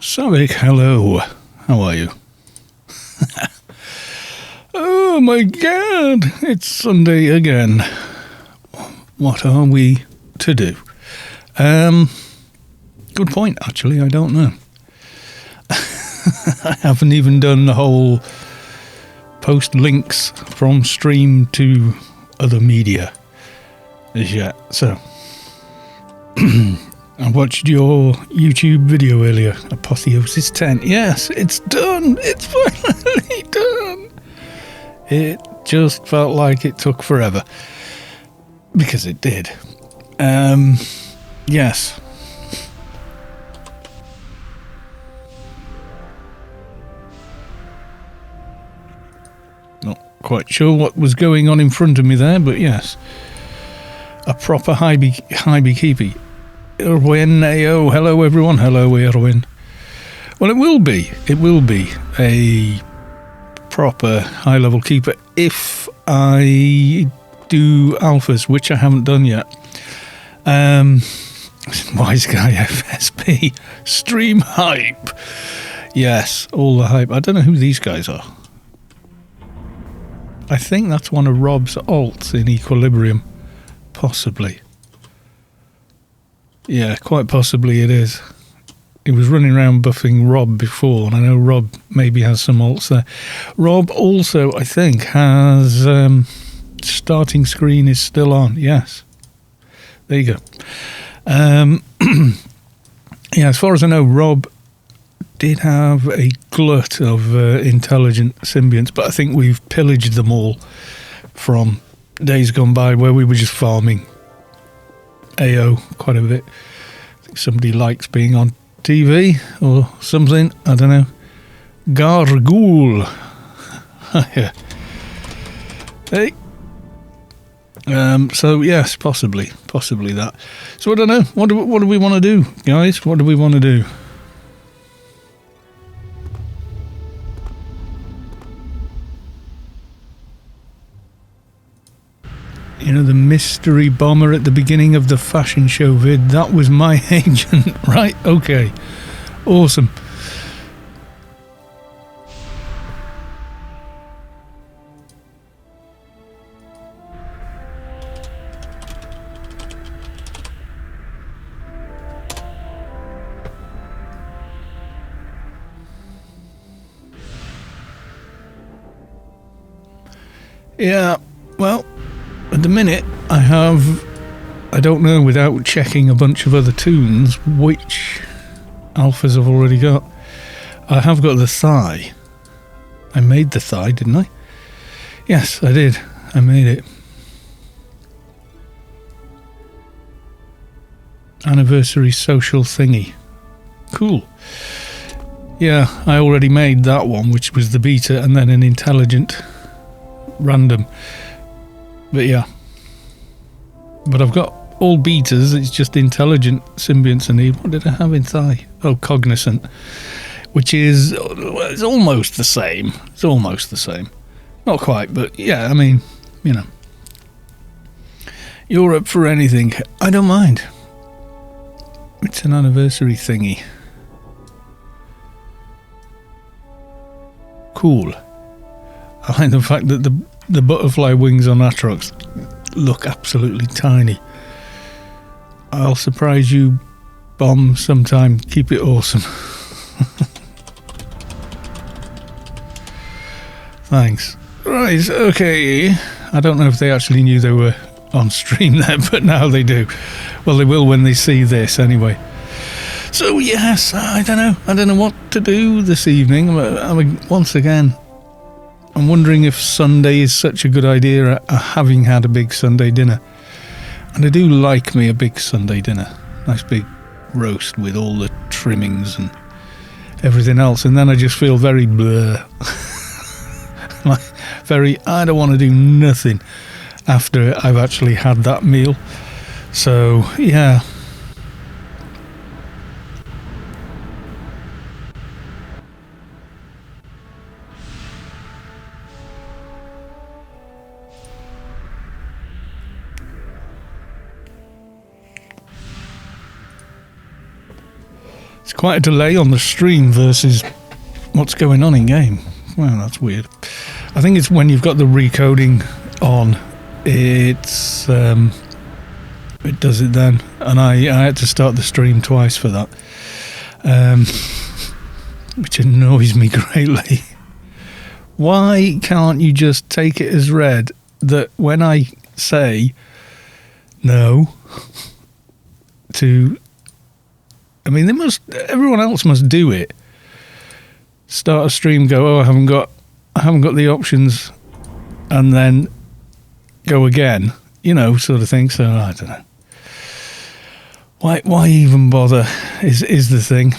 Savik, hello. How are you? Oh my god, it's Sunday again. What are we to do? Good point, actually, I don't know. I haven't even done the whole post links from stream to other media as yet, so I watched your YouTube video earlier, Apotheosis 10. Yes, it's done. It's finally done. It just felt like it took forever. Because it did. Yes. Not quite sure what was going on in front of me there, but yes. A proper high beekeepy. Erwin, AO, hello everyone, hello Erwin. Well, it will be a proper high-level keeper if I do alphas, which I haven't done yet. Wise Guy FSP, stream hype. Yes, all the hype. I don't know who these guys are. I think that's one of Rob's alts in Equilibrium. Possibly. Yeah, quite possibly it is. He was running around buffing Rob before, and I know Rob maybe has some alts there. Rob also, I think, has starting screen is still on. Yes. There you go. Yeah, as far as I know, Rob did have a glut of intelligent symbionts, but I think we've pillaged them all from days gone by where we were just farming AO quite a bit. I think somebody likes being on TV or something. I don't know. Gargoyle. Yeah. Hey. So yes, possibly that. So I don't know. What do we want to do, guys? What do we want to do? You know, the mystery bomber at the beginning of the fashion show vid, that was my agent, right? Okay. Awesome. Yeah, well, at the minute, I don't know without checking a bunch of other tunes which alphas I've already got. I have got the thigh. I made the thigh, didn't I? Yes, I did. I made it. Anniversary social thingy. Cool. Yeah, I already made that one, which was the beta, and then an intelligent random. But yeah. But I've got all betas, it's just intelligent symbionts I need. What did I have in thigh? Oh, cognizant. Which is, well, it's almost the same. It's almost the same. Not quite, but yeah, I mean, you know. You're up for anything. I don't mind. It's an anniversary thingy. Cool. I like the fact that the butterfly wings on Atrox look absolutely tiny. I'll surprise you, Bomb, sometime. Keep it awesome. Thanks. Right, okay. I don't know if they actually knew they were on stream there, but now they do. Well, they will when they see this anyway. So yes, I don't know what to do this evening. I mean, once again, I'm wondering if Sunday is such a good idea, having had a big Sunday dinner. And I do like me a big Sunday dinner. Nice big roast with all the trimmings and everything else. And then I just feel very bleh. Like, very, I don't want to do nothing after I've actually had that meal. So, yeah. quite a delay on the stream versus what's going on in game. Well, that's weird. I think it's when you've got the recoding on, it's it does it then, and I had to start the stream twice for that, which annoys me greatly. Why can't you just take it as read that when I say no to, I mean, everyone else must do it. Start a stream, go, oh, I haven't got the options, and then go again, sort of thing. So I don't know. Why even bother is the thing.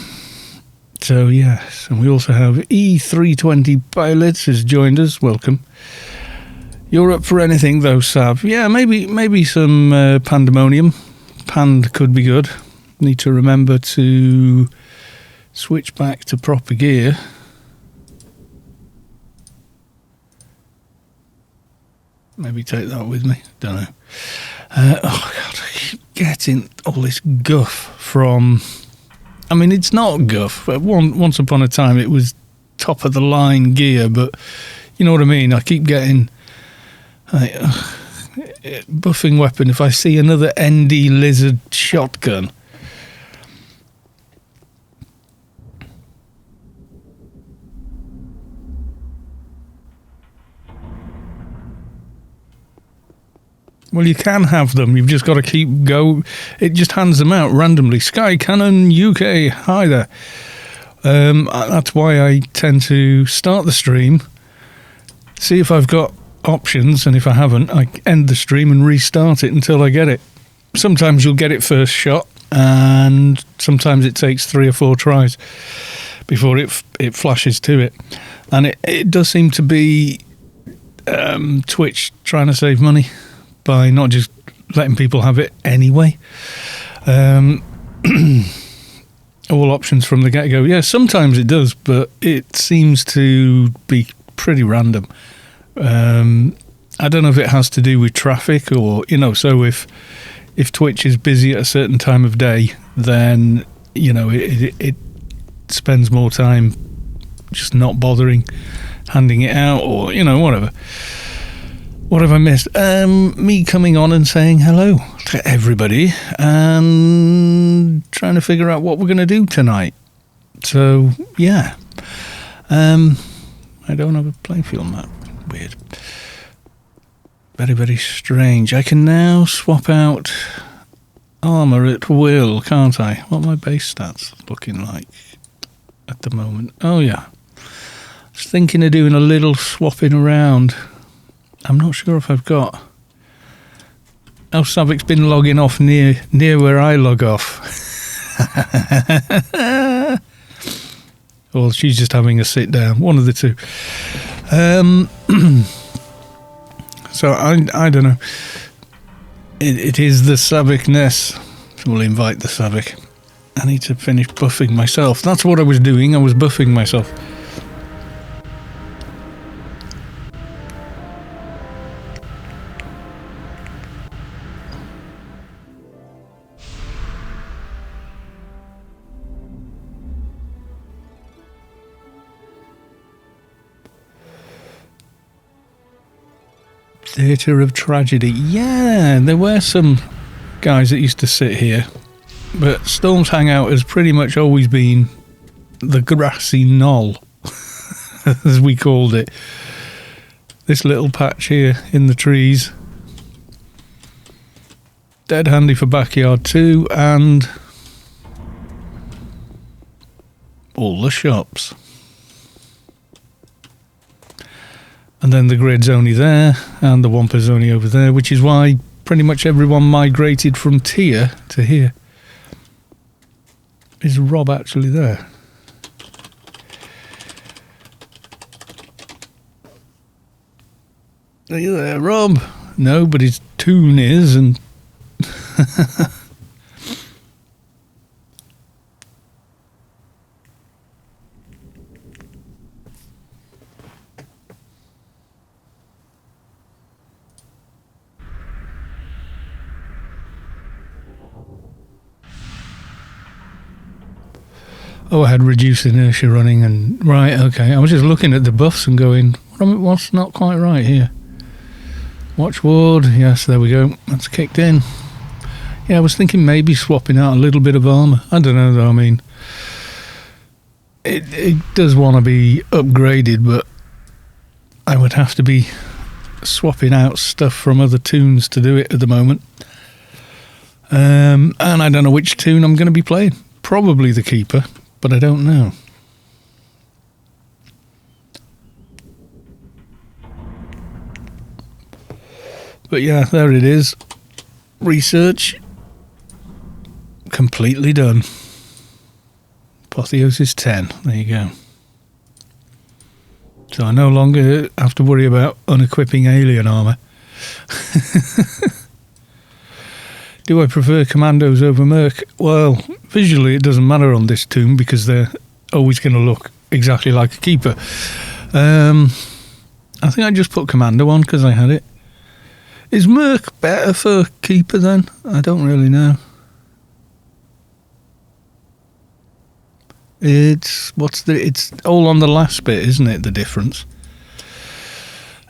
So yes, and we also have E320 Pilots has joined us. Welcome. You're up for anything though, Sav? Yeah, maybe some pandemonium. Pand could be good. Need to remember to switch back to proper gear. Maybe take that with me. Don't know. Oh God, I keep getting all this guff from. I mean, it's not guff. Once upon a time, it was top of the line gear, but you know what I mean. I keep getting buffing weapon. If I see another ND Lizard shotgun. Well, you can have them. You've just got to keep go. It just hands them out randomly. Sky Cannon UK, hi there. That's why I tend to start the stream, see if I've got options, and if I haven't, I end the stream and restart it until I get it. Sometimes you'll get it first shot, and sometimes it takes 3 or 4 tries before it flashes to it. And it does seem to be Twitch trying to save money by not just letting people have it anyway. All options from the get-go. Yeah, sometimes it does, but it seems to be pretty random. I don't know if it has to do with traffic or, so if Twitch is busy at a certain time of day, then, it spends more time just not bothering handing it out or, whatever. What have I missed? Me coming on and saying hello to everybody and trying to figure out what we're going to do tonight. So, yeah. I don't have a playfield map. Weird. Very, very strange. I can now swap out armour at will, can't I? What are my base stats looking like at the moment? Oh, yeah. I was thinking of doing a little swapping around. I'm not sure if I've got. Oh, Savic's been logging off near where I log off. Or she's just having a sit down. One of the two. So I don't know. It is the Savic-ness. We'll invite the Savic. I need to finish buffing myself. That's what I was doing. I was buffing myself. Theatre of Tragedy. Yeah, there were some guys that used to sit here, but Storm's Hangout has pretty much always been the grassy knoll, as we called it. This little patch here in the trees. Dead handy for backyard too, and all the shops. And then the grid's only there, and the Wamper's only over there, which is why pretty much everyone migrated from tier to here. Is Rob actually there? Are you there, Rob? No, but his tune is, and... Oh, I had reduced inertia running and... Right, okay. I was just looking at the buffs and going, what's not quite right here? Watch ward. Yes, there we go. That's kicked in. Yeah, I was thinking maybe swapping out a little bit of armour. I don't know, though. I mean, it does want to be upgraded, but I would have to be swapping out stuff from other tunes to do it at the moment. And I don't know which tune I'm going to be playing. Probably the Keeper, but I don't know. But yeah, there it is. Research completely done. Apotheosis 10. There you go. So I no longer have to worry about unequipping alien armour. Do I prefer commandos over merc? Well, visually it doesn't matter on this tomb because they're always going to look exactly like a keeper. I think I just put commando on because I had it. Is merc better for keeper then? I don't really know. It's all on the last bit, isn't it? The difference.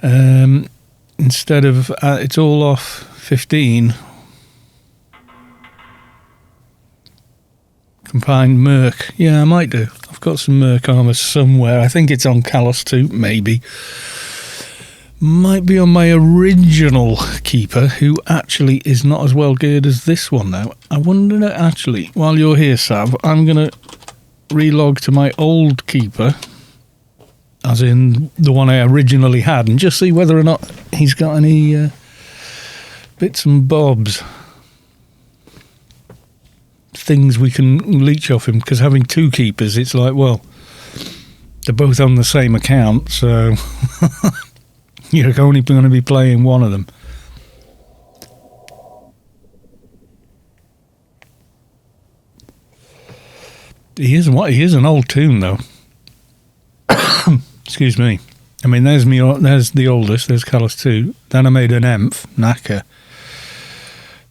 Instead of it's all off 15. Combined merc. Yeah, I might do. I've got some merc armour somewhere. I think it's on Kalos 2, maybe. Might be on my original keeper, who actually is not as well geared as this one now. I wonder actually, while you're here, Sav, I'm going to relog to my old keeper, as in the one I originally had, and just see whether or not he's got any bits and bobs. Things we can leech off him, because having two keepers, it's like, well, they're both on the same account, so you're only going to be playing one of them. He is an old tune, though. Excuse me. I mean, there's the oldest, there's Kalos 2. Then I made an Emph, Naka.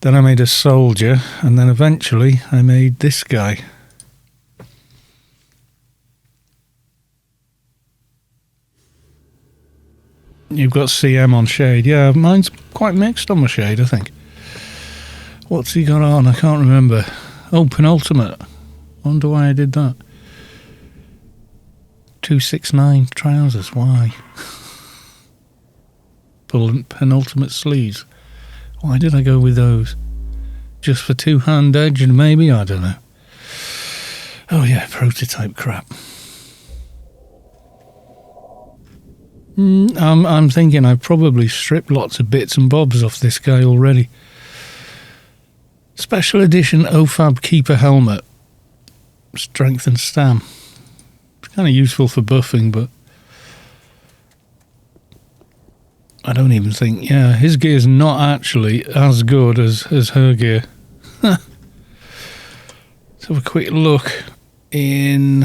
Then I made a soldier, and then eventually I made this guy. You've got CM on Shade. Yeah, mine's quite mixed on my Shade, I think. What's he got on? I can't remember. Oh, penultimate. Wonder why I did that. 269 trousers. Why? Penultimate sleeves. Why did I go with those? Just for two-hand edge and maybe? I don't know. Oh yeah, prototype crap. I'm thinking I've probably stripped lots of bits and bobs off this guy already. Special edition OFAB Keeper helmet. Strength and stam. It's kind of useful for buffing, but I don't even think... Yeah, his gear's not actually as good as her gear. Let's have a quick look in...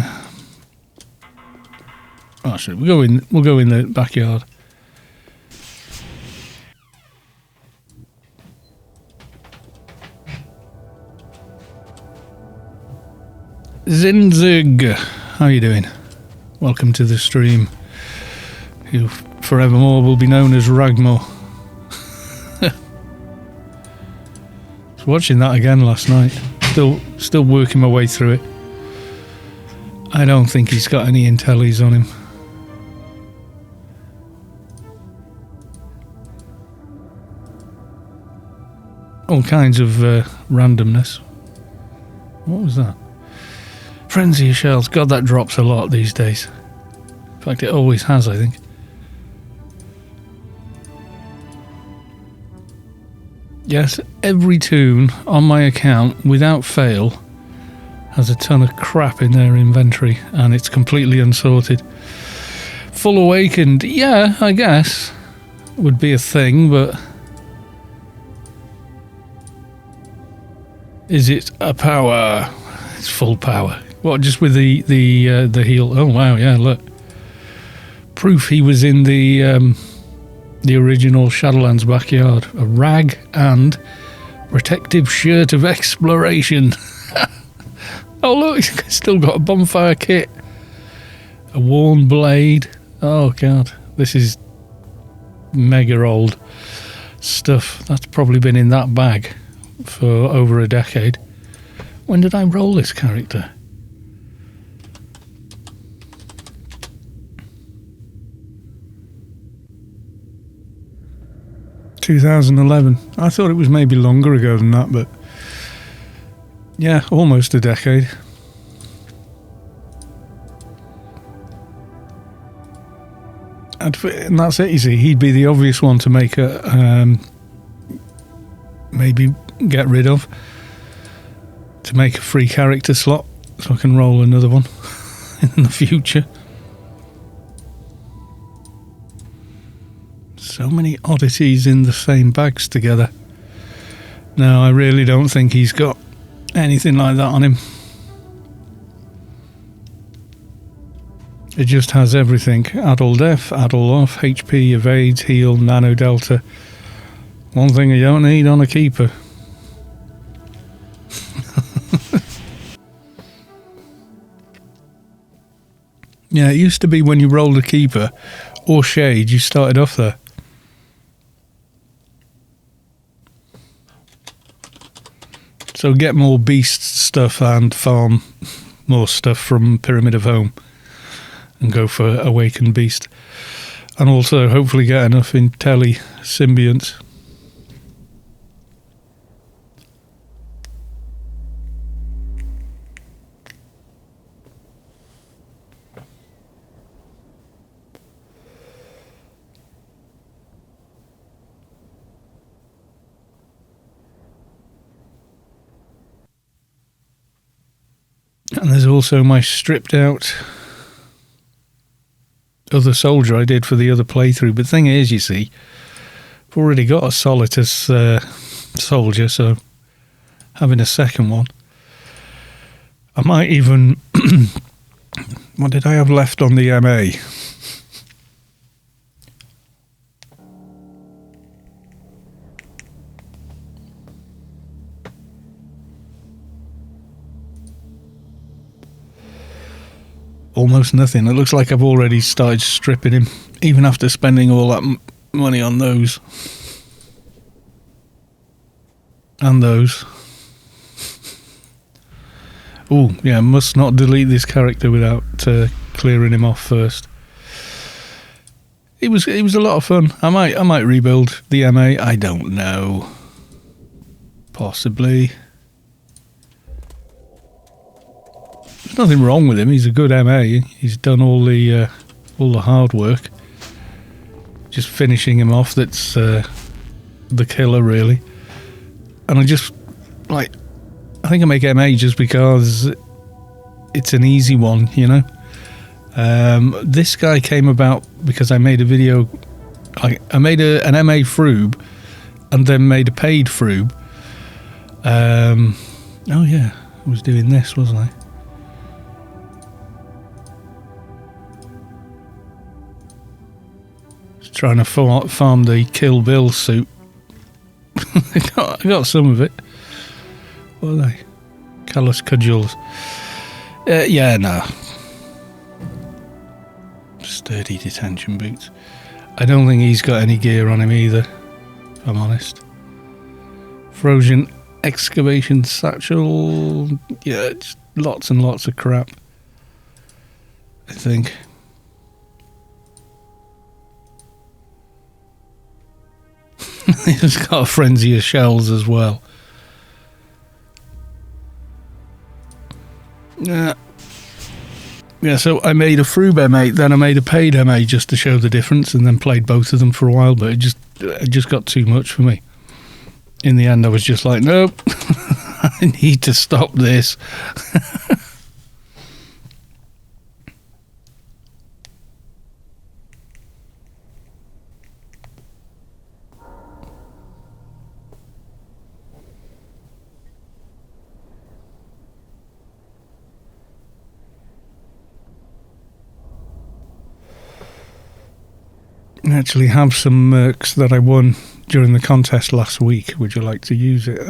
Oh, actually, we'll go in the backyard. Zinzig, how you doing? Welcome to the stream. Who forevermore will be known as Ragmore. I was watching that again last night. Still working my way through it. I don't think he's got any intellis on him. All kinds of randomness. What was that? Frenzy of shells. God, that drops a lot these days. In fact, it always has, I think. Yes, every tune on my account, without fail, has a ton of crap in their inventory, and it's completely unsorted. Full Awakened, yeah, I guess, would be a thing, but... Is it a power? It's full power. What, just with the heal? Oh wow, yeah, look. Proof he was in the original Shadowlands backyard. A rag and protective shirt of exploration. Oh look, he's still got a bonfire kit. A worn blade. Oh god, this is mega old stuff. That's probably been in that bag for over a decade. When did I roll this character? ...2011. I thought it was maybe longer ago than that, but yeah, almost a decade. And that's it, you see. He'd be the obvious one to make a... maybe get rid of. To make a free character slot. So I can roll another one in the future. So many oddities in the same bags together. No, I really don't think he's got anything like that on him. It just has everything. Addle def, addle off, HP, evades, heal, nano delta. One thing you don't need on a keeper. Yeah, it used to be when you rolled a keeper or shade, you started off there. So get more beast stuff and farm more stuff from Pyramid of Home. And go for Awakened Beast. And also hopefully get enough Intelli symbionts. And there's also my stripped out other soldier I did for the other playthrough. But the thing is, you see, I've already got a Solitus soldier, so having a second one. I might even... what did I have left on the MA? Almost nothing. It looks like I've already started stripping him, even after spending all that money on those. And those. Oh, yeah, must not delete this character without clearing him off first. It was a lot of fun. I might rebuild the MA. I don't know. Possibly. There's nothing wrong with him. He's a good MA. He's done all the hard work. Just finishing him off, that's the killer, really. And I just, like, I think I make MA just because it's an easy one, you know. This guy came about because I made a video. I made an MA froob and then made a paid froob. Oh yeah, I was doing this, wasn't I? Trying to farm the Kill Bill suit. I got some of it. What are they? Callous Cudgels. Yeah, no. Sturdy detention boots. I don't think he's got any gear on him either, if I'm honest. Frozen excavation satchel. Yeah, just lots and lots of crap, I think. He's got a frenzy of shells as well. Yeah. Yeah, so I made a froob M8, then I made a paid M8 just to show the difference, and then played both of them for a while, but it just got too much for me. In the end, I was just like, nope, I need to stop this. I actually have some mercs that I won during the contest last week. Would you like to use it?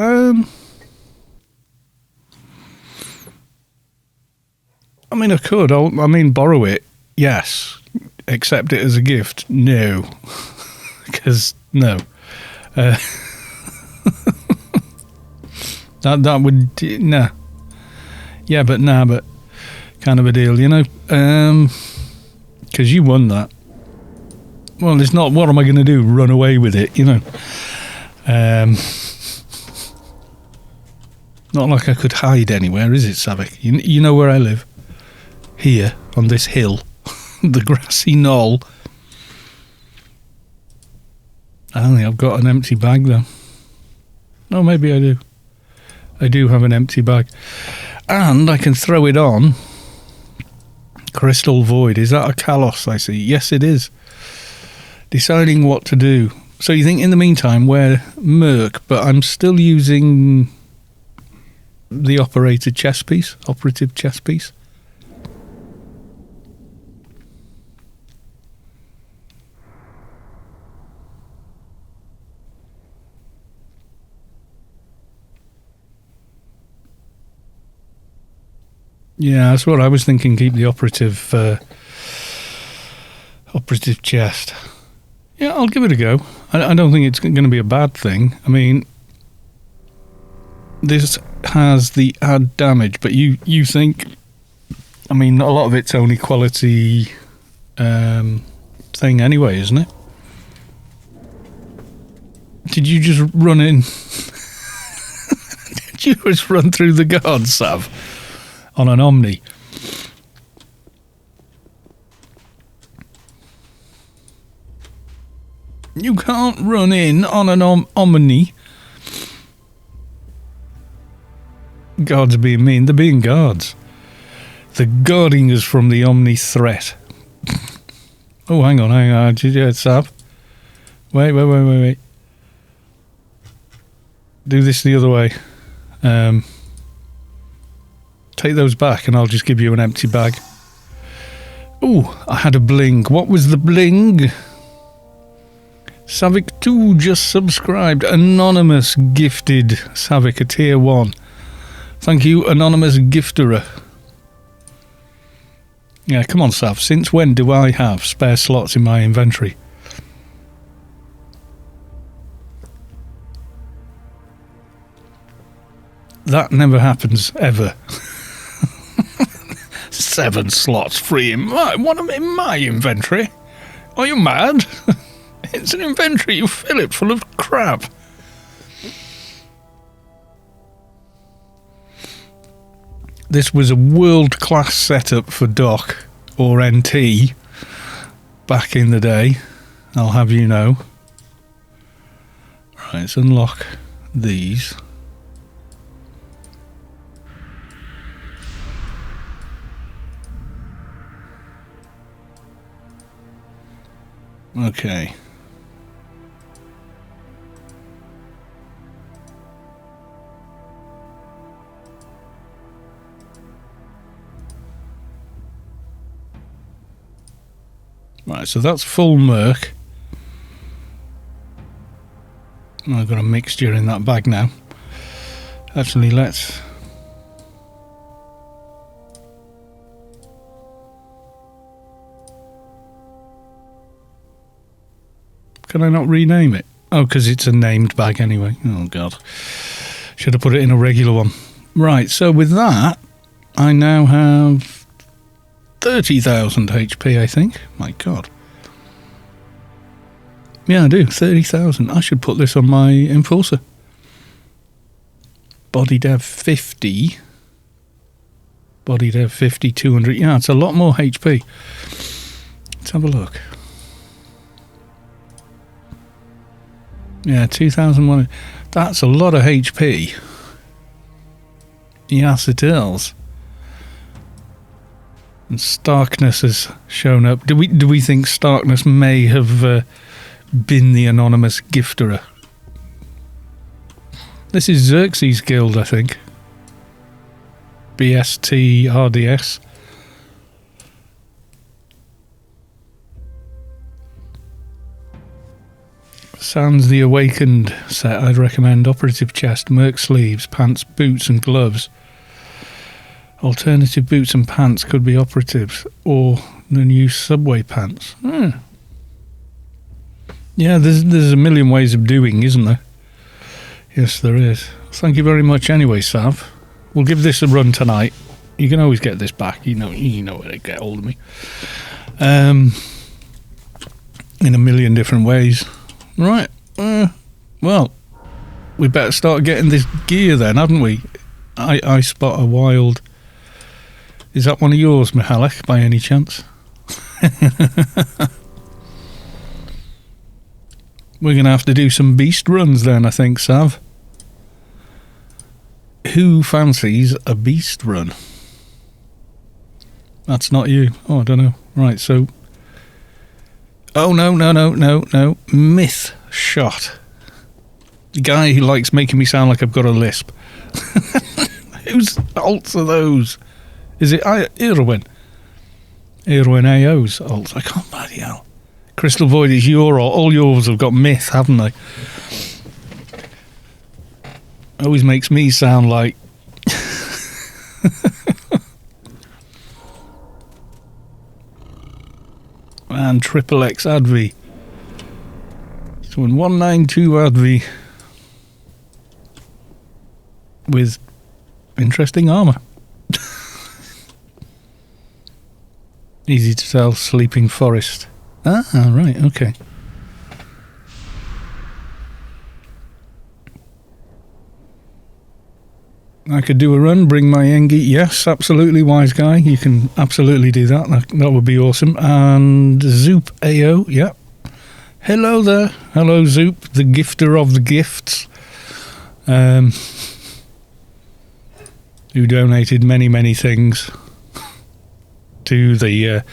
mean, I could. Borrow it, yes. Accept it as a gift, no. Because, no. That would... Nah. Yeah, but nah, but... Kind of a deal, you know? Because you won that. Well, it's not, what am I going to do? Run away with it, you know? Not like I could hide anywhere, is it, Savik? You know where I live? Here, on this hill. The grassy knoll. I don't think I've got an empty bag, though. No, maybe I do. I do have an empty bag. And I can throw it on. Crystal Void. Is that a Kalos, I see? Yes, it is. Deciding what to do. So you think in the meantime wear Merc, but I'm still using the operative chess piece. Yeah, that's what I was thinking. Keep the operative chest. Yeah, I'll give it a go. I don't think it's going to be a bad thing. I mean, this has the add damage, but you think... I mean, a lot of it's only quality thing anyway, isn't it? Did you just run in? Did you just run through the guards, Sav? On an Omni? You can't run in on an Omni. Guards being mean. They're being guards. They're guarding us from the Omni threat. Oh, hang on. Yeah, Sav. Wait. Do this the other way. Take those back and I'll just give you an empty bag. Ooh, I had a bling. What was the bling? Savik2 just subscribed. Anonymous gifted Savik a tier 1. Thank you, anonymous gifterer. Yeah, come on, Sav. Since when do I have spare slots in my inventory? That never happens, ever. 7 slots free in my inventory. Are you mad? It's an inventory. You fill it full of crap. This was a world-class setup for Doc or NT back in the day. I'll have you know. Right, let's unlock these. Okay. Right, so that's full Merc. I've got a mixture in that bag now. Actually, let's... Can I not rename it? Oh, because it's a named bag anyway. Oh, God. Should have put it in a regular one. Right, so with that, I now have 30,000 HP, I think. My God. Yeah, I do. 30,000. I should put this on my Enforcer. Body Dev 50. Body Dev 50, 200. Yeah, it's a lot more HP. Let's have a look. Yeah, 2,001. That's a lot of HP. Yes, it is. And Starkness has shown up. Do we think Starkness may have been the anonymous gifterer? This is Xerxes Guild, I think. BST RDS. Sans the Awakened set, I'd recommend. Operative chest, Merc sleeves, pants, boots and gloves. Alternative boots and pants could be operatives, or the new subway pants. Yeah, there's a million ways of doing, isn't there? Yes, there is. Thank you very much anyway, Sav. We'll give this a run tonight. You can always get this back. You know where to get hold of me. In a million different ways. Right. Well, we better start getting this gear then, haven't we? I spot a wild... Is that one of yours, Mihalik, by any chance? We're going to have to do some beast runs then, I think, Sav. Who fancies a beast run? That's not you. Oh, I don't know. Right, so... Oh, no. Myth shot. The guy who likes making me sound like I've got a lisp. Whose alts are those? Is it Irwin? Irwin AO's alts. I can't bloody hell. Crystal Void is your alt. All yours have got myth, haven't they? Always makes me sound like... And Triple X Advi. So in 192 Advi. With interesting armour. Easy to tell, Sleeping Forest. Ah, right, okay. I could do a run, bring my Engi. Yes, absolutely, wise guy. You can absolutely do that. That would be awesome. And Zoop AO, yeah. Hello there. Hello, Zoop, the gifter of the gifts. Who donated many things to the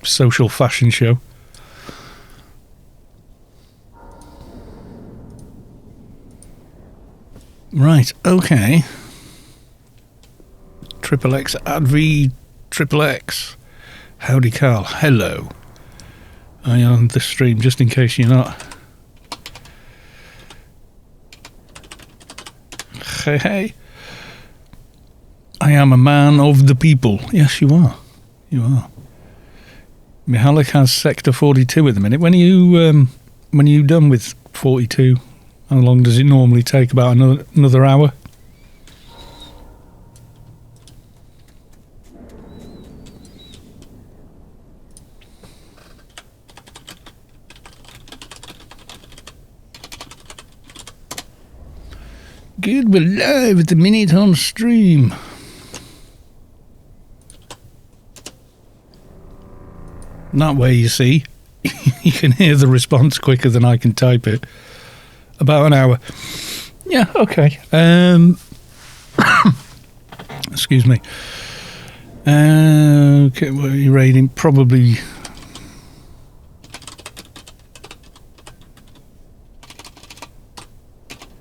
social fashion show. Right, okay. Triple X Adv Triple X. Howdy Carl, hello. I on the stream just in case you're not. Hey. I am a man of the people. Yes, you are. You are. Mihalik has Sector 42 at the minute. When are you done with 42? How long does it normally take? About another hour? Good, we're live at the minute on stream. That way, you see, you can hear the response quicker than I can type it. About an hour. Yeah, okay. Excuse me. Okay, what are you rating? Probably...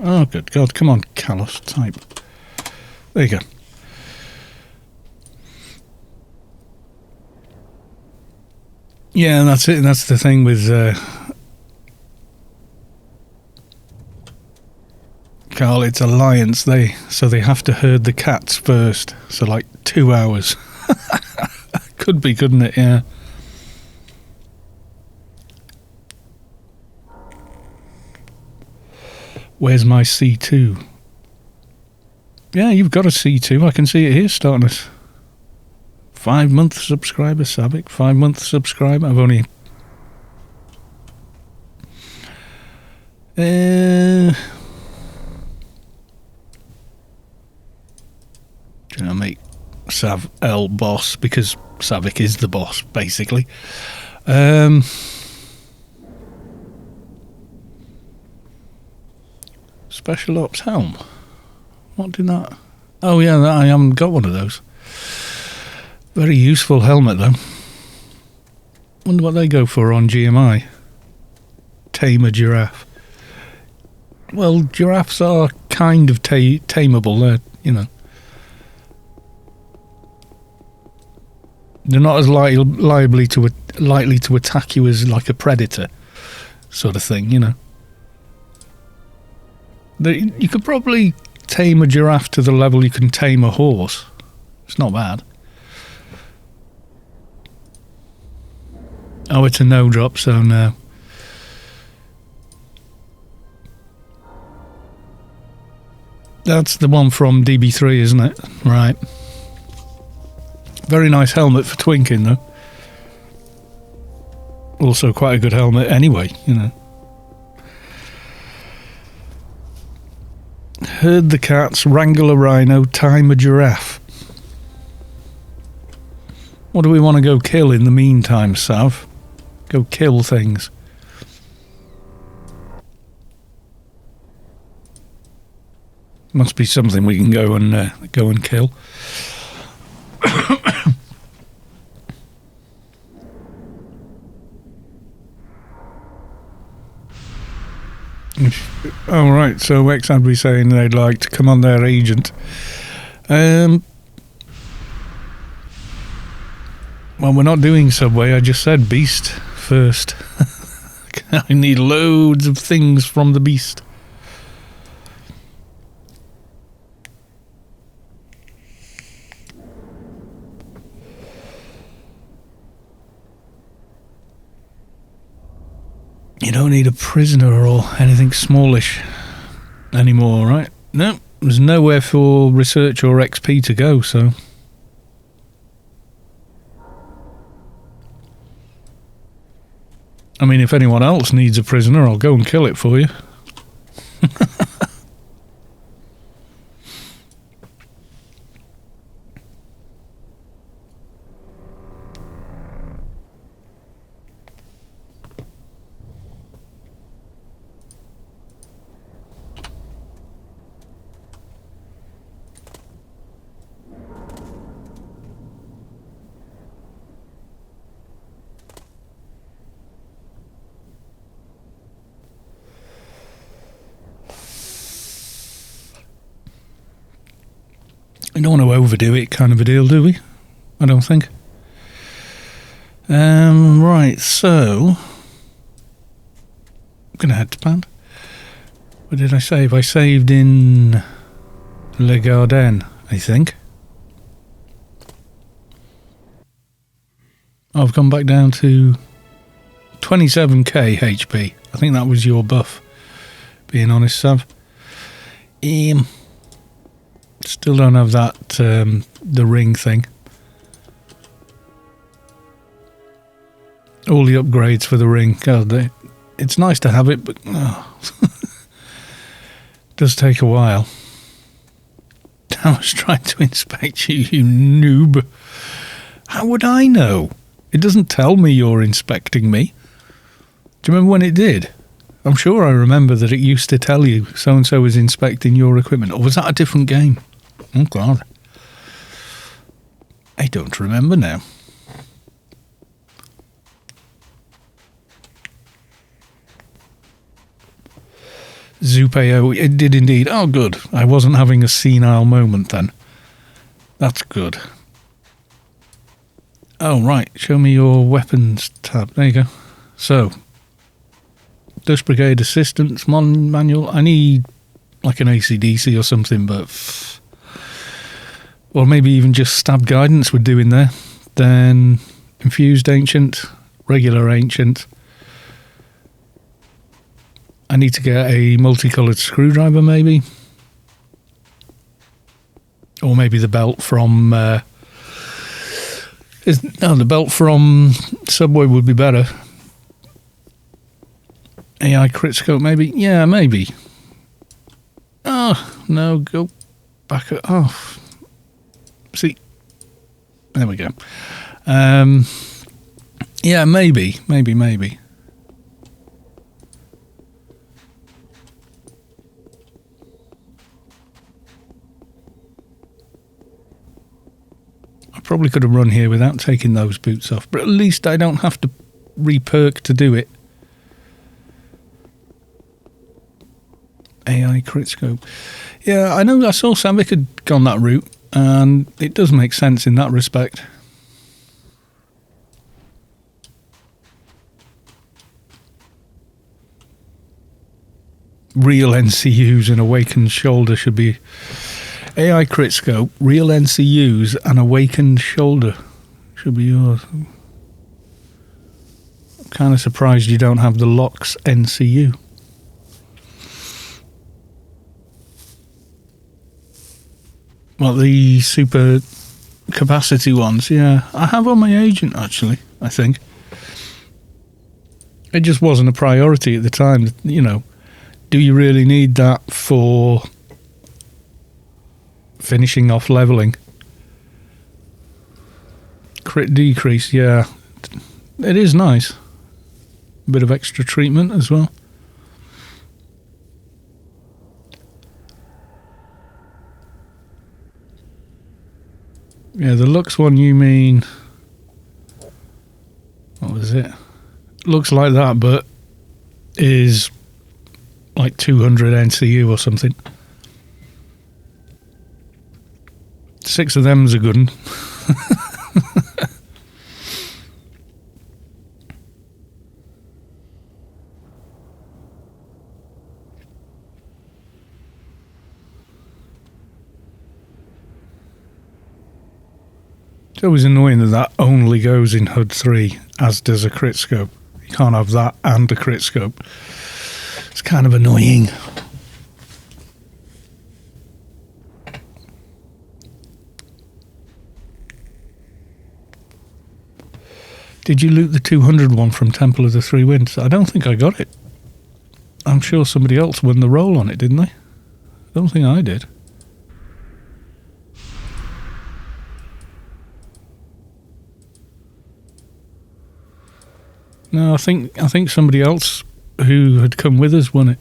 Oh, good God. Come on, Callus. Type. There you go. Yeah, that's it. That's the thing with... Carl, it's alliance. So they have to herd the cats first. So like 2 hours. Could be, couldn't it? Yeah. Where's my C2? Yeah, you've got a C2. I can see it here starting us. 5-month subscriber, Sabic. 5-month subscriber. I've only... Trying to make Sav L boss because Savic is the boss, basically. Special Ops helm. What did that? Oh yeah, I haven't got one of those. Very useful helmet though. Wonder what they go for on GMI. Tame a giraffe. Well, giraffes are kind of tameable. They're, you know. They're not as likely to attack you as like a predator, sort of thing, you know. You could probably tame a giraffe to the level you can tame a horse. It's not bad. Oh, it's a no drop, so no. That's the one from DB3, isn't it? Right. Very nice helmet for twinking, though. Also quite a good helmet anyway, you know. Herd the cats, wrangle a rhino, time a giraffe. What do we want to go kill in the meantime, Sav? Go kill things. Must be something we can go and kill. Oh right, so X had be saying they'd like to come on their agent. Well, we're not doing Subway. I just said Beast first. I need loads of things from the Beast. You don't need a prisoner or anything smallish anymore, right? No, there's nowhere for research or XP to go, so... I mean, if anyone else needs a prisoner, I'll go and kill it for you. We don't want to overdo it, kind of a deal, do we? I don't think. Right, so... I'm going to head to Pand. What did I save? I saved in... Le Garden, I think. I've gone back down to 27k HP. I think that was your buff, being honest, Sav. Still don't have that, the ring thing. All the upgrades for the ring. God, it's nice to have it, but does take a while. I was trying to inspect you, you noob. How would I know? It doesn't tell me you're inspecting me. Do you remember when it did? I'm sure I remember that it used to tell you so-and-so was inspecting your equipment. Or was that a different game? Oh, God. I don't remember now. Zupeo, it did indeed. Oh, good. I wasn't having a senile moment then. That's good. Oh, right. Show me your weapons tab. There you go. So, Dust Brigade Assistance Manual. I need like an ACDC or something, but... Or maybe even just Stab Guidance would do in there. Then Infused Ancient, Regular Ancient. I need to get a multicoloured screwdriver, maybe. Or maybe the belt from... the belt from Subway would be better. AI crit scope, maybe? Yeah, maybe. Oh, no, go back. Oh, see. There we go. Yeah, maybe. I probably could have run here without taking those boots off, but at least I don't have to re-perk to do it. AI crit scope. Yeah, I know I saw Savick had gone that route, and it does make sense in that respect. Real NCUs and Awakened Shoulder should be AI crit scope, real NCUs, and awakened shoulder. Should be yours. I'm kind of surprised you don't have the Locks NCU. Well, the super capacity ones, yeah. I have on my agent, actually, I think. It just wasn't a priority at the time, you know. Do you really need that for finishing off leveling? Crit decrease, yeah. It is nice. A bit of extra treatment as well. Yeah, the Lux one you mean... What was it? Looks like that, but is like 200 NCU or something. 6 of them's a good one. It's always annoying that only goes in HUD 3, as does a crit scope. You can't have that and a crit scope. It's kind of annoying. Did you loot the 200 one from Temple of the Three Winds? I don't think I got it. I'm sure somebody else won the roll on it, didn't they? I don't think I did. No, I think somebody else who had come with us won it.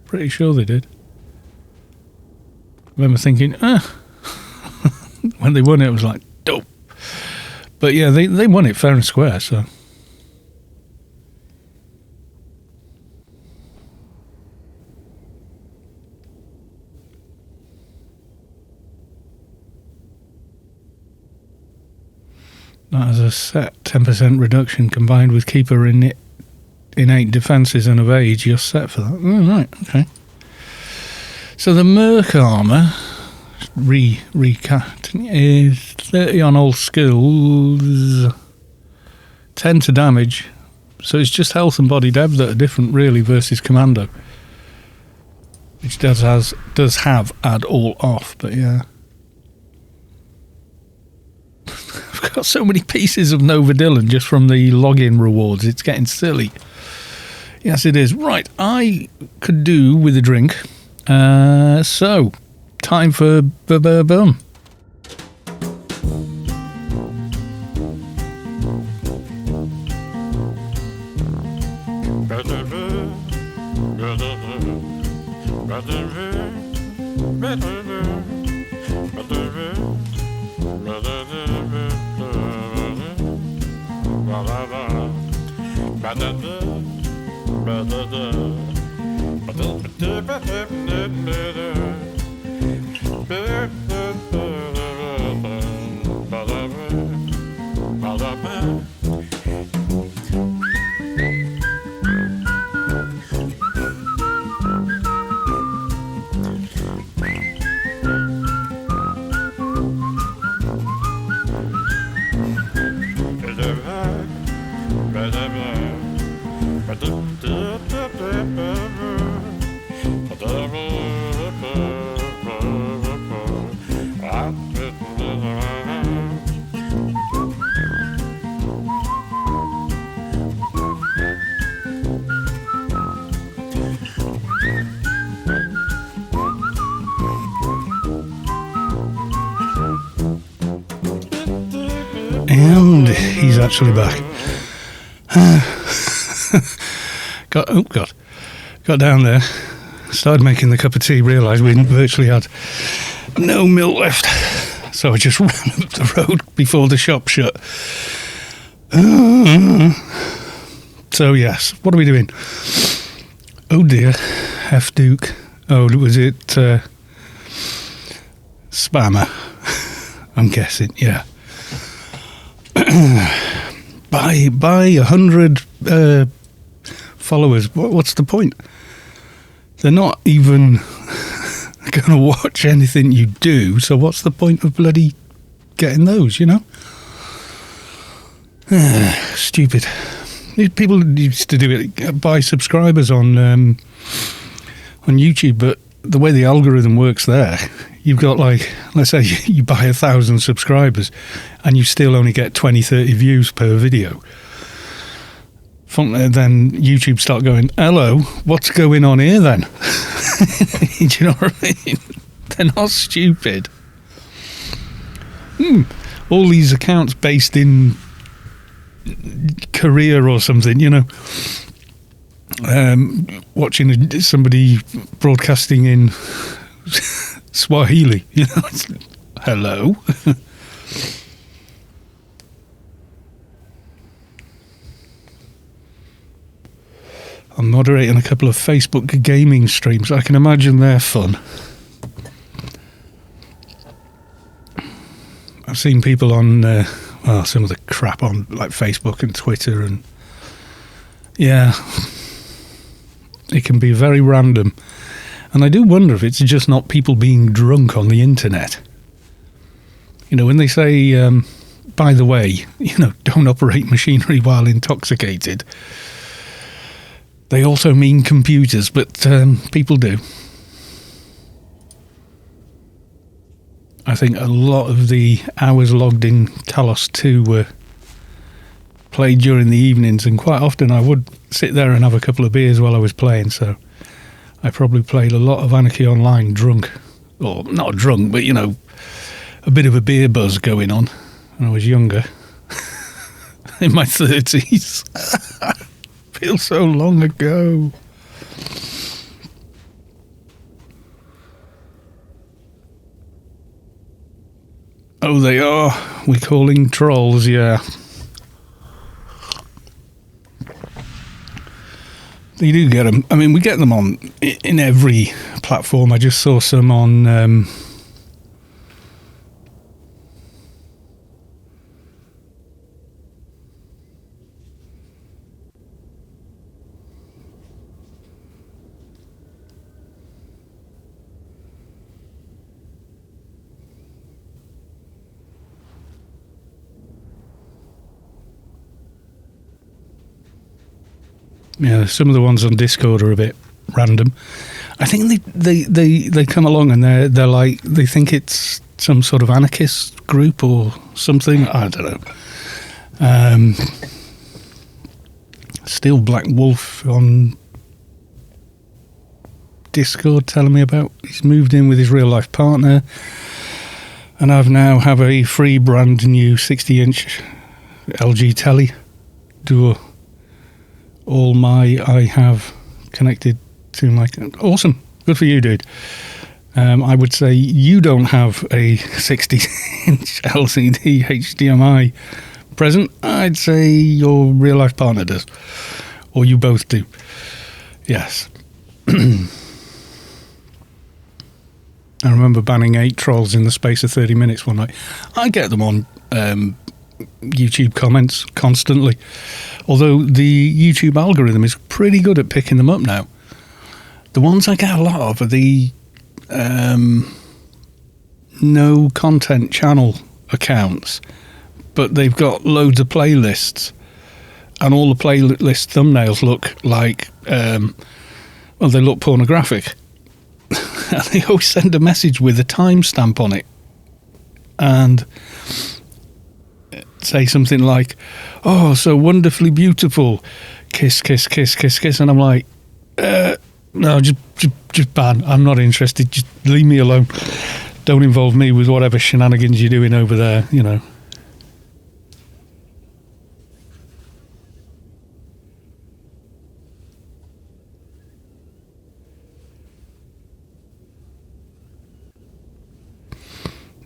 Pretty sure they did. I remember thinking, when they won it, I was like, dope. But yeah, they won it fair and square, so. That is a set 10% reduction combined with Keeper innate defences and of age. You're set for that. Oh, right, okay. So the Merc armour, recast, is 30 on all skills, 10 to damage. So it's just health and body dev that are different, really, versus Commando. Which does have add all off, but yeah. I've got so many pieces of Nova Dylan just from the login rewards. It's getting silly. Yes, it is. Right, I could do with a drink. So, time for bum. And he's actually back. Got down there, started making the cup of tea, realised we virtually had no milk left, so I just ran up the road before the shop shut. So yes, what are we doing? Oh dear, F Duke. Oh, was it Spammer? I'm guessing, yeah. By 100 followers, what's the point? They're not even going to watch anything you do, so what's the point of bloody getting those, you know? Stupid. People used to do it, buy subscribers on YouTube, but the way the algorithm works there, you've got, like, let's say you buy 1,000 subscribers and you still only get 20, 30 views per video. Then YouTube start going, hello, what's going on here then? Do you know what I mean? They're not stupid. All these accounts based in Korea or something, you know, watching somebody broadcasting in Swahili, you know, hello. I'm moderating a couple of Facebook gaming streams. I can imagine they're fun. I've seen people on some of the crap on like Facebook and Twitter, and yeah, it can be very random. And I do wonder if it's just not people being drunk on the internet. You know, when they say, by the way, you know, don't operate machinery while intoxicated, they also mean computers, but people do. I think a lot of the hours logged in Talos 2 were played during the evenings, and quite often I would sit there and have a couple of beers while I was playing, so I probably played a lot of Anarchy Online drunk. Or not drunk, but, you know, a bit of a beer buzz going on when I was younger. In my 30s. Feels so long ago. Oh, they are. We're calling trolls, yeah. You do get them. I mean, we get them on in every platform. I just saw some on yeah, some of the ones on Discord are a bit random. I think they come along and they're like, they think it's some sort of anarchist group or something. I don't know. Still Black Wolf on Discord telling me about he's moved in with his real life partner, and I've now have a free brand new 60-inch LG telly. Do all I have connected to my... Awesome. Good for you, dude. I would say you don't have a 60-inch LCD HDMI present. I'd say your real-life partner does. Or you both do. Yes. I remember banning 8 trolls in the space of 30 minutes one night. I get them on YouTube comments constantly. Although the YouTube algorithm is pretty good at picking them up now. The ones I get a lot of are the no content channel accounts, but they've got loads of playlists, and all the playlist thumbnails look like, well, they look pornographic. And they always send a message with a timestamp on it and say something like, oh, so wonderfully beautiful, kiss, kiss, kiss, kiss, kiss. And I'm like, no, just ban. I'm not interested. Just leave me alone. Don't involve me with whatever shenanigans you're doing over there, you know.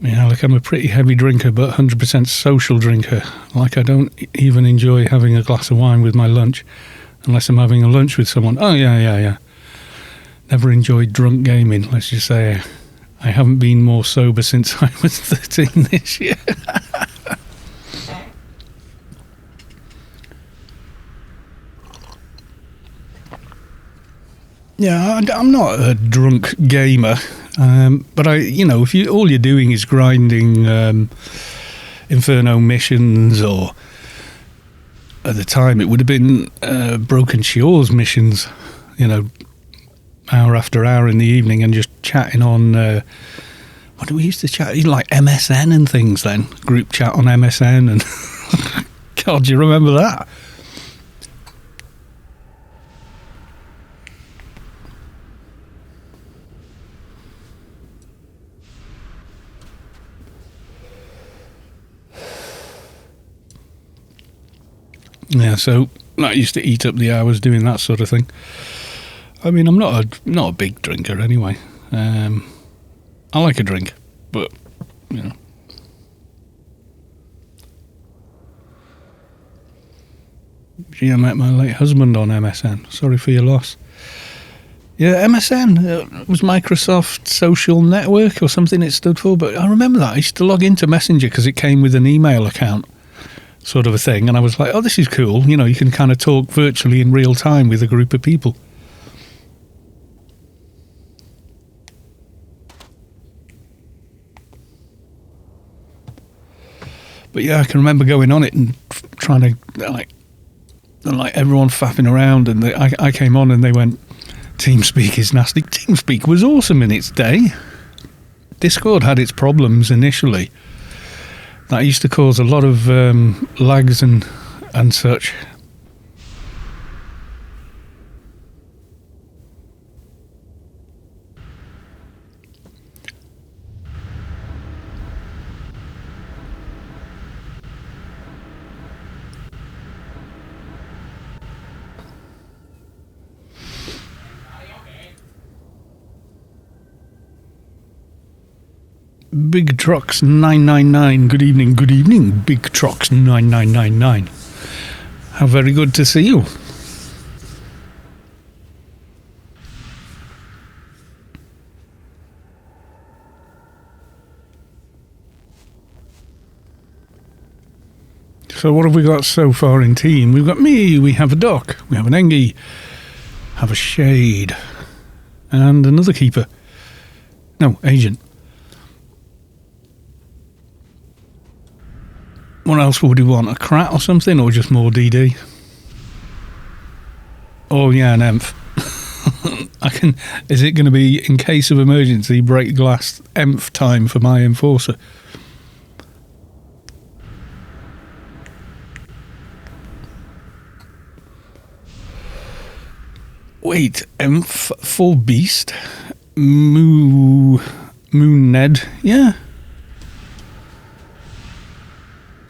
Yeah, like I'm a pretty heavy drinker, but 100% social drinker. Like I don't even enjoy having a glass of wine with my lunch, unless I'm having a lunch with someone. Oh, yeah. Never enjoyed drunk gaming, let's just say. I haven't been more sober since I was 13 this year. Yeah, I'm not a drunk gamer. But if all you're doing is grinding Inferno missions, or at the time it would have been Broken Shores missions, hour after hour in the evening, and just chatting on what do we used to chat, like MSN and things then, group chat on MSN, and God, do you remember that? Yeah, so that used to eat up the hours doing that sort of thing. I mean, I'm not a big drinker anyway. I like a drink, but Gee, I met my late husband on MSN. Sorry for your loss. Yeah, MSN was Microsoft Social Network or something it stood for, but I remember that. I used to log into Messenger because it came with an email account, sort of a thing, and I was like, oh, this is cool. You can kind of talk virtually in real time with a group of people. But yeah, I can remember going on it and trying to, like everyone faffing around, and I came on and they went, TeamSpeak is nasty. TeamSpeak was awesome in its day. Discord had its problems initially. That used to cause a lot of lags and such. Big Trucks 999. Good evening, Big Trucks 9999. How very good to see you. So what have we got so far in team? We've got me, we have a Doc, we have an Engie, have a Shade, and another Keeper. No, Agent. What else would we want? A Krat or something, or just more DD? Oh yeah, an EMF. Is it going to be, in case of emergency, break glass EMF time for my Enforcer? Wait, EMF for Beast? Moon Ned? Yeah.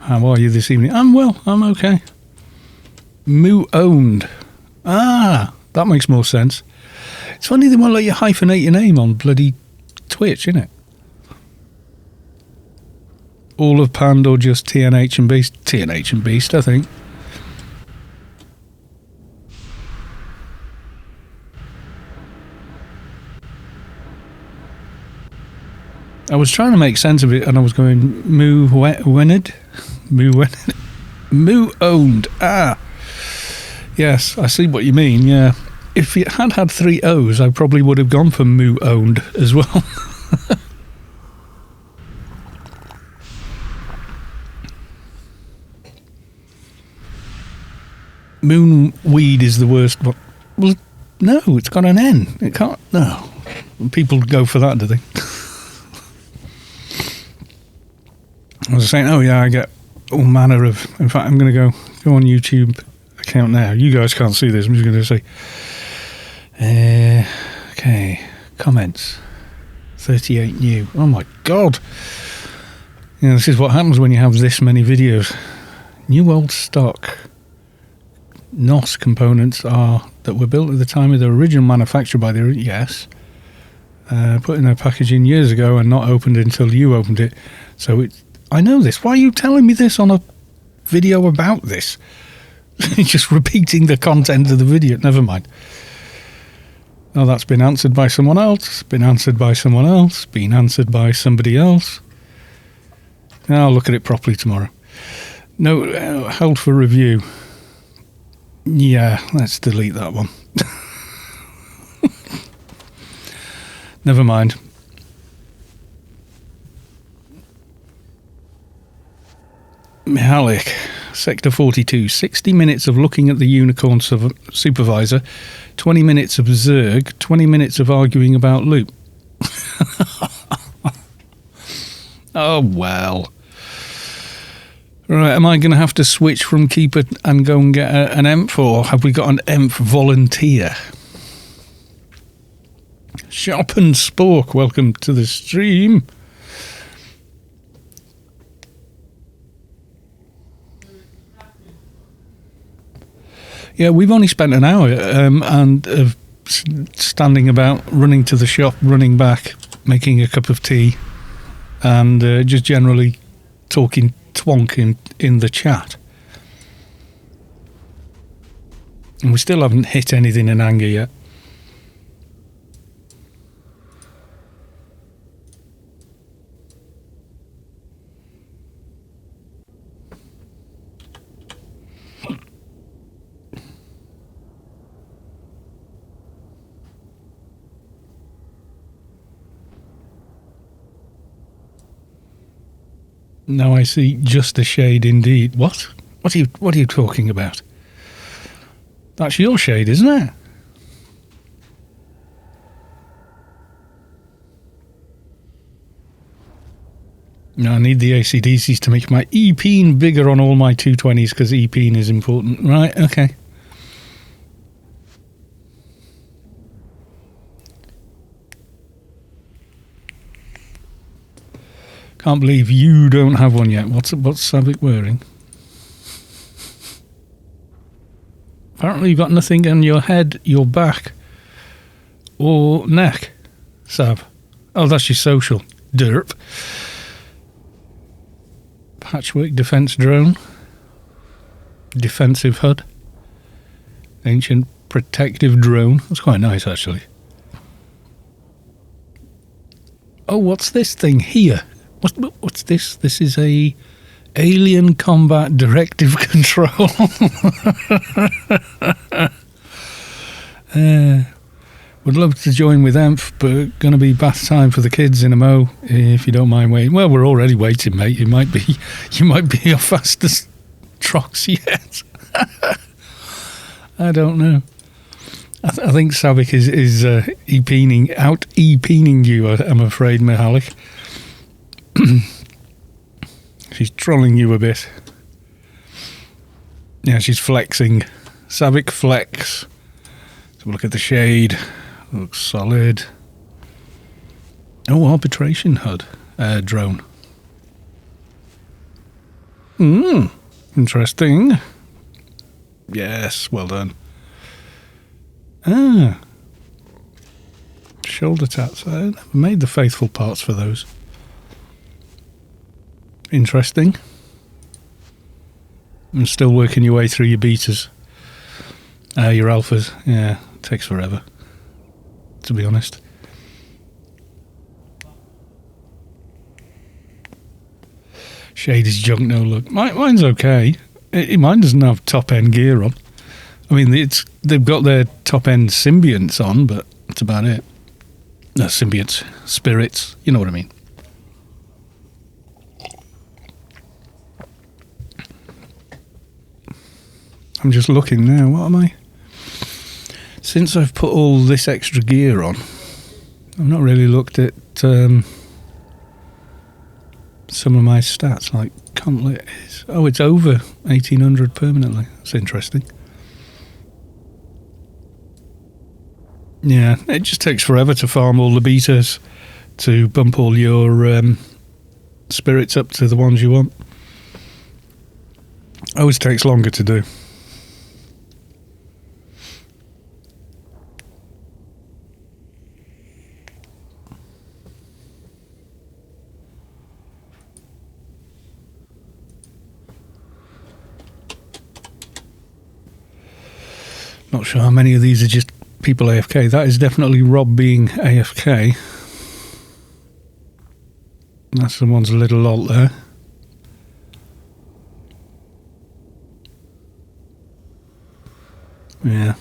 How are you this evening? I'm well, I'm okay. Moo owned. Ah, that makes more sense. It's funny they won't let you hyphenate your name on bloody Twitch, innit? All of Pand or just TNH and Beast? TNH and Beast, I think. I was trying to make sense of it, and I was going Moo Wened? Moo Wened? Moo owned. Ah. Yes, I see what you mean, yeah. If it had had 3 O's, I probably would have gone for Moo owned as well. Moonweed is the worst one. Well, no, it's got an N. It can't. No. People go for that, do they? I was saying, oh yeah, I get all manner of... In fact, I'm going to go on YouTube account now. You guys can't see this. I'm just going to say... okay, comments. 38 new. Oh my God. This is what happens when you have this many videos. New old stock. NOS components that were built at the time of their original manufacture by the... Yes. Put in their packaging years ago and not opened until you opened it. So it's... I know this. Why are you telling me this on a video about this? Just repeating the content of the video. Never mind. Oh, that's been answered by someone else. Been answered by someone else. Been answered by somebody else. I'll look at it properly tomorrow. No, held for review. Yeah, let's delete that one. Never mind. Mihalik, Sector 42. 60 minutes of looking at the unicorn supervisor, 20 minutes of Zerg, 20 minutes of arguing about loot. Oh, well. Right, am I going to have to switch from Keeper and go and get an EMF, or have we got an EMF volunteer? Shop and Spork, welcome to the stream. Yeah, we've only spent an hour and standing about, running to the shop, running back, making a cup of tea, and just generally talking twonk in the chat. And we still haven't hit anything in anger yet. Now I see just a shade indeed. What? What are you talking about? That's your shade, isn't it? No, I need the ACDCs to make my E-peen bigger on all my 220s because E-peen is important. Right, okay. Can't believe you don't have one yet. What's Savick wearing? Apparently you've got nothing on your head, your back, or neck, Sav. Oh, that's your social. Derp. Patchwork defense drone. Defensive HUD. Ancient protective drone. That's quite nice, actually. Oh, what's this thing here? What's this? This is a alien combat directive control. Would love to join with EMF, but going to be bath time for the kids in a mo. If you don't mind waiting. Well, we're already waiting, mate. You might be your fastest trox yet. I don't know. I think Savick is e-peening you. I'm afraid, Mihalik. She's trolling you a bit. Yeah, she's flexing. Savick flex. So look at the shade. Looks solid. Oh, arbitration HUD. Drone. Interesting. Yes, well done. Shoulder tats. I never made the faithful parts for those. Interesting. And still working your way through your betas. Your alphas. Yeah, takes forever, to be honest. Shade is junk, no look. Mine's okay. Mine doesn't have top-end gear on. I mean, they've got their top-end symbionts on, but that's about it. No, symbionts. Spirits. You know what I mean. I'm just looking now. What am I? Since I've put all this extra gear on, I've not really looked at some of my stats. Like, Comlet is... Oh, it's over 1800 permanently. That's interesting. Yeah, it just takes forever to farm all the betas to bump all your spirits up to the ones you want. Always takes longer to do. Not sure how many of these are just people AFK. That is definitely Rob being AFK. That's someone's little alt there. Yeah.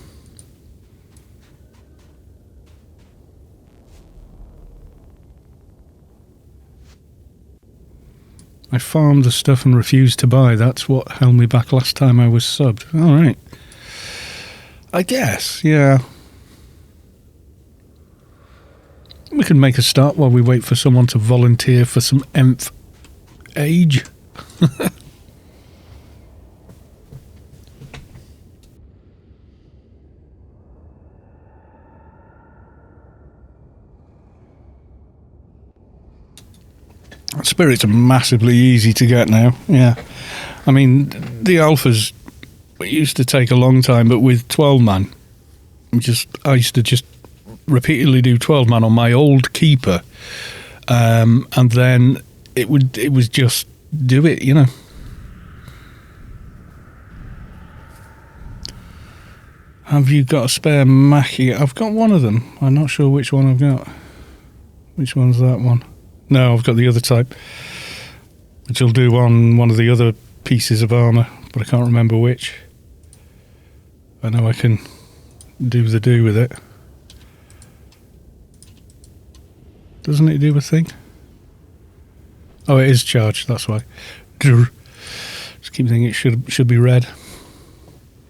I farmed the stuff and refused to buy. That's what held me back last time I was subbed. All right. I guess, yeah. We can make a start while we wait for someone to volunteer for some nth age. Spirits are massively easy to get now, yeah. I mean, the alphas used to take a long time, but with 12-man, I used to just repeatedly do 12-man on my old keeper, and then it was just do it, you know. Have you got a spare Mackie? I've got one of them. I'm not sure which one I've got. Which one's that one? No, I've got the other type, which I'll do on one of the other pieces of armour, but I can't remember which. I know I can do with it. Doesn't it do a thing? Oh, it is charged, that's why. Just keep thinking it should be red.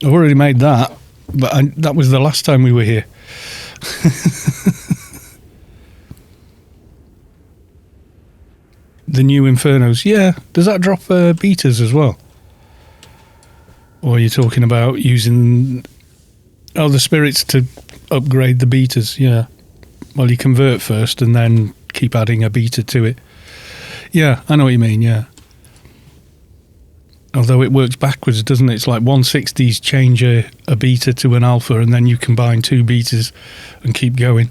I've already made that, but that was the last time we were here. The new Infernos, yeah. Does that drop beaters as well? Or are you talking about using the spirits to upgrade the beaters? Yeah. Well, you convert first and then keep adding a beta to it. Yeah, I know what you mean, yeah. Although it works backwards, doesn't it? It's like 160s change a beta to an alpha and then you combine two betas and keep going.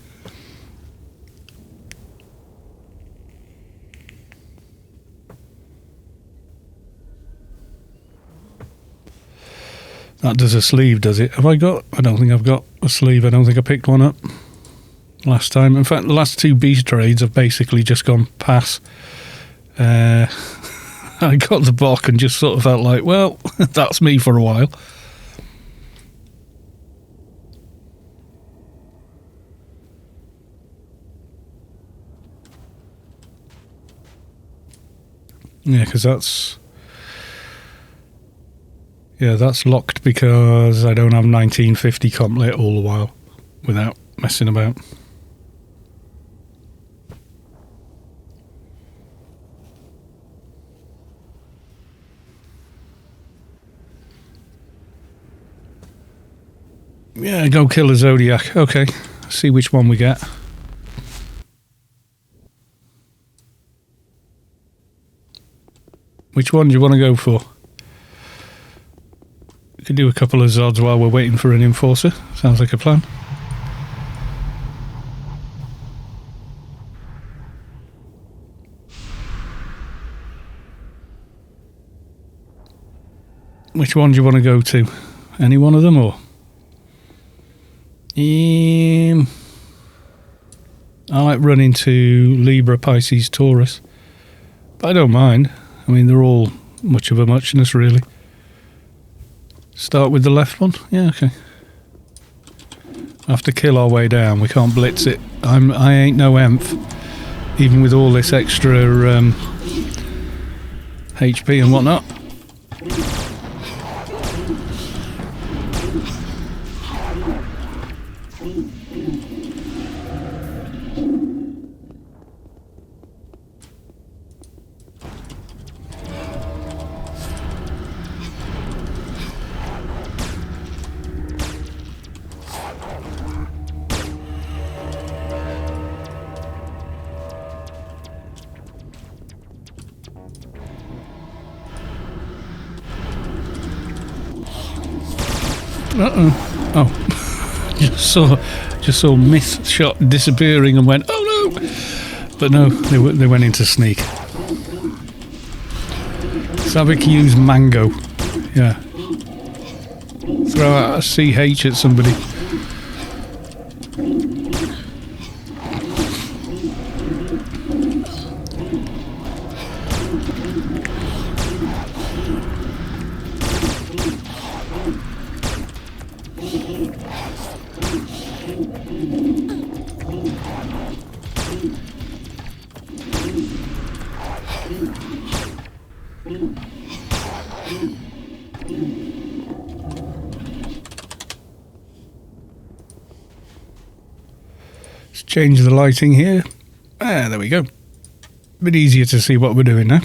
That does a sleeve, does it? Have I got... I don't think I've got a sleeve. I don't think I picked one up last time. In fact, the last two beast trades have basically just gone pass. I got the Bok and just sort of felt like, well, that's me for a while. Yeah, because that's... Yeah, that's locked because I don't have 1950 comp lit all the while without messing about. Yeah, go kill a Zodiac. Okay, see which one we get. Which one do you want to go for? We could do a couple of Zods while we're waiting for an Enforcer. Sounds like a plan. Which one do you want to go to? Any one of them, or? I like running to Libra, Pisces, Taurus. But I don't mind. I mean, they're all much of a muchness, really. Start with the left one? Yeah, okay. I have to kill our way down. We can't blitz it. I ain't no Emph. Even with all this extra HP and whatnot. Oh, just saw Myth shot disappearing and went, oh no! But no, they went into sneak. Savik used mango. Yeah. Throw out a CH at somebody. change the lighting here. Ah, there we go. A bit easier to see what we're doing now.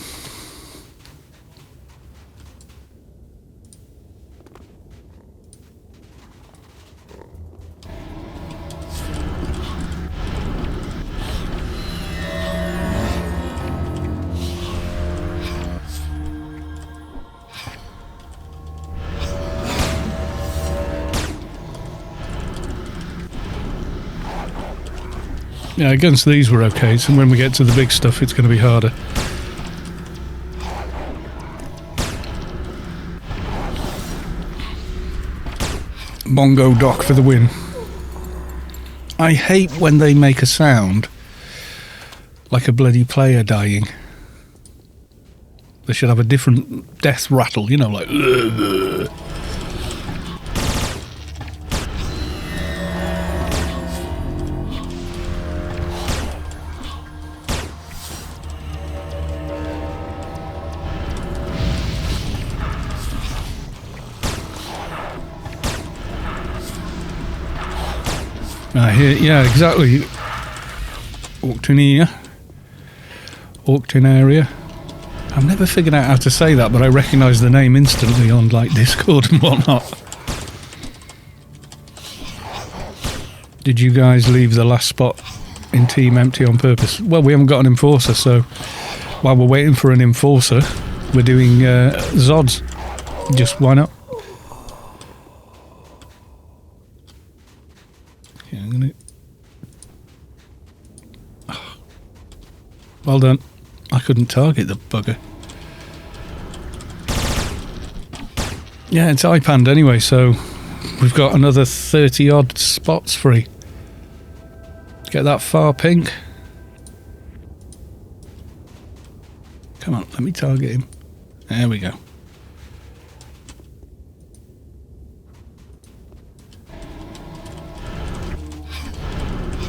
Yeah, against these we're okay, so when we get to the big stuff it's going to be harder. Bongo Doc for the win. I hate when they make a sound like a bloody player dying. They should have a different death rattle, you know, like... Yeah, exactly. Walked in here. Walked in area. I've never figured out how to say that, but I recognise the name instantly on like Discord and whatnot. Did you guys leave the last spot in team empty on purpose? Well, we haven't got an enforcer, so while we're waiting for an enforcer, we're doing Zods. Just why not? Okay, I'm gonna... Oh. Well done. I couldn't target the bugger. Yeah, it's iPande anyway, so we've got another 30 odd spots free. Get that far pink. Come on, let me target him. There we go.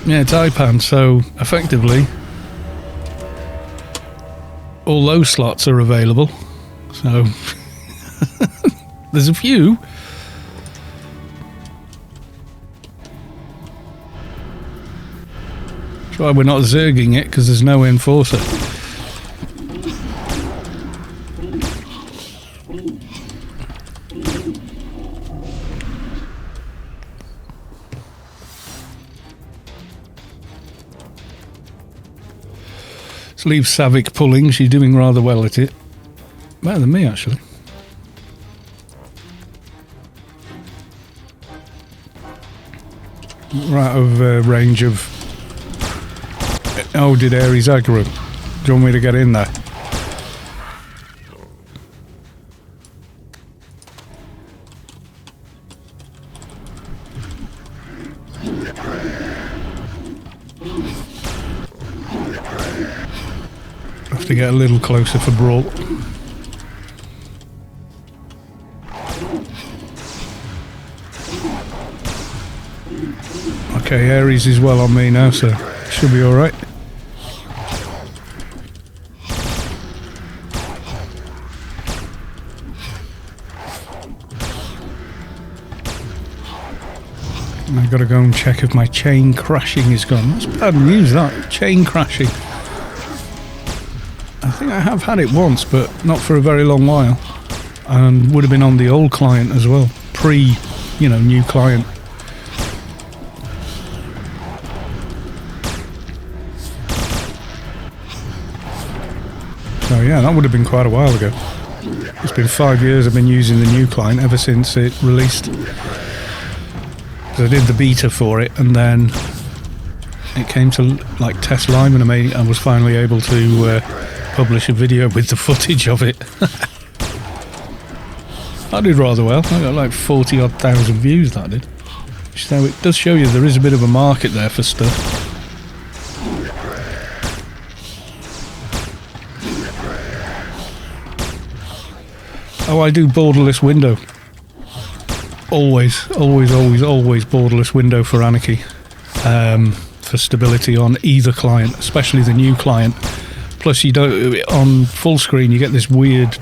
Yeah, it's iPande, so effectively all those slots are available. So there's a few. That's why we're not zerging it, because there's no enforcer. Let's leave Savick pulling. She's doing rather well at it. Better than me, actually. Right out of range of... Oh, did Ares aggro? Do you want me to get in there? Have to get a little closer for brawl. Okay, Ares is well on me now, so should be alright. I've got to go and check if my chain crashing is gone. That's bad news, that. Chain crashing. I think I have had it once, but not for a very long while. And would have been on the old client as well. Pre, new client. So yeah, that would have been quite a while ago. It's been 5 years I've been using the new client ever since it released. I did the beta for it, and then it came to like test Lime, and I was finally able to publish a video with the footage of it. I did rather well. I got like 40 odd thousand views, that did. So it does show you there is a bit of a market there for stuff. Oh, I do borderless window. Always borderless window for Anarchy. For stability on either client, especially the new client. Plus, you don't, on full screen, you get this weird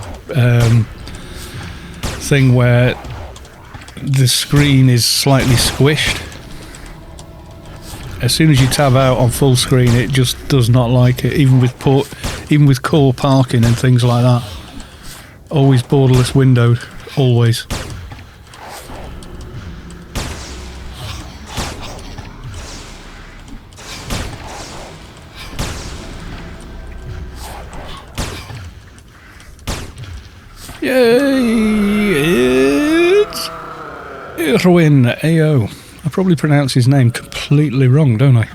thing where the screen is slightly squished. As soon as you tab out on full screen, it just does not like it, even with core parking and things like that. Always borderless windowed, always. Yay! It's Irwin AO. I probably pronounce his name completely wrong, don't I?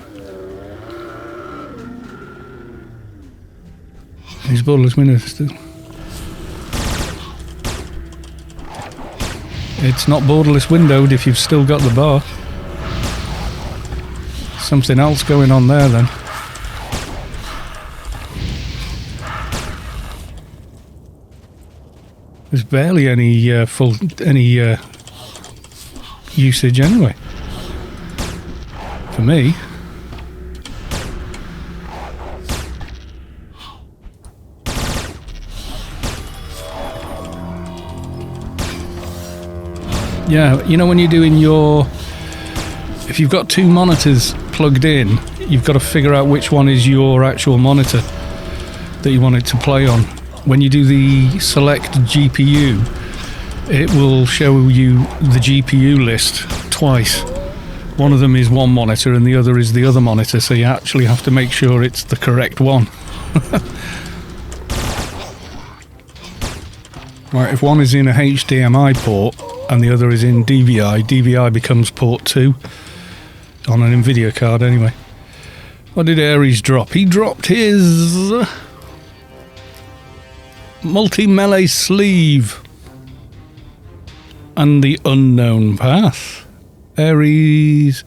He's borderless window still. It's not borderless windowed if you've still got the bar. Something else going on there then. There's barely any usage anyway. For me. Yeah, you know when you're doing if you've got two monitors plugged in, you've got to figure out which one is your actual monitor that you want it to play on. When you do the select GPU, it will show you the GPU list twice. One of them is one monitor and the other is the other monitor, so you actually have to make sure it's the correct one. Right, if one is in a HDMI port and the other is in DVI, DVI becomes port 2 on an Nvidia card anyway. What did Ares drop? He dropped his multi-melee sleeve and the unknown path. Ares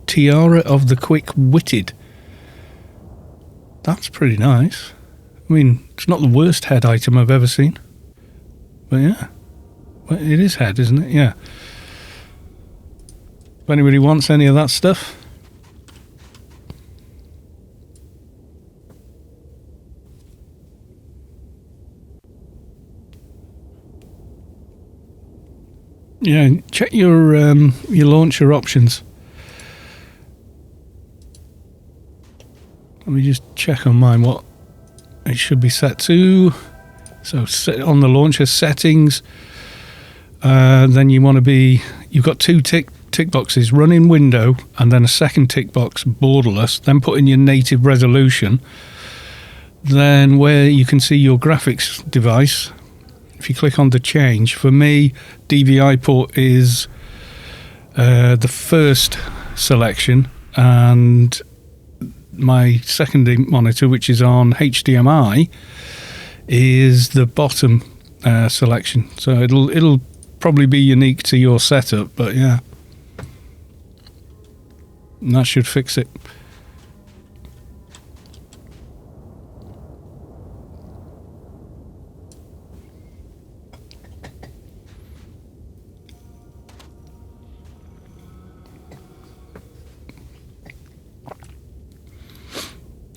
Tiara of the Quick-Witted. That's pretty nice. I mean, it's not the worst head item I've ever seen. But yeah. Well, it is head, isn't it? Yeah. If anybody wants any of that stuff, yeah, check your launcher options. Let me just check on mine what it should be set to. So set on the launcher settings. Then you want to be, you've got two tick boxes, run in window, and then a second tick box, borderless, then put in your native resolution. Then where you can see your graphics device, if you click on the change, for me, DVI port is the first selection, and my secondary monitor, which is on HDMI, is the bottom selection. So it'll probably be unique to your setup, but yeah, and that should fix it.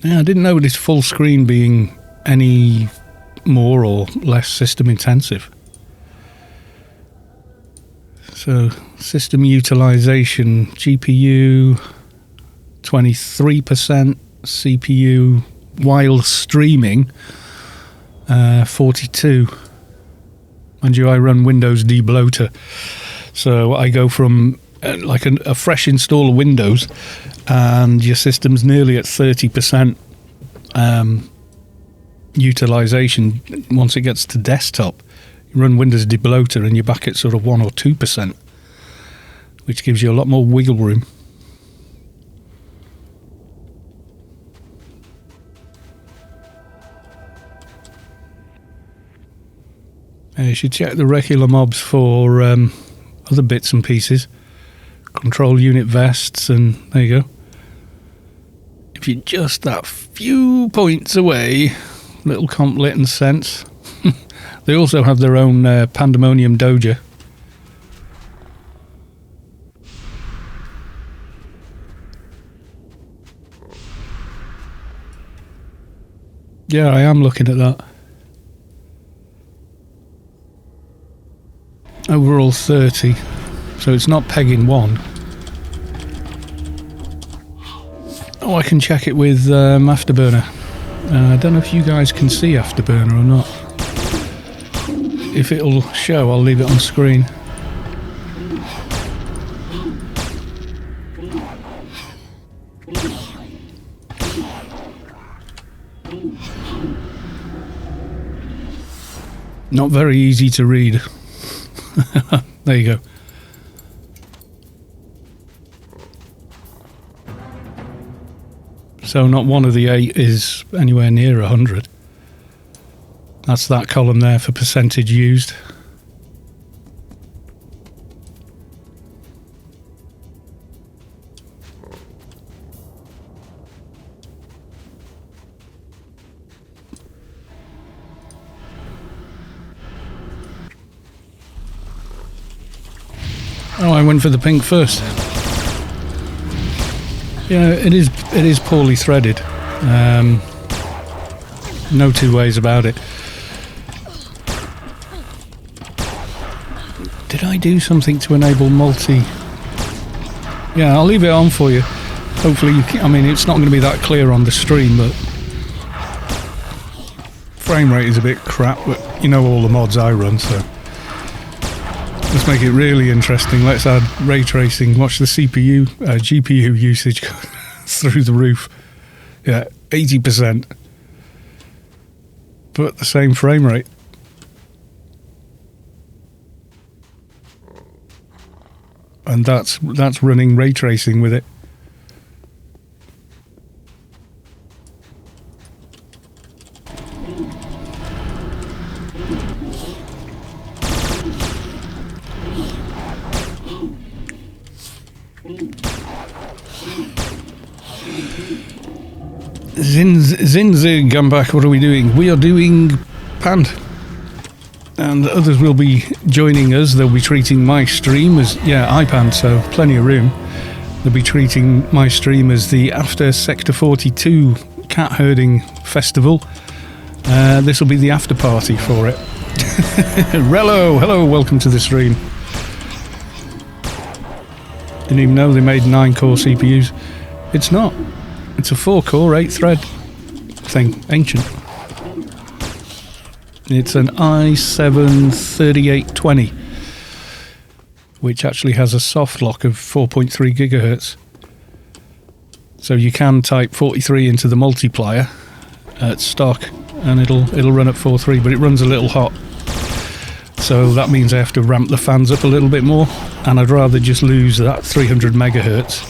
Yeah, I didn't notice full screen being any more or less system intensive. So system utilization, GPU 23%, CPU while streaming 42. Mind you, I run Windows debloater, so I go from like a fresh install of Windows, and your system's nearly at 30% utilization. Once it gets to desktop, you run Windows debloater and you're back at sort of 1 or 2%, which gives you a lot more wiggle room. You should check the regular mobs for other bits and pieces. Control unit vests, and there you go. If you're just that few points away, little comp lit and sense. They also have their own Pandemonium Doja. Yeah, I am looking at that. Overall 30, so it's not pegging one. Oh, I can check it with Afterburner. I don't know if you guys can see Afterburner or not. If it'll show, I'll leave it on screen. Not very easy to read. There you go. So not one of the 8 is anywhere near 100. That's that column there for percentage used. Oh, I went for the pink first. Yeah, it is poorly threaded. No two ways about it. Did I do something to enable multi? Yeah, I'll leave it on for you. Hopefully, I mean, it's not going to be that clear on the stream, but frame rate is a bit crap, but you know all the mods I run, so let's make it really interesting. Let's add ray tracing. Watch the CPU, GPU usage go through the roof. Yeah, 80%. But the same frame rate. And that's running ray tracing with it. Zinzig, I'm back. What are we doing? We are doing Pand. And others will be joining us. They'll be treating my stream as, yeah, iPande, so plenty of room. They'll be treating my stream as the after Sector 42 cat herding festival. This will be the after party for it. Rello, hello, welcome to the stream. Didn't even know they made 9-core CPUs. It's not. It's a 4-core, 8-thread thing, ancient. It's an i7-3820, which actually has a soft lock of 4.3 gigahertz. So you can type 43 into the multiplier at stock, and it'll run at 4.3, but it runs a little hot. So that means I have to ramp the fans up a little bit more, and I'd rather just lose that 300 megahertz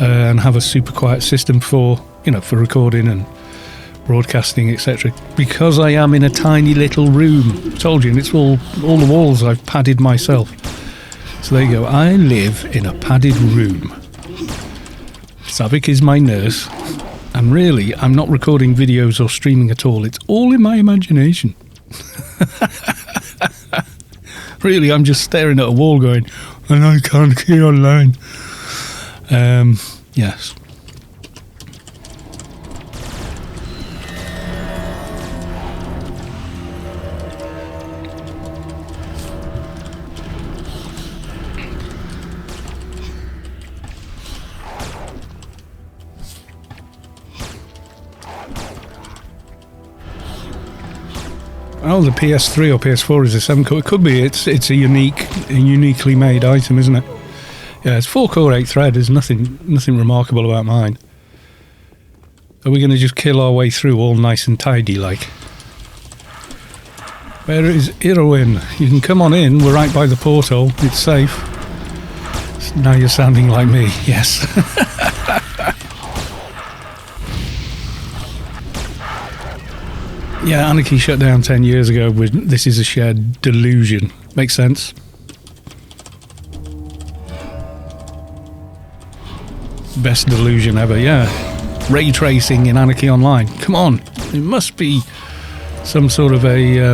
and have a super quiet system for, you know, for recording and broadcasting, etc. Because I am in a tiny little room. I told you, and it's all the walls I've padded myself. So there you go. I live in a padded room. Savik is my nurse, and really, I'm not recording videos or streaming at all. It's all in my imagination. Really, I'm just staring at a wall going, and I can't hear online. Yes. Oh, the PS3 or PS4 is a 7-core. It could be. It's a uniquely made item, isn't it? Yeah, it's 4-core, 8-thread. There's nothing remarkable about mine. Are we going to just kill our way through all nice and tidy, like? Where is Irwin? You can come on in. We're right by the portal. It's safe. Now you're sounding like me. Yes. Yeah, Anarchy shut down 10 years ago. This is a shared delusion. Makes sense. Best delusion ever, yeah. Ray tracing in Anarchy Online. Come on. It must be some sort of a...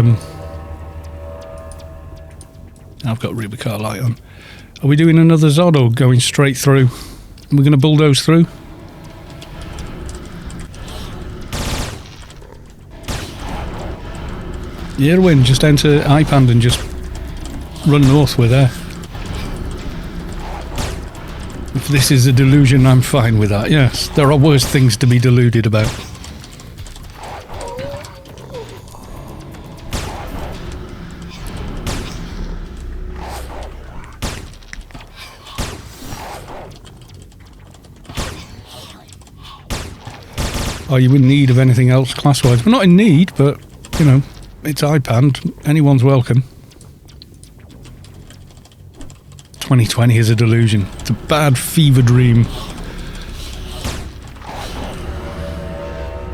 I've got Rubicon light on. Are we doing another Zod or going straight through? We're going to bulldoze through? Irwin, just enter iPande and just run north. We're there. If this is a delusion, I'm fine with that. Yes, there are worse things to be deluded about. Are you in need of anything else class-wise? We're not in need, but, you know, it's iPande. Anyone's welcome. 2020 is a delusion. It's a bad fever dream.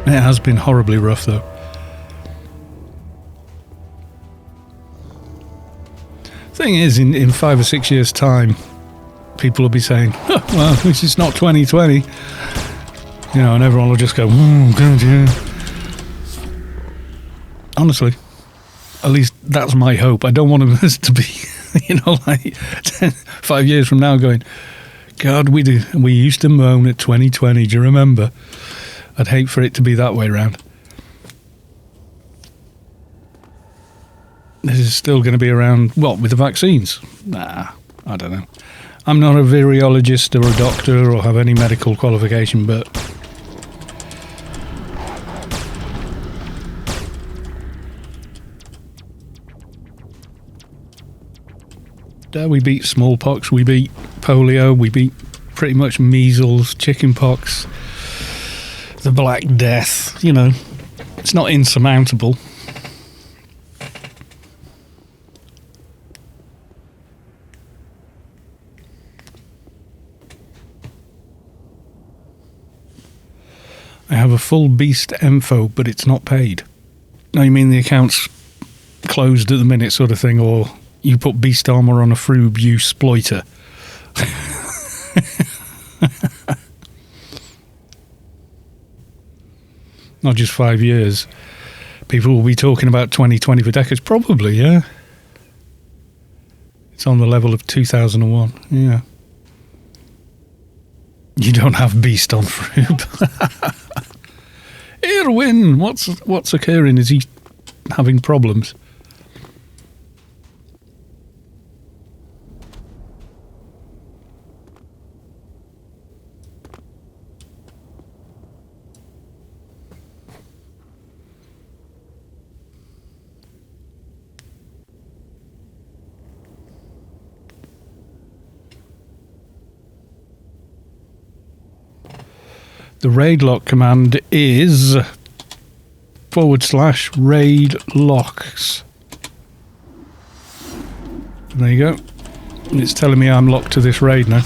It has been horribly rough, though. Thing is, in 5 or 6 years' time, people will be saying, oh, well, this is not 2020. You know, and everyone will just go, God, yeah. Honestly, at least that's my hope. I don't want us to be, you know, like 5 years from now going, God, we used to moan at 2020, do you remember? I'd hate for it to be that way around. This is still going to be around, what, with the vaccines? Nah, I don't know. I'm not a virologist or a doctor or have any medical qualification, but we beat smallpox, we beat polio, we beat pretty much measles, chickenpox, the Black Death, you know. It's not insurmountable. I have a full Beast info, but it's not paid. No, you mean the account's closed at the minute sort of thing, or you put Beast armor on a Froob, you exploiter. Not just 5 years. People will be talking about 2020 for decades. Probably, yeah. It's on the level of 2001, yeah. You don't have Beast on Froob. Erwin, what's occurring? Is he having problems? The raid lock command is /raid locks. There you go. It's telling me I'm locked to this raid now.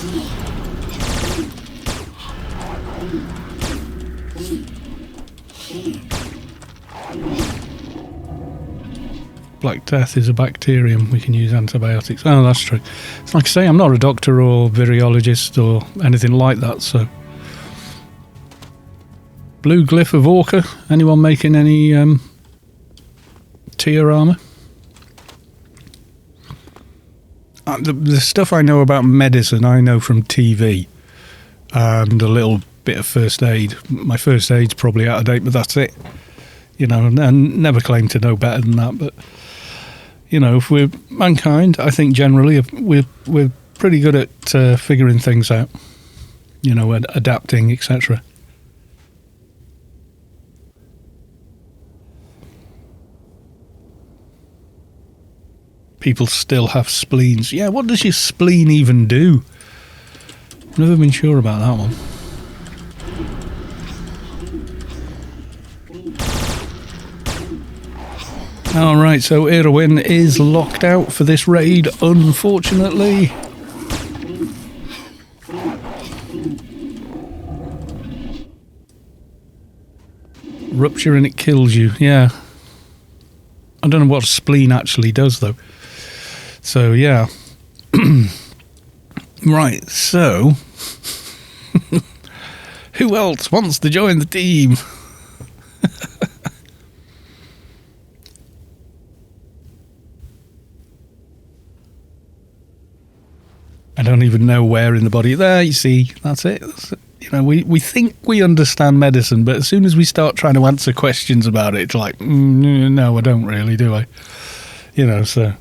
Black Death is a bacterium. We can use antibiotics. Oh, that's true. It's like I say, I'm not a doctor or virologist or anything like that, so... Blue Glyph of Orca. Anyone making any tier armor? The stuff I know about medicine, I know from TV and a little bit of first aid. My first aid's probably out of date, but that's it. You know, and never claim to know better than that. But you know, if we're mankind, I think generally we're pretty good at figuring things out. You know, adapting, etc. People still have spleens. Yeah, what does your spleen even do? I've never been sure about that one. Alright, so Erwin is locked out for this raid, unfortunately. Rupture and it kills you, yeah. I don't know what a spleen actually does, though. So, yeah. Right, so... who else wants to join the team? I don't even know where in the body. There, you see, that's it. You know, we think we understand medicine, but as soon as we start trying to answer questions about it, it's like, no, I don't really, do I? You know, so...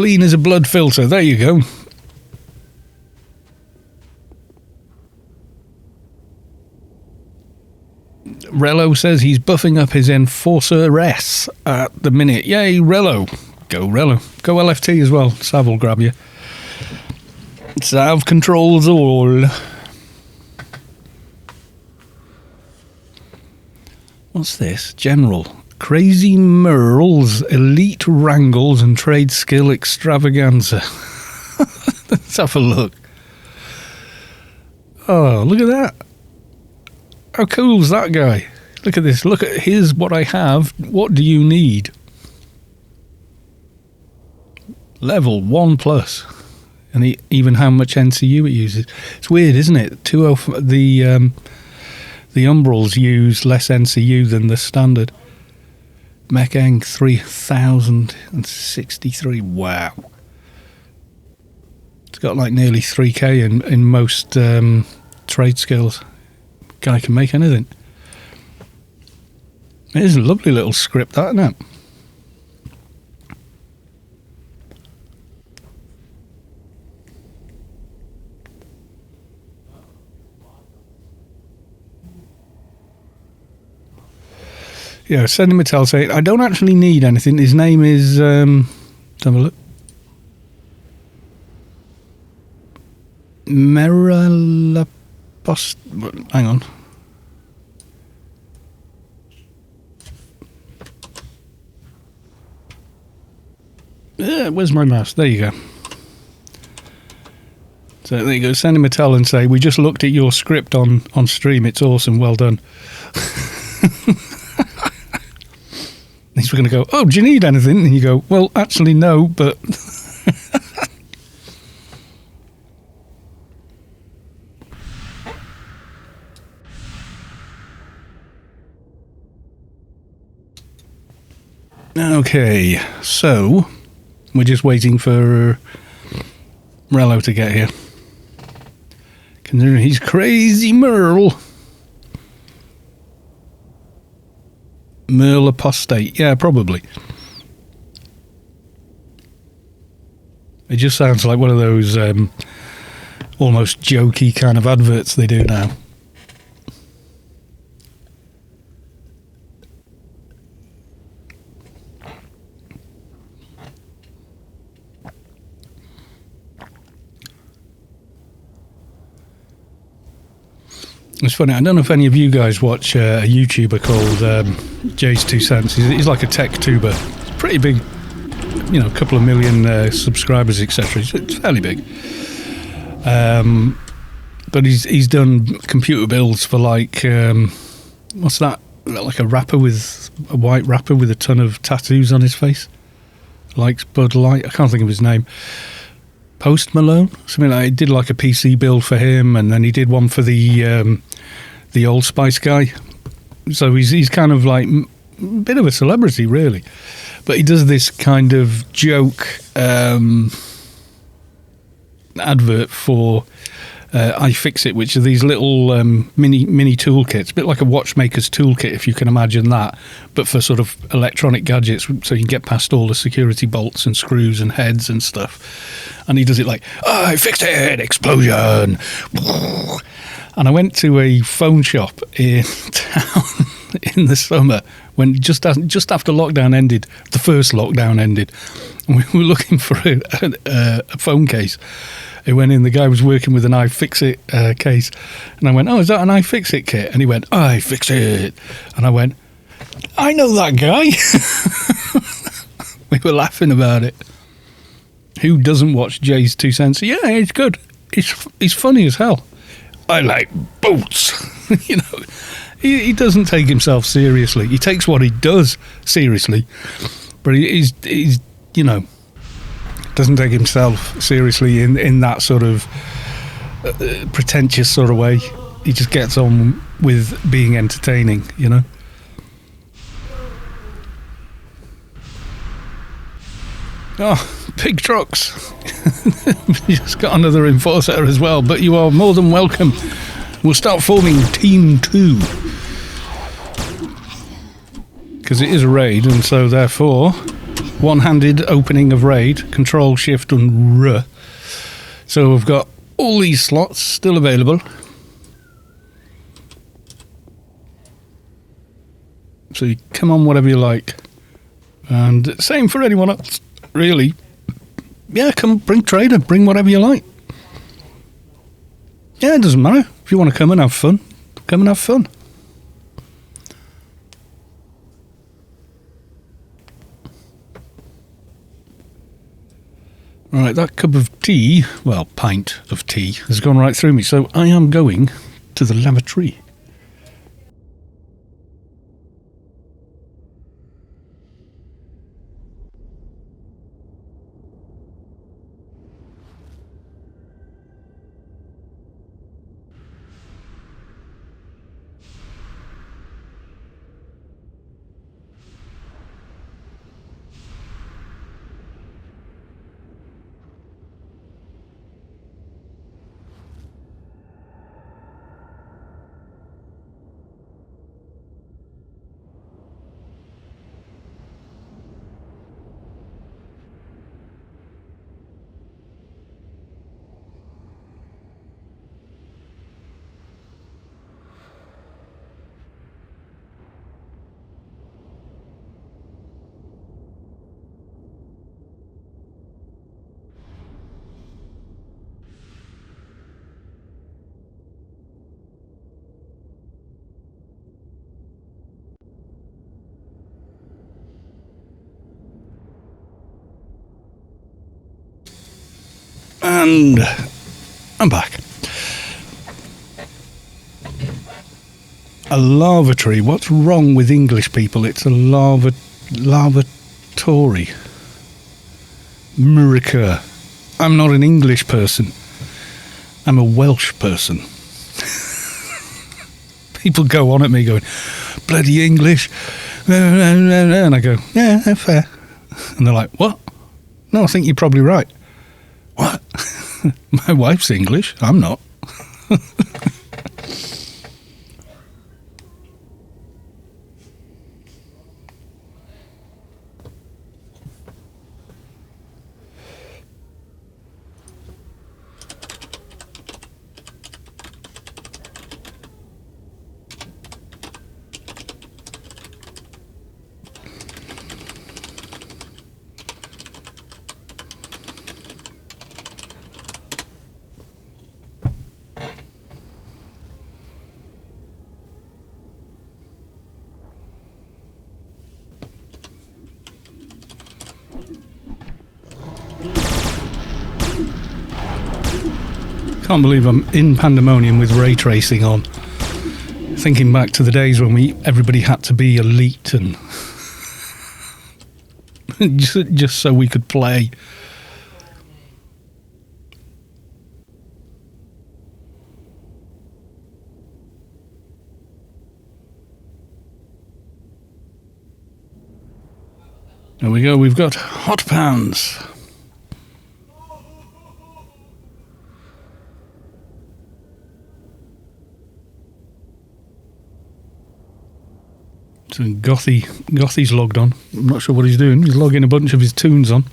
Clean as a blood filter. There you go. Rello says he's buffing up his Enforcer S at the minute. Yay, Rello. Go, Rello. Go LFT as well. Sav will grab you. Sav controls all. What's this? General. Crazy Merle's Elite Wrangles and Trade Skill Extravaganza. Let's have a look. Oh, look at that. How cool's that guy? Look at this. Look at here's what I have. What do you need? Level 1+. And even how much NCU it uses. It's weird, isn't it? The Umbrals use less NCU than the standard. Mechang 3063. Wow. It's got like nearly 3k in most trade skills. Guy can make anything. It is a lovely little script, that, isn't it? Yeah, send him a tell saying, I don't actually need anything. His name is, let's have a look. Hang on. Where's my mouse? There you go. So there you go. Send him a tell and say, we just looked at your script on stream. It's awesome. Well done. He's going to go, oh, do you need anything? And you go, well, actually, no, but... Okay, so we're just waiting for Rello to get here. Considering he's Crazy Merle. Merle Apostate. Yeah, probably. It just sounds like one of those almost jokey kind of adverts they do now. It's funny, I don't know if any of you guys watch a YouTuber called Jay's 2 Cents. He's like a tech tuber. Pretty big, you know, a couple of million subscribers, etc. It's fairly big. But he's done computer builds for like, what's that? Like a white rapper with a ton of tattoos on his face. Likes Bud Light. I can't think of his name. Post Malone, something like. He did like a PC build for him, and then he did one for the Old Spice guy. So he's kind of like a bit of a celebrity, really. But he does this kind of joke advert for iFixit, which are these little mini toolkits, a bit like a watchmaker's toolkit, if you can imagine that, but for sort of electronic gadgets, so you can get past all the security bolts and screws and heads and stuff. And he does it like, I fixed it, explosion. And I went to a phone shop in town in the summer when just after lockdown ended, the first lockdown ended, and we were looking for a phone case. He went in, the guy was working with an iFixit case, and I went, oh, is that an iFixit kit? And he went, iFixit. And I went, I know that guy. We were laughing about it. Who doesn't watch Jay's 2 Cents? Yeah, it's good. He's funny as hell. I like boats. You know, he doesn't take himself seriously. He takes what he does seriously, but he's you know, doesn't take himself seriously in that sort of pretentious sort of way. He just gets on with being entertaining, you know. Oh, big trucks. We just got another enforcer as well, but you are more than welcome. We'll start forming Team 2. Because it is a raid, and so therefore one-handed opening of RAID, Control, Shift and R. So we've got all these slots still available. So you come on whatever you like. And same for anyone else, really. Yeah, come, bring trader, bring whatever you like. Yeah, it doesn't matter. If you want to come and have fun, come and have fun. Right, that cup of tea, well, pint of tea, has gone right through me, so I am going to the lavatory. And I'm back. A lavatory. What's wrong with English people? It's a lavatory. Murica. I'm not an English person. I'm a Welsh person. People go on at me going, bloody English. And I go, yeah, fair. And they're like, what? No, I think you're probably right. What? My wife's English. I'm not. Can't believe I'm in Pandemonium with ray tracing on. Thinking back to the days when everybody had to be elite and just so we could play. There we go, we've got hot pans. So Gothy's logged on. I'm not sure what he's doing. He's logging a bunch of his tunes on.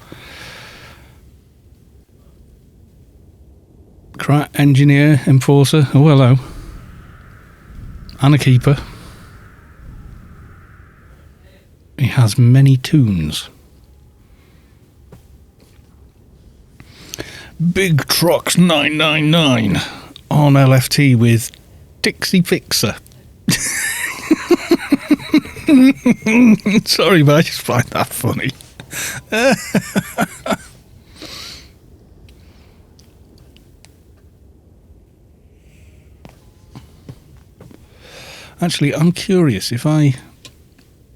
Crat Engineer, Enforcer. Oh, hello. And a keeper. He has many tunes. Big Trucks 999 on LFT with Dixie Fixer. Sorry, but I just find that funny. Actually, I'm curious if I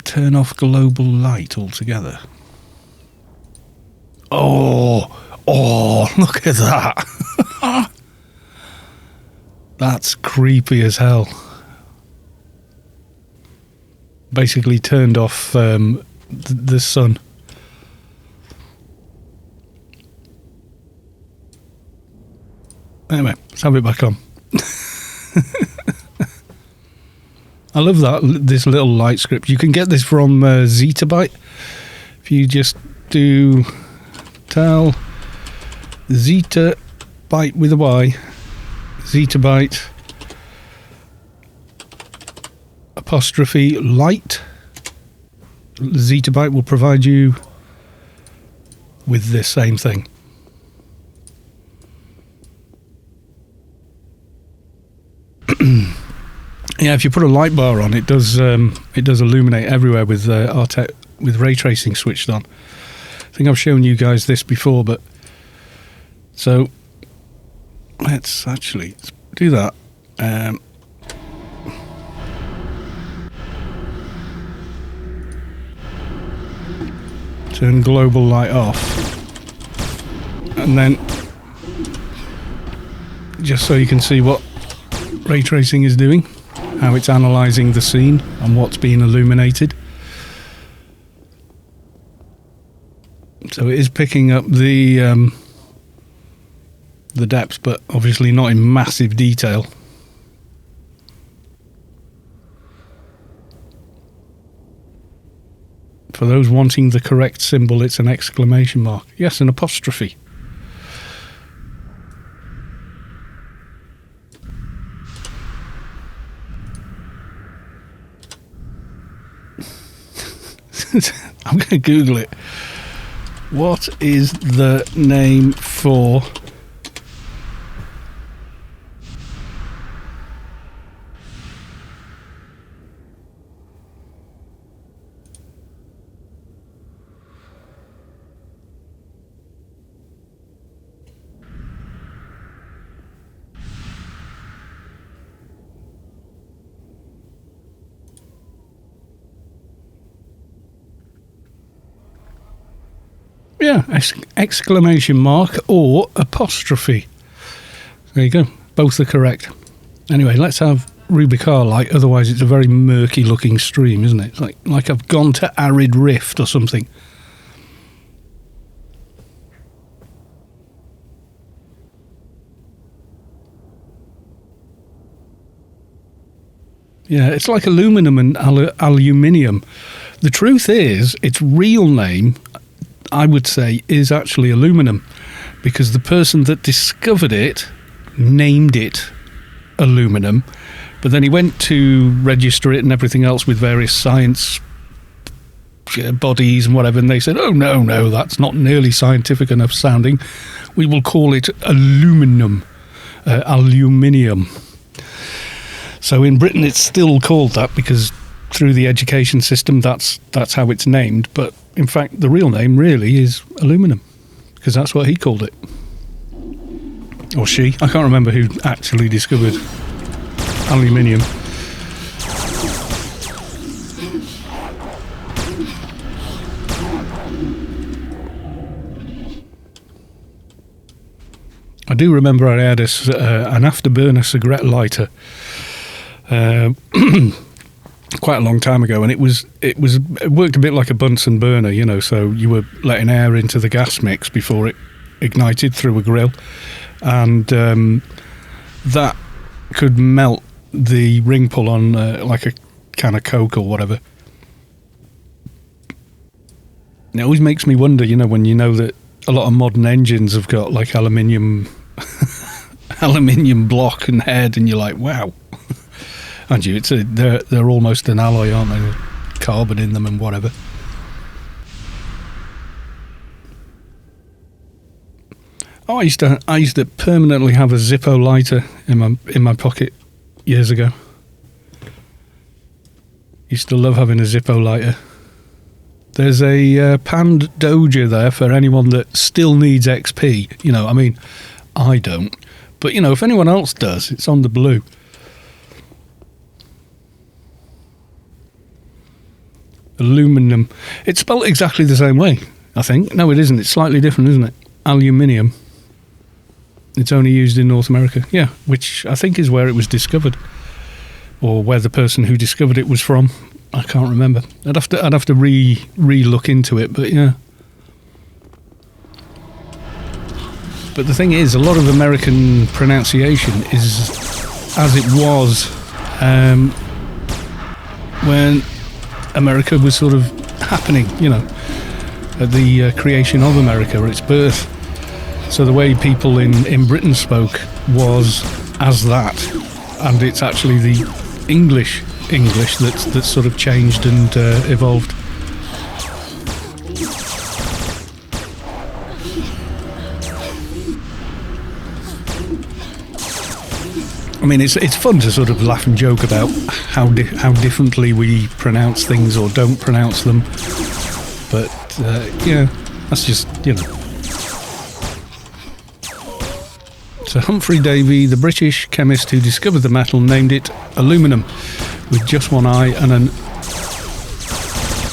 turn off global light altogether. Oh, look at that. That's creepy as hell. Basically turned off the sun. Anyway, let's have it back on. I love this little light script. You can get this from Zetabyte. If you just to tell Zeta Byte with a Y, Zeta Byte apostrophe light. Zeta Byte will provide you with this same thing. Yeah, if you put a light bar on, it does illuminate everywhere with with ray tracing switched on. I think I've shown you guys this before, but so let's actually do that. Turn global light off, and then just so you can see what ray tracing is doing, how it's analysing the scene and what's being illuminated. So it is picking up the depths, but obviously not in massive detail. For those wanting the correct symbol, it's an exclamation mark. Yes, an apostrophe. I'm going to Google it. What is the name for exclamation mark or apostrophe. There you go. Both are correct. Anyway, let's have Rubicar light, otherwise it's a very murky looking stream, isn't it? It's like I've gone to Arid Rift or something. Yeah, it's like aluminum and aluminium. The truth is, its real name, I would say, is actually aluminum, because the person that discovered it named it aluminum, but then he went to register it and everything else with various science bodies and whatever, and they said, oh no, that's not nearly scientific enough sounding, we will call it aluminium. So in Britain it's still called that, because through the education system that's how it's named, but in fact the real name really is aluminum, because that's what he called it, or she. I can't remember who actually discovered aluminium. I do remember I had an afterburner cigarette lighter quite a long time ago, and it worked a bit like a Bunsen burner, you know, so you were letting air into the gas mix before it ignited through a grill, and that could melt the ring pull on like a can of Coke or whatever. And it always makes me wonder, you know, when you know that a lot of modern engines have got like aluminium block and head, and you're like, wow. And you, they're almost an alloy, aren't they? With carbon in them and whatever. Oh, I used to permanently have a Zippo lighter in my pocket years ago. Used to love having a Zippo lighter. There's a Pand Doja there for anyone that still needs XP. You know, I mean, I don't, but you know, if anyone else does, it's on the blue. Aluminum. It's spelled exactly the same way, I think. No, it isn't. It's slightly different, isn't it? Aluminium. It's only used in North America. Yeah, which I think is where it was discovered, or where the person who discovered it was from. I can't remember. I'd have to re-look into it, but yeah. But the thing is, a lot of American pronunciation is as it was when America was sort of happening, you know. at the creation of America, its birth. So the way people in Britain spoke was as that, and it's actually the English that's sort of changed and evolved. I mean, it's fun to sort of laugh and joke about how differently we pronounce things or don't pronounce them, but yeah, that's just, you know. So Humphrey Davy, the British chemist who discovered the metal, named it aluminum, with just one I and an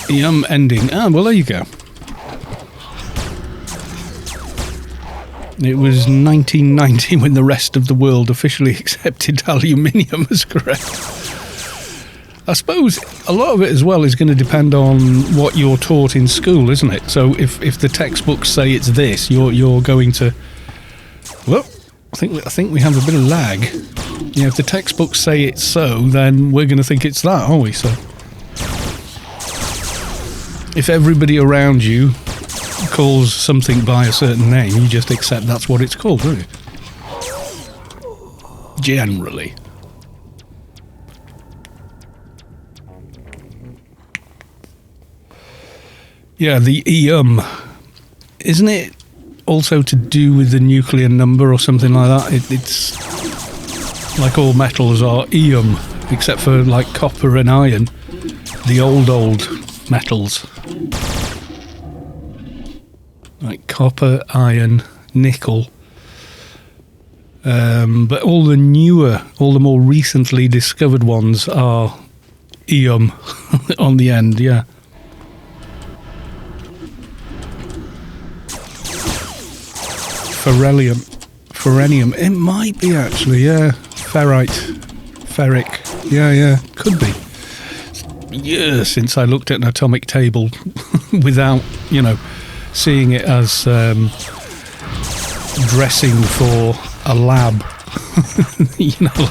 yum ending. Ah, well, there you go. It was 1990 when the rest of the world officially accepted aluminium as correct. I suppose a lot of it as well is going to depend on what you're taught in school, isn't it? So if the textbooks say it's this, you're going to... Well, I think we have a bit of lag. You know, if the textbooks say it's so, then we're going to think it's that, aren't we? So if everybody around you calls something by a certain name, you just accept that's what it's called, don't you? Generally. Yeah, the isn't it also to do with the nuclear number or something like that? It's like all metals are except for like copper and iron, the old metals. Like copper, iron, nickel. But all the more recently discovered ones are on the end, yeah. Ferronium. It might be actually, yeah. Ferric. Yeah, could be. Years since I looked at an atomic table without, seeing it as dressing for a lab,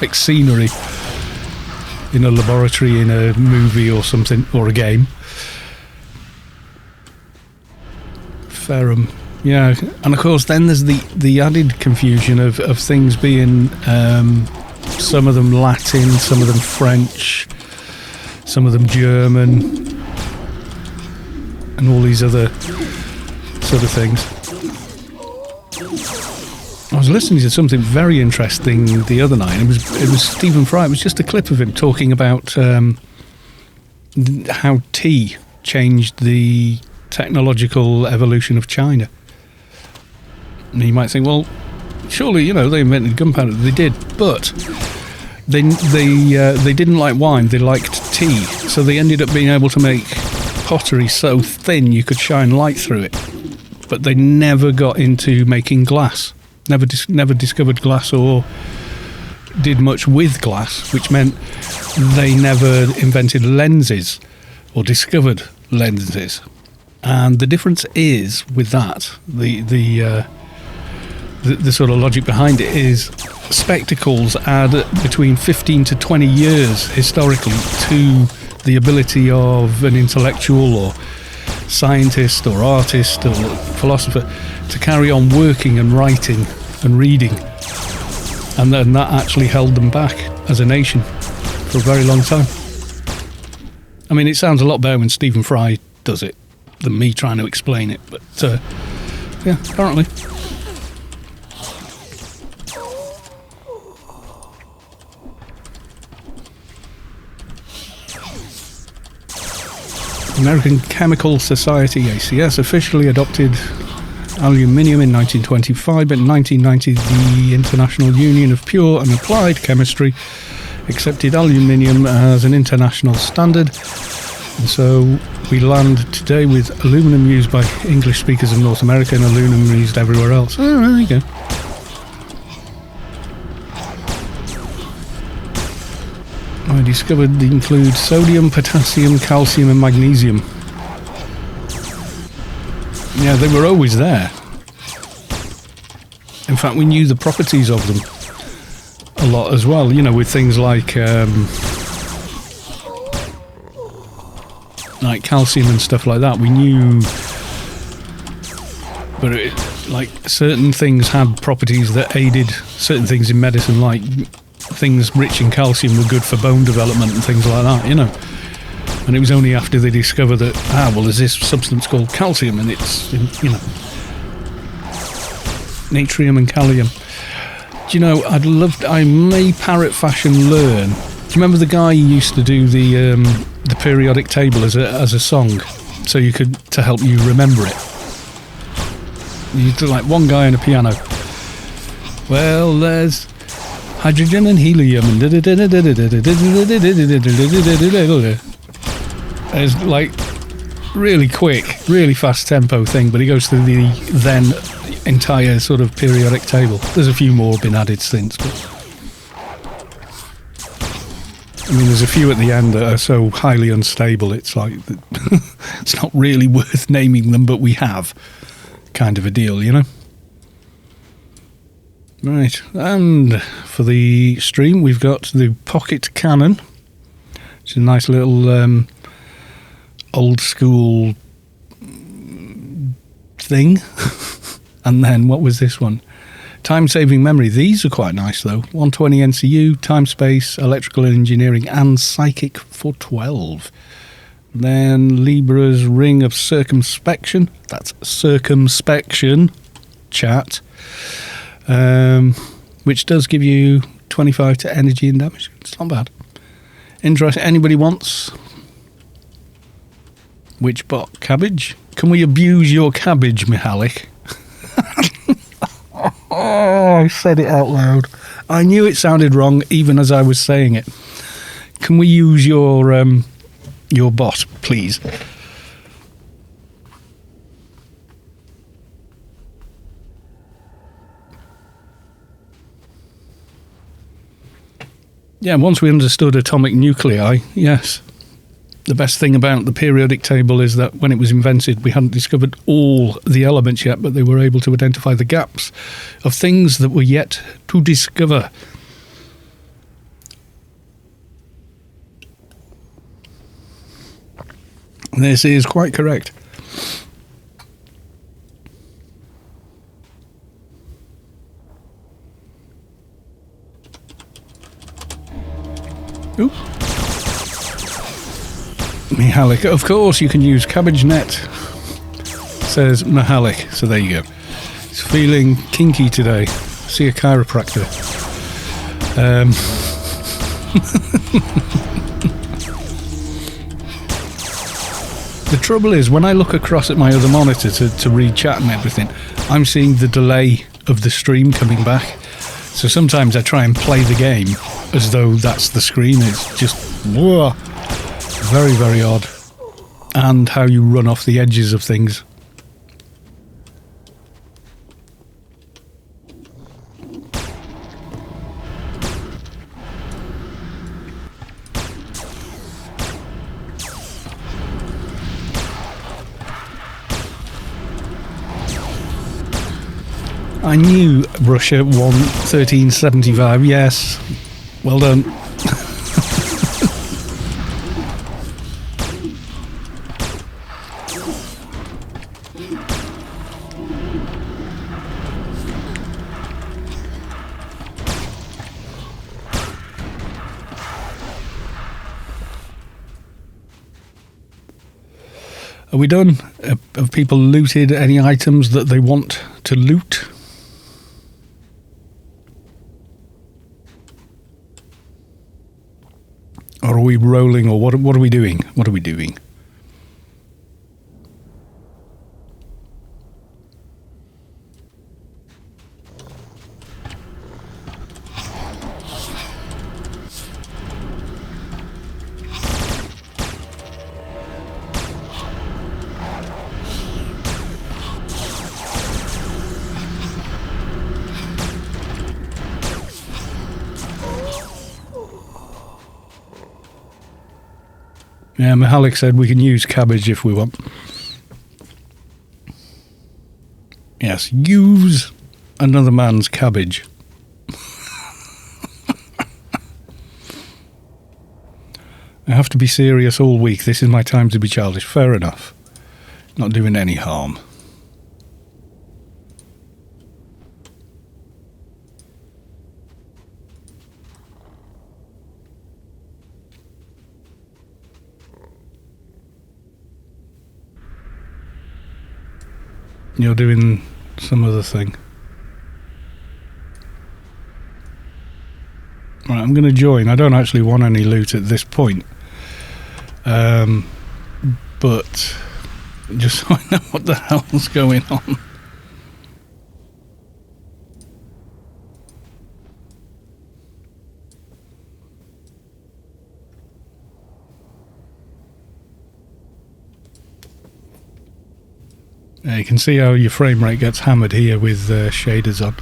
like scenery in a laboratory in a movie or something, or a game. Ferrum, yeah, and of course then there's the added confusion of things being some of them Latin, some of them French, some of them German, and all these other sort of things. I was listening to something very interesting the other night. It was Stephen Fry. It was just a clip of him talking about how tea changed the technological evolution of China. And you might think, well, surely they invented gunpowder. They did, but they didn't like wine. They liked tea, so they ended up being able to make pottery so thin you could shine light through it. But they never got into making glass. Never discovered glass or did much with glass, which meant they never invented lenses or discovered lenses. And the difference is with that, the sort of logic behind it is spectacles add between 15 to 20 years historically to the ability of an intellectual or scientist or artist or philosopher to carry on working and writing and reading, and then that actually held them back as a nation for a very long time. I mean, it sounds a lot better when Stephen Fry does it than me trying to explain it, but yeah, apparently. American Chemical Society, ACS, officially adopted aluminium in 1925, but in 1990 the International Union of Pure and Applied Chemistry accepted aluminium as an international standard, and so we land today with aluminum used by English speakers of North America and aluminum used everywhere else. Oh, there you go. I discovered they include sodium, potassium, calcium and magnesium. Yeah, they were always there. In fact, we knew the properties of them a lot as well, with things like calcium and stuff like that. We knew but like certain things had properties that aided certain things in medicine, like things rich in calcium were good for bone development and things like that, you know. And it was only after they discovered that, there's this substance called calcium, and it's, you know, natrium and kalium. Do you know, I may parrot fashion learn. Do you remember the guy who used to do the periodic table as a song, so you could, to help you remember it? You do like one guy on a piano. Well, there's hydrogen and helium and it's like really quick, really fast tempo thing, but he goes through the then entire sort of periodic table. There's a few more been added since, but I mean, there's a few at the end that are so highly unstable, it's like it's not really worth naming them, but we have, kind of a deal, you know. Right, and for the stream we've got the pocket cannon, which is a nice little old school thing. And then what was this one? Time saving memory. These are quite nice though. 120 NCU, time space, electrical engineering and psychic for 12. Then Libra's ring of circumspection. That's circumspection chat. Which does give you 25 to energy and damage. It's not bad. Interesting. Anybody wants? Which bot? Cabbage? Can we abuse your cabbage, Mihalik? Oh, I said it out loud. I knew it sounded wrong even as I was saying it. Can we use your bot, please? Yeah, once we understood atomic nuclei, yes. The best thing about the periodic table is that when it was invented, we hadn't discovered all the elements yet, but they were able to identify the gaps of things that were yet to discover. This is quite correct. Ooh. Mihalik, of course you can use CabbageNet, says Mihalik. So there you go. He's feeling kinky today. See a chiropractor. The trouble is, when I look across at my other monitor to read chat and everything, I'm seeing the delay of the stream coming back. So sometimes I try and play the game as though that's the screen. It's just whoa, very, very odd. And how you run off the edges of things. I knew Russia won 1375, yes. Well done. Are we done? Have people looted any items that they want to loot? Or are we rolling, or what are we doing? What are we doing? Yeah, Mihalik said we can use cabbage if we want. Yes, use another man's cabbage. I have to be serious all week. This is my time to be childish. Fair enough. Not doing any harm. You're doing some other thing. Right, I'm going to join. I don't actually want any loot at this point. But just so I know what the hell's going on. You can see how your frame rate gets hammered here with shaders on.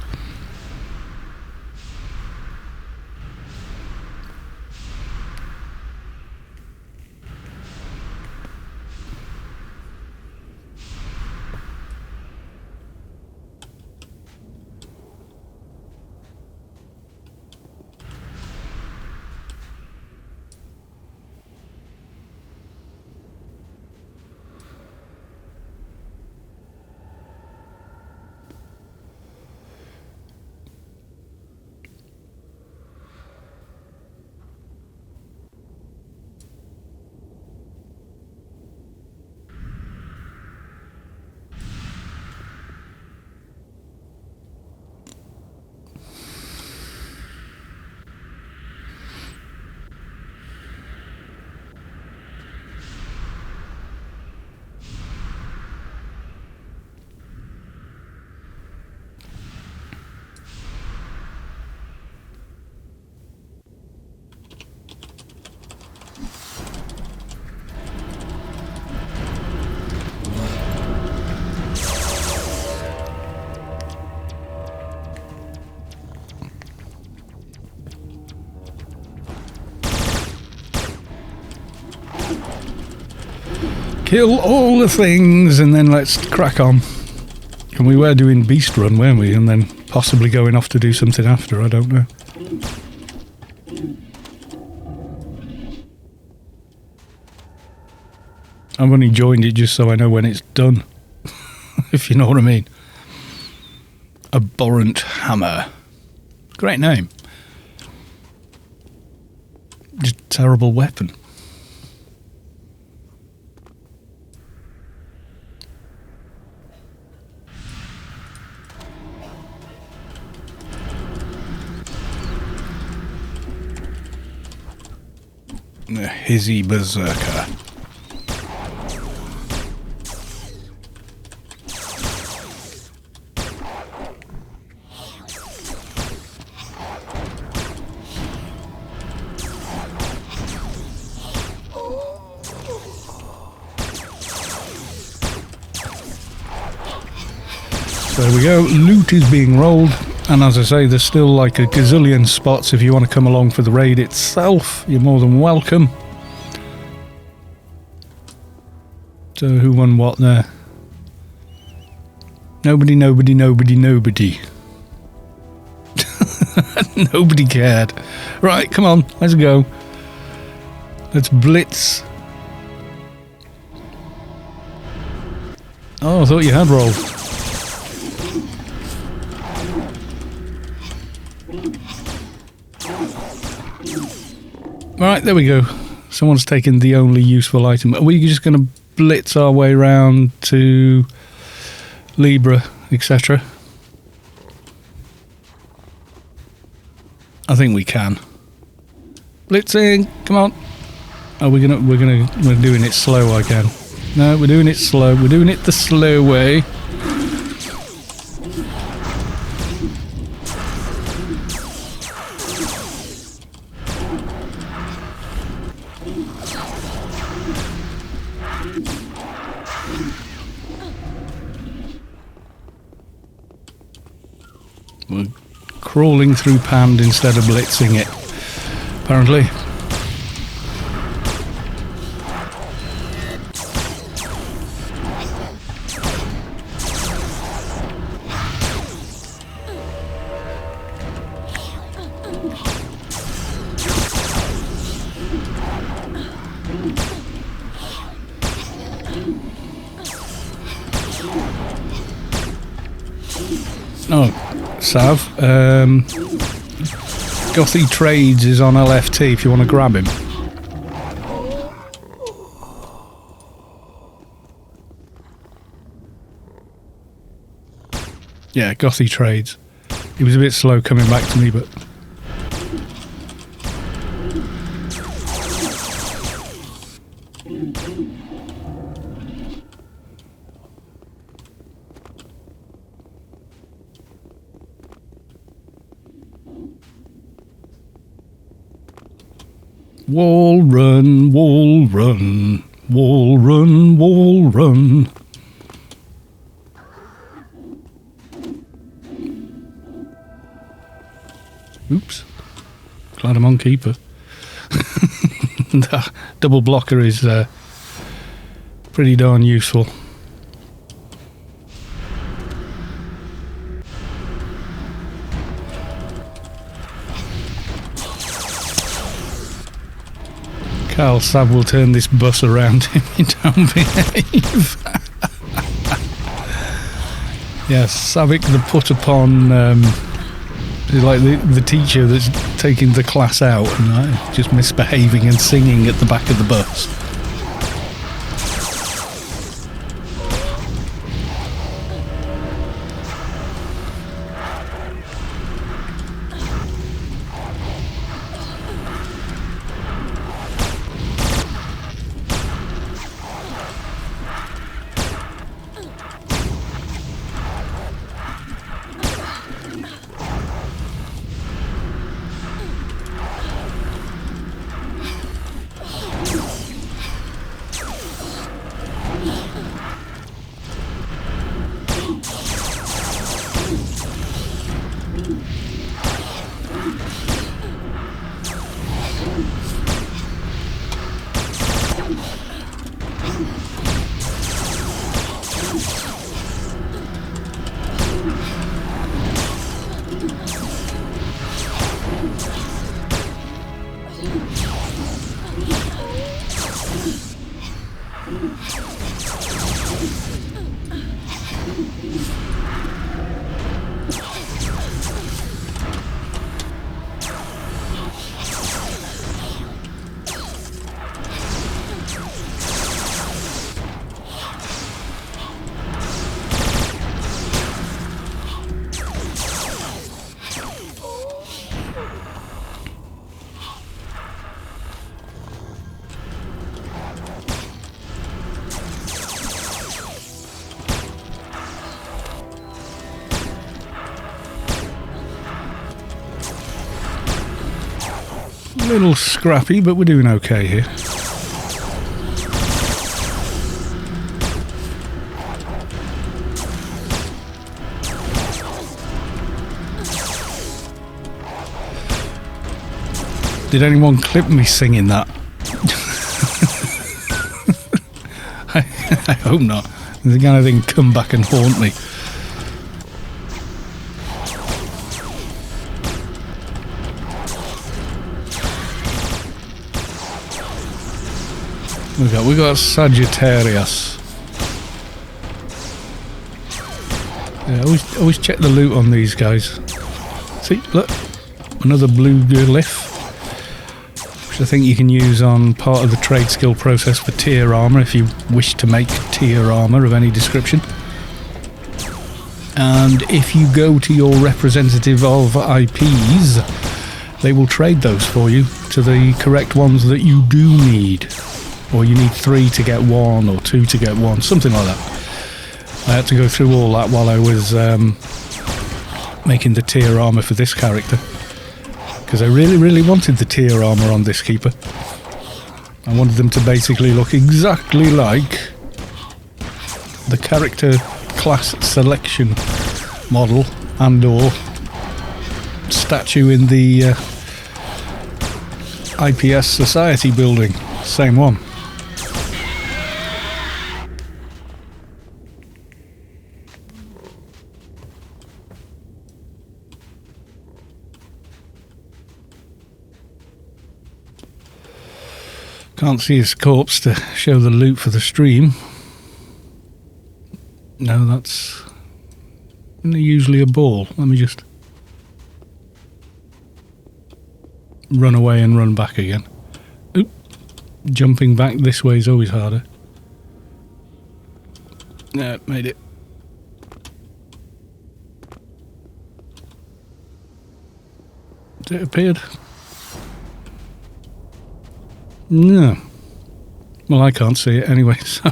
Kill all the things and then let's crack on. And we were doing Beast Run, weren't we? And then possibly going off to do something after, I don't know. I've only joined it just so I know when it's done. If you know what I mean. Abhorrent Hammer. Great name. Just terrible weapon. The Hizzy Berserker. So there we go, loot is being rolled. And as I say, there's still like a gazillion spots if you want to come along for the raid itself. You're more than welcome. So who won what there? Nobody, nobody, nobody, nobody. Nobody cared. Right, come on, let's go. Let's blitz. Oh, I thought you had rolled. Right, there we go. Someone's taken the only useful item. Are we just going to blitz our way around to Libra, etc.? I think we can. Blitzing, come on. Oh, we're doing it slow again. No, we're doing it slow. We're doing it the slow way. We're crawling through Pand instead of blitzing it, apparently. Oh, Sav, Gothy Trades is on LFT if you want to grab him. Yeah, Gothy Trades. He was a bit slow coming back to me, but... Wall run, wall run, wall run, wall run. Oops. Glad I'm on keeper. That double blocker is pretty darn useful. Carl Sav will turn this bus around if you don't behave. Yes, Savick the put upon, is like the teacher that's taking the class out and just misbehaving and singing at the back of the bus. A little scrappy, but we're doing okay here. Did anyone clip me singing that? I hope not. The kind of thing come back and haunt me. We got Sagittarius. Yeah, always check the loot on these guys. See, look, another blue glyph, which I think you can use on part of the trade skill process for tier armor if you wish to make tier armor of any description. And if you go to your representative of IPs, they will trade those for you to the correct ones that you do need. Or you need 3 to get 1, or 2 to get 1, something like that. I had to go through all that while I was making the tier armour for this character. Because I really wanted the tier armour on this keeper. I wanted them to basically look exactly like the character class selection model and or statue in the IPS Society building. Same one. Can't see his corpse to show the loot for the stream. No, that's usually a ball. Let me just run away and run back again. Oop. Jumping back this way is always harder. Yeah, made it. it appeared. No. Well, I can't see it anyway, so...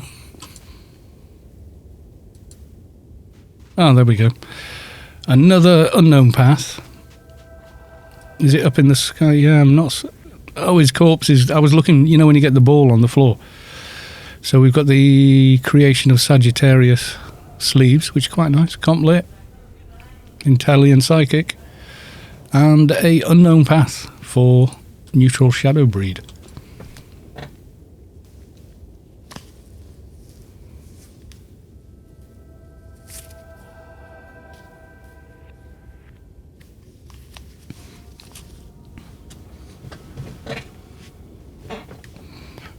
Oh, there we go. Another unknown path. Is it up in the sky? Yeah, I'm not... Oh, his corpse is... I was looking, you know, when you get the ball on the floor. So we've got the creation of Sagittarius sleeves, which is quite nice. Complete. Intelli Psychic. And a unknown path for neutral shadow breed.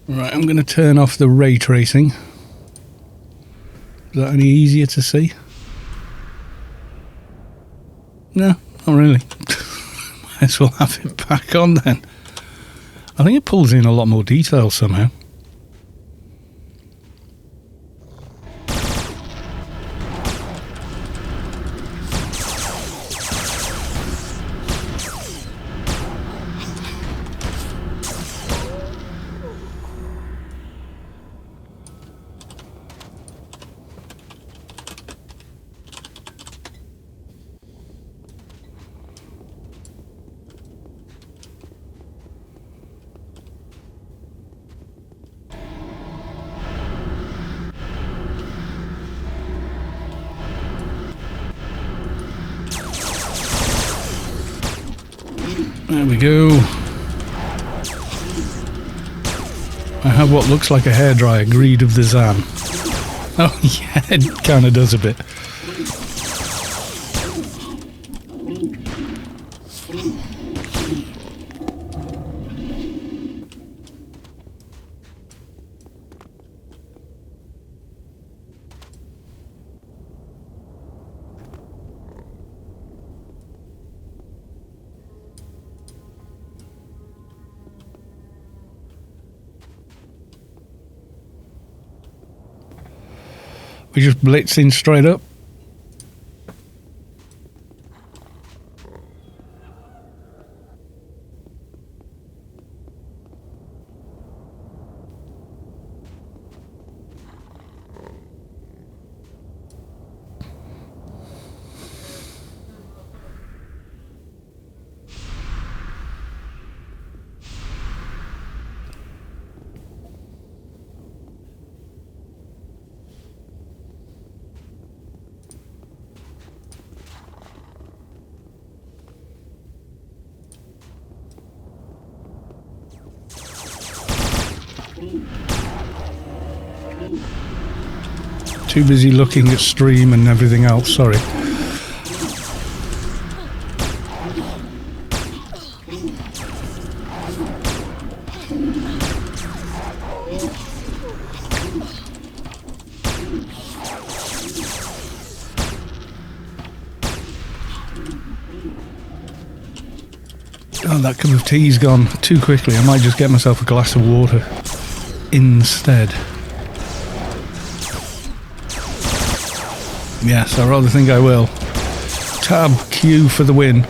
Right, I'm going to turn off the ray tracing. Is that any easier to see? No, not really. Might as well have it back on then. I think it pulls in a lot more detail somehow. There we go. I have what looks like a hairdryer, greed of the Zan. Oh yeah, it kind of does a bit. We're just blitzing straight up. Too busy looking at stream and everything else, sorry. Oh, that cup of tea's gone too quickly. I might just get myself a glass of water instead. Yes, I rather think I will. Tab Q for the win.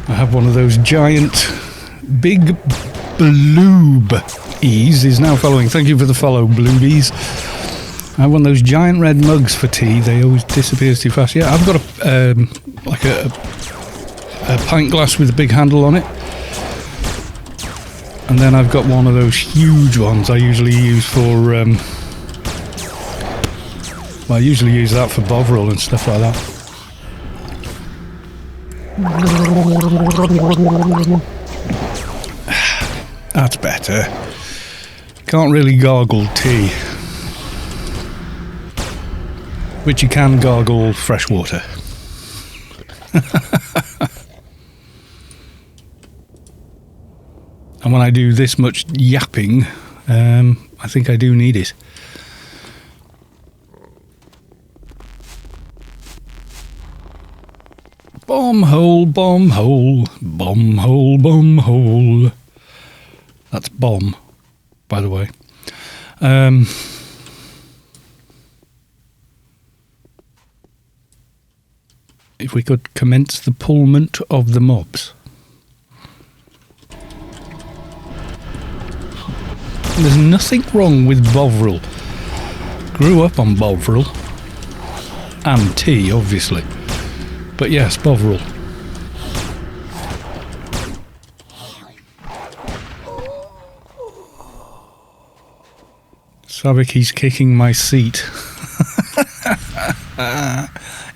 I have one of those giant, big Bloobies is now following. Thank you for the follow, Bloobies. I have one of those giant red mugs for tea. They always disappear too fast. Yeah, I've got a pint glass with a big handle on it. And then I've got one of those huge ones I usually use for... well, I usually use that for Bovril and stuff like that. That's better. Can't really gargle tea. Which you can gargle fresh water. And when I do this much yapping, I think I do need it. Bomb hole, bomb hole, bomb hole, bomb hole. That's bomb, by the way. If we could commence the pullment of the mobs. There's nothing wrong with Bovril. Grew up on Bovril. And tea, obviously. But yes, Bovril. Savik, he's kicking my seat.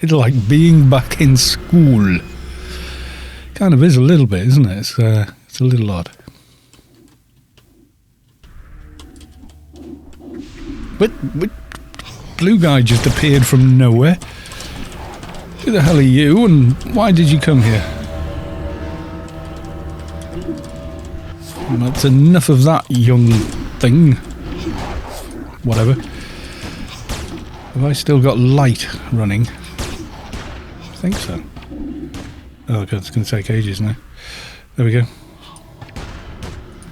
It's like being back in school. Kind of is a little bit, isn't it? It's a little odd. But blue guy just appeared from nowhere. Who the hell are you, and why did you come here? That's enough of that, young thing. Whatever. Have I still got light running? I think so. Oh god, it's going to take ages now. There we go.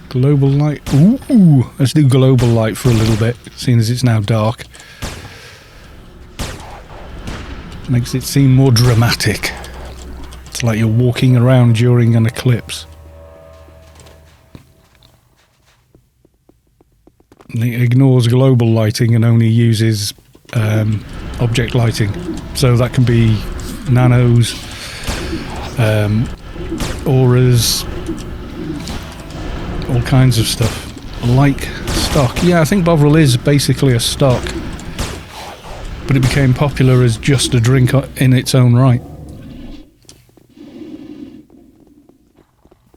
Global light. Ooh, let's do global light for a little bit, seeing as it's now dark. Makes it seem more dramatic. It's like you're walking around during an eclipse. And it ignores global lighting and only uses object lighting. So that can be nanos, auras, all kinds of stuff. Like stock. Yeah, I think Bovril is basically a stock. But it became popular as just a drink in its own right.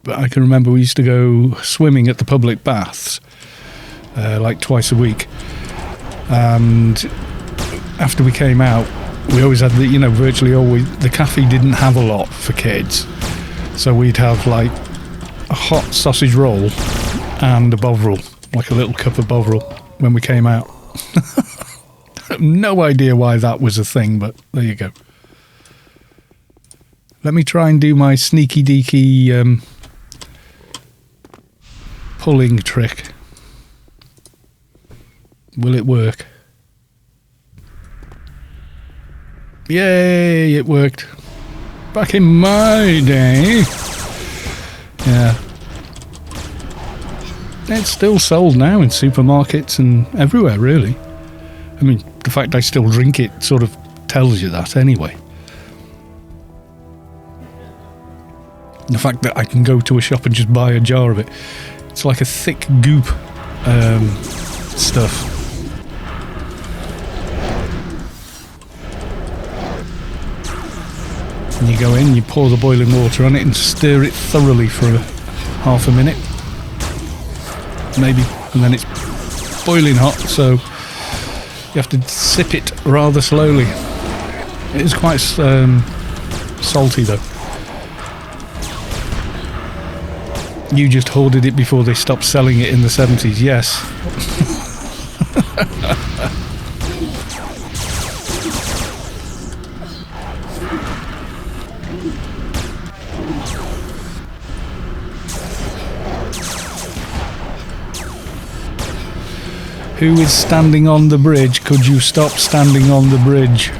But I can remember we used to go swimming at the public baths, like twice a week. And after we came out, we always had virtually always, the cafe didn't have a lot for kids. So we'd have like a hot sausage roll and a Bovril, like a little cup of Bovril when we came out. No idea why that was a thing, but there you go. Let me try and do my sneaky deaky pulling trick. Will it work? Yay, it worked. Back in my day. Yeah. It's still sold now in supermarkets and everywhere, really. I mean, the fact I still drink it sort of tells you that anyway. The fact that I can go to a shop and just buy a jar of it. It's like a thick goop stuff. And you go in, you pour the boiling water on it and stir it thoroughly for half a minute. Maybe. And then it's boiling hot, so you have to sip it rather slowly. It is quite salty though. You just hoarded it before they stopped selling it in the 70s, yes. Who is standing on the bridge? Could you stop standing on the bridge?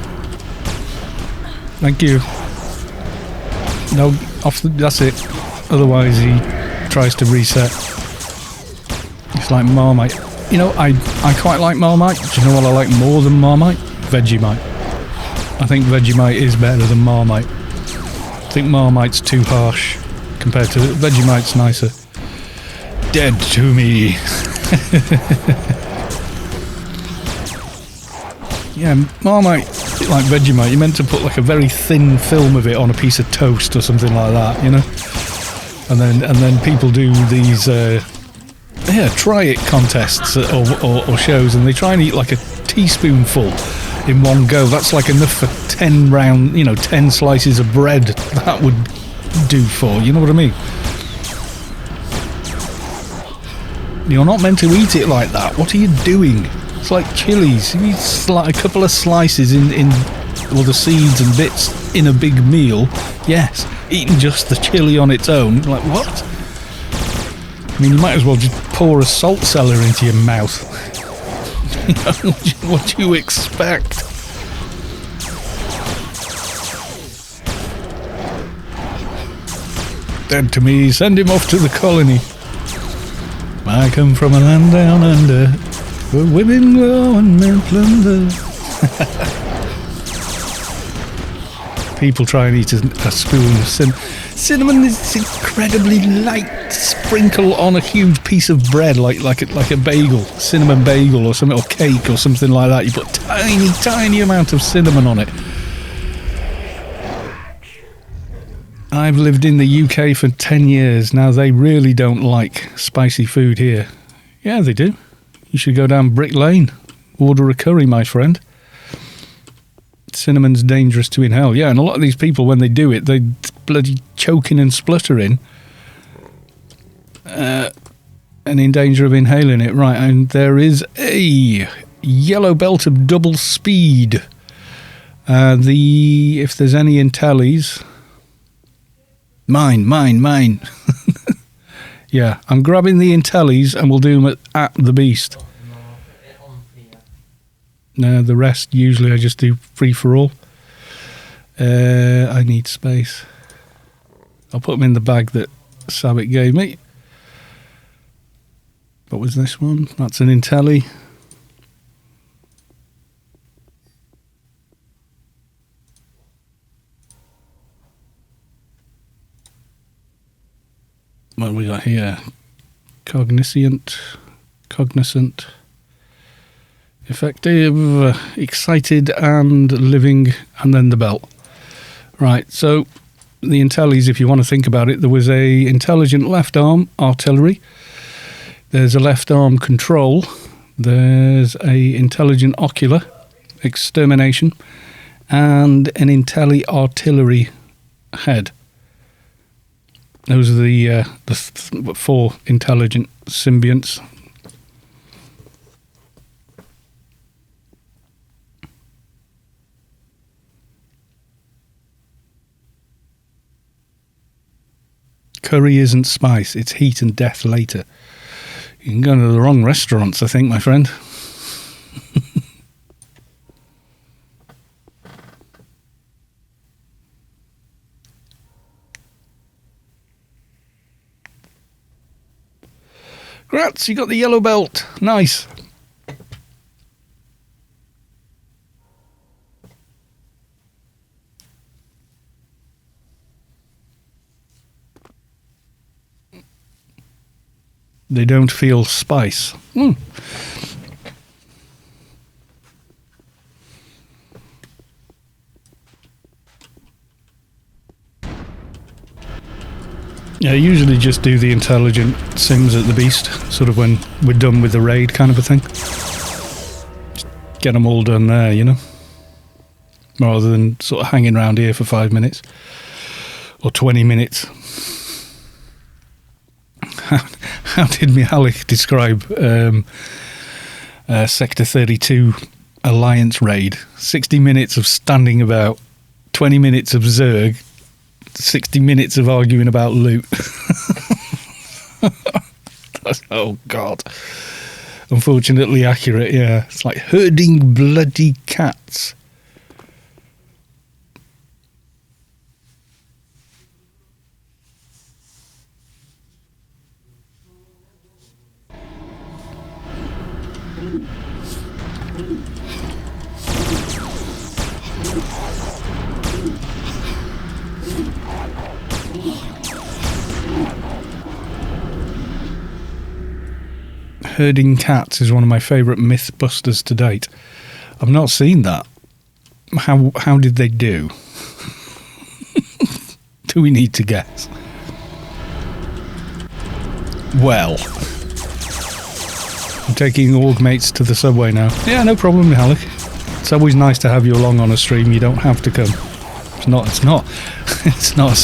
Thank you. No, that's it. Otherwise he tries to reset. It's like Marmite. You know, I quite like Marmite. Do you know what I like more than Marmite? Vegemite. I think Vegemite is better than Marmite. I think Marmite's too harsh compared to Vegemite's nicer. Dead to me. Yeah, Marmite, like Vegemite, you're meant to put like a very thin film of it on a piece of toast or something like that, you know? And then people do these try it contests or shows, and they try and eat like a teaspoonful in one go. That's like enough for 10 round, 10 slices of bread. That would do for, you know what I mean? You're not meant to eat it like that. What are you doing? It's like chilies. You eat like a couple of slices in all the seeds and bits in a big meal. Yes, eating just the chili on its own. Like, what? I mean, you might as well just pour a salt cellar into your mouth. What do you expect? Dead to me, send him off to the colony. I come from a land down under, where women go and men plunder. People try and eat a spoon of cinnamon is incredibly light. Sprinkle on a huge piece of bread, like a bagel, cinnamon bagel or something, or cake or something like that. You put tiny amount of cinnamon on it. I've lived in the UK for 10 years. Now, they really don't like spicy food here. Yeah, they do. You should go down Brick Lane. Order a curry, my friend. Cinnamon's dangerous to inhale. Yeah, and a lot of these people, when they do it, they bloody choking and spluttering. And in danger of inhaling it. Right, and there is a yellow belt of double speed. If there's any intellis... Mine. Yeah, I'm grabbing the intellis and we'll do them at the beast. No, the rest, usually I just do free for all. I need space. I'll put them in the bag that Sabic gave me. What was this one? That's an intelli. What have we got here? Cognizant, effective, excited and living, and then the belt. Right, so the intellis, if you want to think about it, there was a intelligent left arm artillery, there's a left arm control, there's a intelligent ocular extermination, and an intelli artillery head. Those are the 4 intelligent symbionts. Curry isn't spice, it's heat and death later. You can go to the wrong restaurants, I think, my friend. Grats, you got the yellow belt. Nice. They don't feel spice. Yeah, I usually just do the intelligent sims at the beast, sort of when we're done with the raid kind of a thing. Just get them all done there, you know? Rather than sort of hanging around here for 5 minutes. Or 20 minutes. How did Mihalik describe Sector 32 Alliance raid? 60 minutes of standing about, 20 minutes of Zerg, 60 minutes of arguing about loot. Oh, God. Unfortunately accurate, yeah. It's like herding bloody cats. Herding cats is one of my favourite Mythbusters to date. I've not seen that. How did they do? Do we need to guess? Well, I'm taking org mates to the subway now. Yeah, no problem, Mihalik. It's always nice to have you along on a stream. You don't have to come. It's not it's not a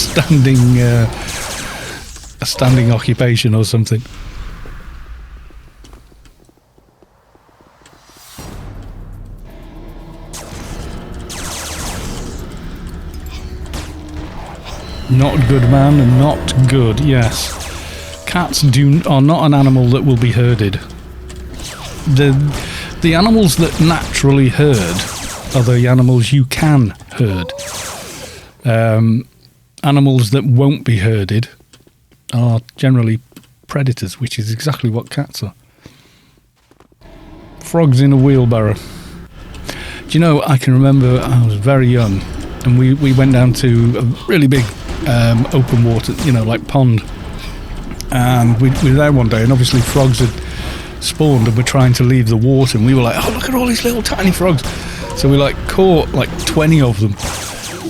standing occupation or something. Not good, man, and not good. Yes, cats are not an animal that will be herded. The animals that naturally herd are the animals you can herd. Animals that won't be herded are generally predators, which is exactly what cats are. Frogs in a wheelbarrow. Do you know, I can remember I was very young and we went down to a really big open water, you know, like pond, and we were there one day, and obviously frogs had spawned and were trying to leave the water, and we were like, oh, look at all these little tiny frogs. So we like caught like 20 of them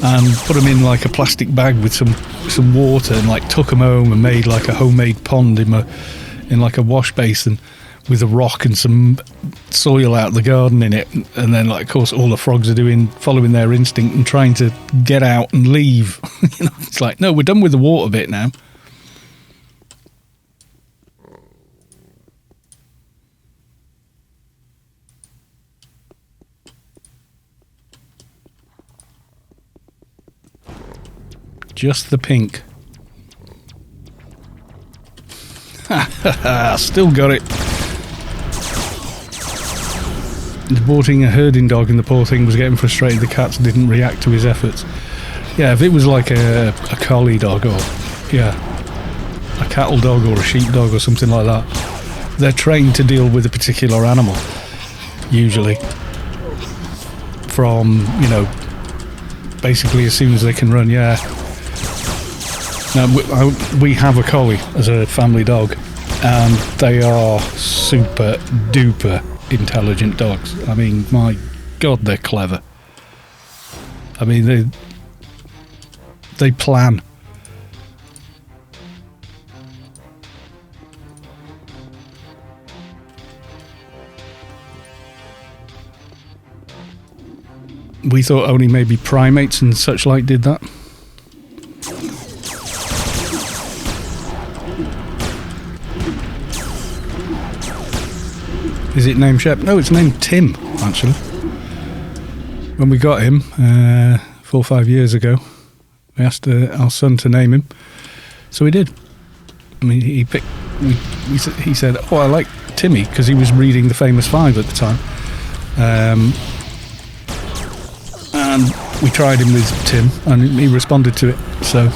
and put them in like a plastic bag with some water, and like took them home and made like a homemade pond in like a wash basin with a rock and some soil out of the garden in it. And then, like, of course, all the frogs are following their instinct and trying to get out and leave. You know, it's like, no, we're done with the water bit now. Just the pink. Still got it. Aborting a herding dog, and the poor thing was getting frustrated the cats didn't react to his efforts. Yeah, if it was like a collie dog, or a cattle dog or a sheep dog or something like that, they're trained to deal with a particular animal, usually, from, you know, basically as soon as they can run. Yeah. Now, we have a collie as a family dog, and they are super duper intelligent dogs. I mean, my God, they're clever. I mean, they plan. We thought only maybe primates and such like did that. Is it named Shep? No, it's named Tim, actually. When we got him 4 or 5 years ago, we asked our son to name him, so we did. I mean, he said, "Oh, I like Timmy," because he was reading the Famous Five at the time. And we tried him with Tim, and he responded to it. So.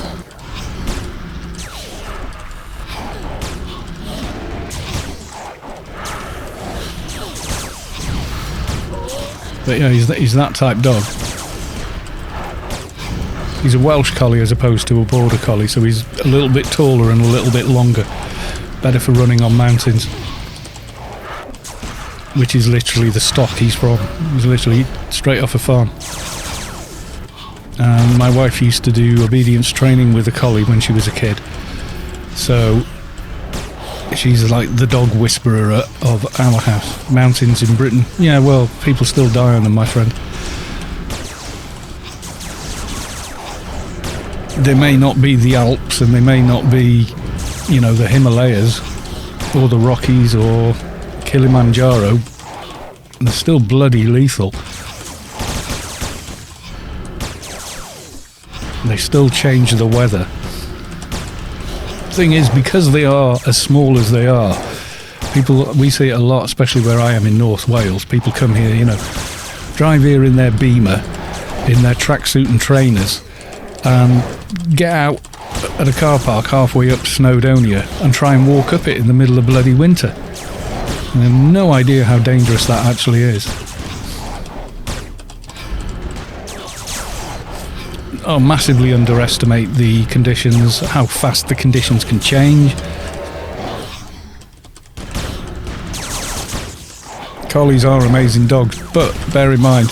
But yeah, he's that type dog. He's a Welsh collie as opposed to a border collie, so he's a little bit taller and a little bit longer. Better for running on mountains. Which is literally the stock he's from. He's literally straight off a farm. And my wife used to do obedience training with a collie when she was a kid. So she's like the dog whisperer of our house. Mountains in Britain. Yeah, well, people still die on them, my friend. They may not be the Alps, and they may not be, you know, the Himalayas or the Rockies or Kilimanjaro. They're still bloody lethal. They still change the weather. Thing is, because they are as small as they are, we see it a lot, especially where I am in North Wales. People come here, you know, drive here in their Beamer, in their tracksuit and trainers, and get out at a car park halfway up Snowdonia and try and walk up it in the middle of bloody winter. And I have no idea how dangerous that actually is. Oh, massively underestimate the conditions, how fast the conditions can change. Collies are amazing dogs, but bear in mind,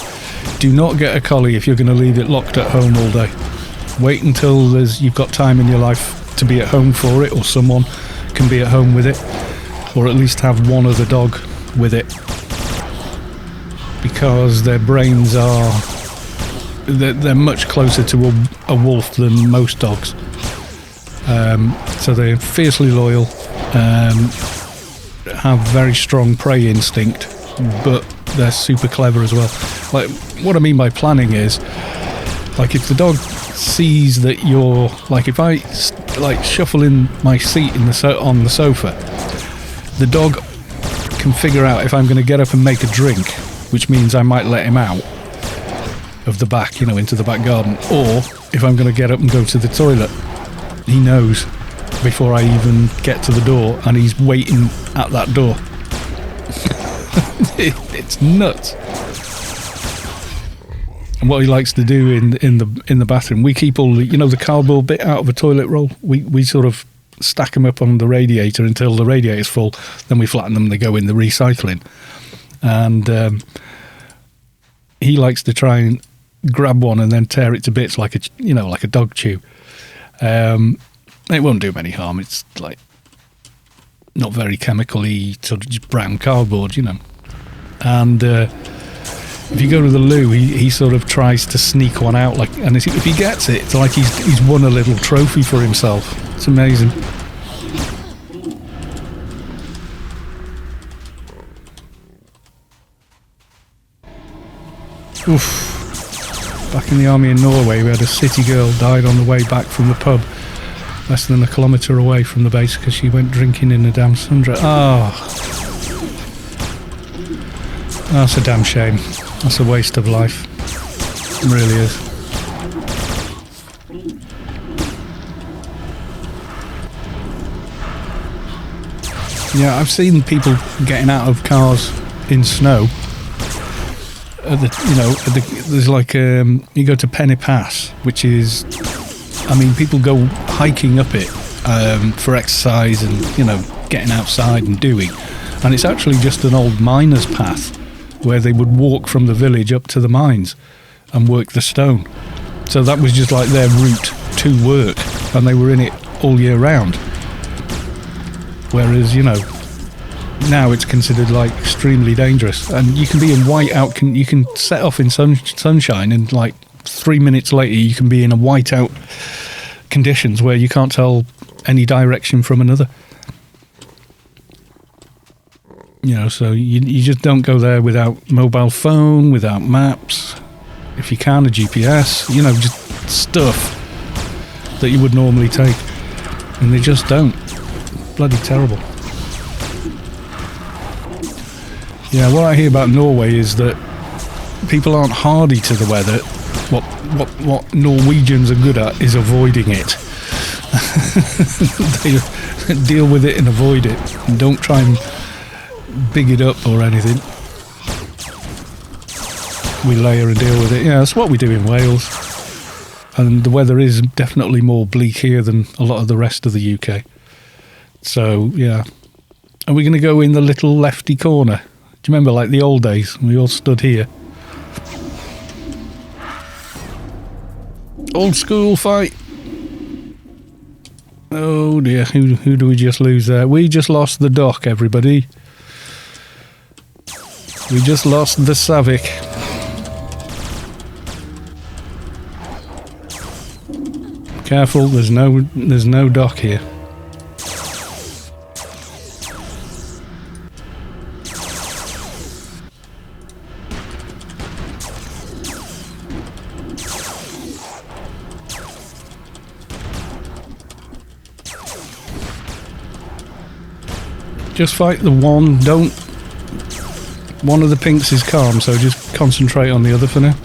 do not get a collie if you're going to leave it locked at home all day. Wait until you've got time in your life to be at home for it, or someone can be at home with it, or at least have one other dog with it. because their brains are... They're much closer to a wolf than most dogs. So they're fiercely loyal, have very strong prey instinct, but they're super clever as well. Like, what I mean by planning is, like, if the dog sees that you're... Like, if I, like, shuffle in my seat on the sofa, the dog can figure out if I'm going to get up and make a drink, which means I might let him out of the back, into the back garden, or if I'm going to get up and go to the toilet. He knows before I even get to the door, and he's waiting at that door. It's nuts. And what he likes to do in the bathroom, we keep all the cardboard bit out of a toilet roll. We sort of stack them up on the radiator until the radiator's full. Then we flatten them. They go in the recycling. And he likes to try and grab one and then tear it to bits like a dog chew. It won't do him any harm. It's like not very chemically, sort of just brown cardboard, And if you go to the loo, he sort of tries to sneak one out, and if he gets it, it's like he's won a little trophy for himself. It's amazing. Oof. Back in the army in Norway, we had a city girl died on the way back from the pub, less than a kilometre away from the base, because she went drinking in the damn sundra. That's a damn shame. That's a waste of life. It really is. Yeah, I've seen people getting out of cars in snow. There's like you go to Penny Pass, which is, people go hiking up it for exercise and getting outside and doing, and it's actually just an old miner's path where they would walk from the village up to the mines and work the stone. So that was just like their route to work, and they were in it all year round. Whereas now it's considered like extremely dangerous, and you can be in whiteout. You can set off in sunshine, and like 3 minutes later you can be in a whiteout conditions where you can't tell any direction from another. So you just don't go there without mobile phone, without maps. If you can, a GPS. Just stuff that you would normally take, and they just don't. Bloody terrible. Yeah, what I hear about Norway is that people aren't hardy to the weather. What Norwegians are good at is avoiding it. They deal with it and avoid it, and don't try and big it up or anything. We layer and deal with it. Yeah, that's what we do in Wales. And the weather is definitely more bleak here than a lot of the rest of the UK. So, yeah. Are we going to go in the little lefty corner? Do you remember, like the old days? We all stood here. Old school fight. Oh dear, who do we just lose there? We just lost the Doc, everybody. We just lost the Savick. Careful, there's no Doc here. Just fight the one, don't... One of the pinks is calm, so just concentrate on the other for now.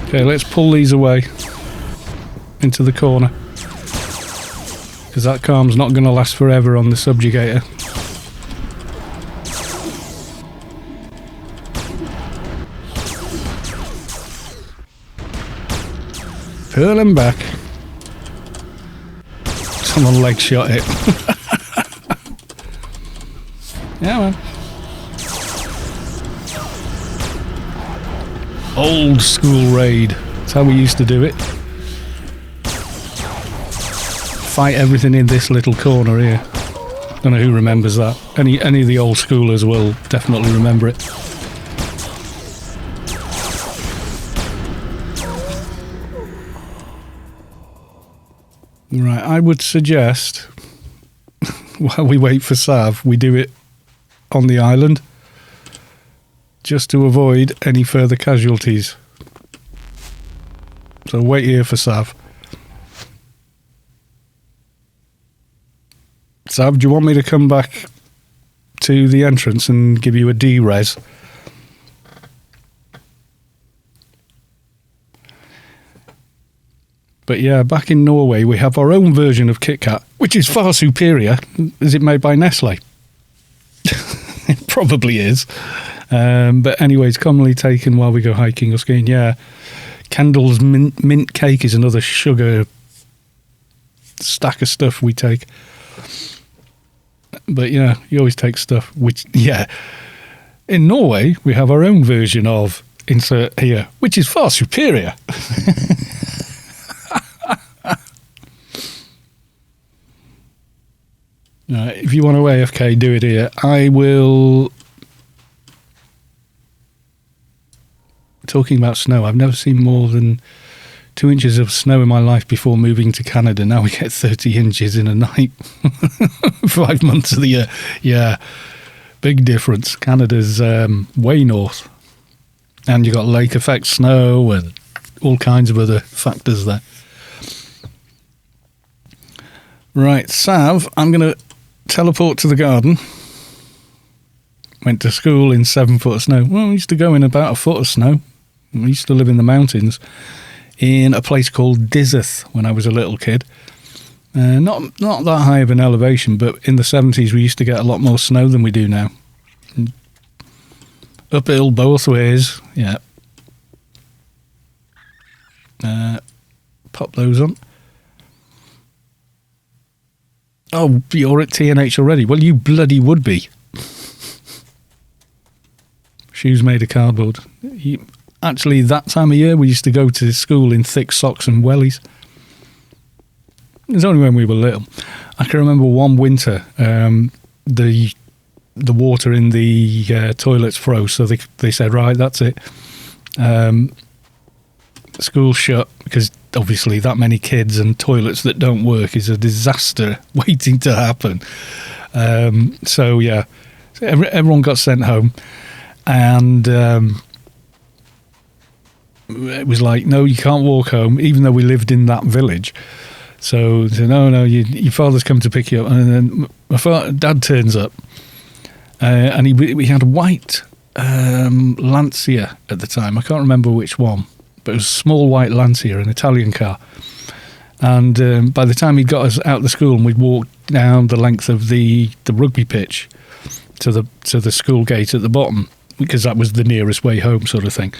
Okay, let's pull these away into the corner, because that calm's not going to last forever on the subjugator. Pull him back. Someone leg shot it. Yeah, man. Old school raid. That's how we used to do it. fight everything in this little corner here. Don't know who remembers that. Any of the old schoolers will definitely remember it. Right, I would suggest while we wait for Sav, we do it on the island, just to avoid any further casualties. So wait here for Sav. Sav, do you want me to come back to the entrance and give you a D-res? But yeah, back in Norway, we have our own version of Kit Kat, which is far superior. Is it made by Nestle? It probably is. But anyway, it's commonly taken while we go hiking or skiing. Yeah, Kendall's mint cake is another sugar stack of stuff we take. But yeah, you always take stuff, which, yeah. In Norway, we have our own version of insert here, which is far superior. If you want to AFK, do it here. I will... Talking about snow, I've never seen more than 2 inches of snow in my life before moving to Canada. Now we get 30 inches in a night. 5 months of the year. Yeah, big difference. Canada's way north. And you've got lake effect snow and all kinds of other factors there. Right, Sav, I'm going to teleport to the garden. Went to school in 7 foot of snow. Well, I used to go in about a foot of snow. We used to live in the mountains in a place called Dizeth when I was a little kid. Not that high of an elevation, but in the 70s we used to get a lot more snow than we do now. Uphill both ways, yeah. Pop those on. Oh, you're at TNH already? Well, you bloody would be. Shoes made of cardboard. Actually, that time of year, we used to go to school in thick socks and wellies. It was only when we were little. I can remember one winter, the water in the toilets froze, so they said, right, that's it. School shut, because obviously that many kids and toilets that don't work is a disaster waiting to happen. So, yeah, everyone got sent home. And it was like, no, you can't walk home, even though we lived in that village. So they said, no, your father's come to pick you up. And then my dad turns up, and we had a white Lancia at the time. I can't remember which one, but it was a small white Lancia, an Italian car. And by the time he'd got us out of the school and we'd walked down the length of the rugby pitch to the school gate at the bottom, because that was the nearest way home sort of thing,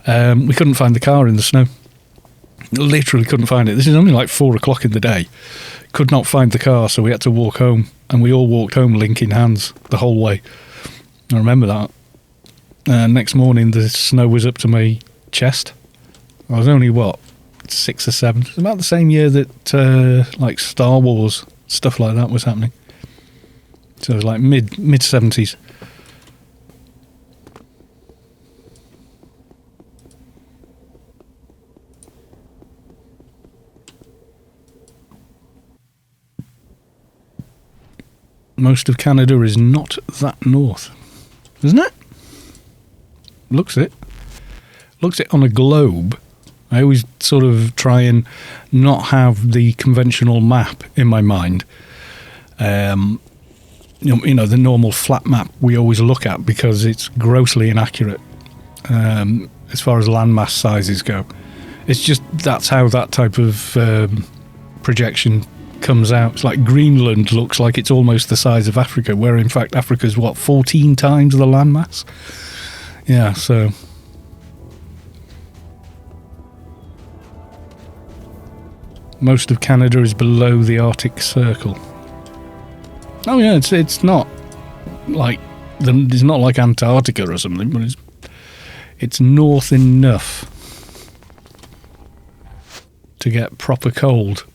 we couldn't find the car in the snow. Literally couldn't find it. This is only like 4 o'clock in the day. Could not find the car, so we had to walk home, and we all walked home linking hands the whole way. I remember that. Next morning the snow was up to my chest. I was only 6 or 7. It was about the same year that like Star Wars stuff like that was happening. So it was like mid 70s. Most of Canada is not that north, isn't it? Looks it on a globe. I always sort of try and not have the conventional map in my mind. You know, the normal flat map we always look at, because it's grossly inaccurate as far as landmass sizes go. It's just that's how that type of projection comes out. It's like Greenland looks like it's almost the size of Africa, where in fact Africa's 14 times the landmass. Yeah, so most of Canada is below the Arctic Circle. Oh yeah, it's not like Antarctica or something, but it's north enough to get proper cold.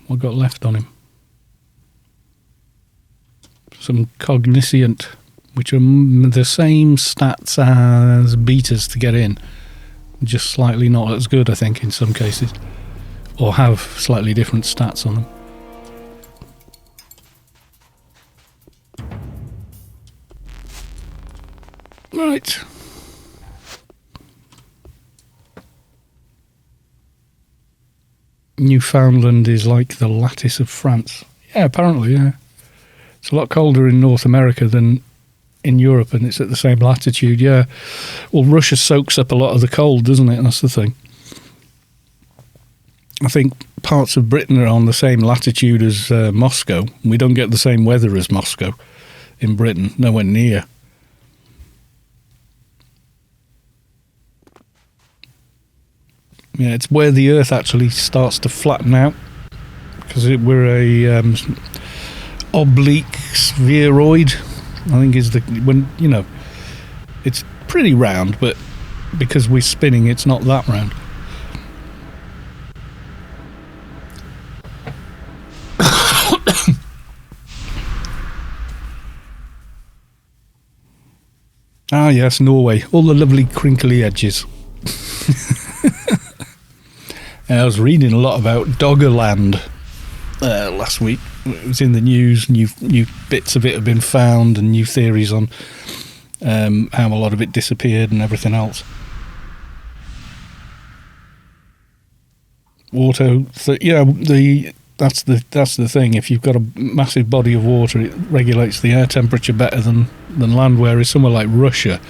What got left on him? Some Cogniscient, which are the same stats as betas to get in, just slightly not as good, I think, in some cases, or have slightly different stats on them. Right. Newfoundland is like the lattice of France. Yeah, apparently, yeah. It's a lot colder in North America than in Europe, and it's at the same latitude, yeah. Well, Russia soaks up a lot of the cold, doesn't it? That's the thing. I think parts of Britain are on the same latitude as Moscow. We don't get the same weather as Moscow in Britain, nowhere near. Yeah, it's where the Earth actually starts to flatten out, because we're a oblique spheroid. I think is it's pretty round, but because we're spinning, it's not that round. Ah, yes, Norway. All the lovely crinkly edges. I was reading a lot about Doggerland last week. It was in the news. New bits of it have been found, and new theories on how a lot of it disappeared and everything else. Water, that's the thing. If you've got a massive body of water, it regulates the air temperature better than land. Whereas somewhere like Russia,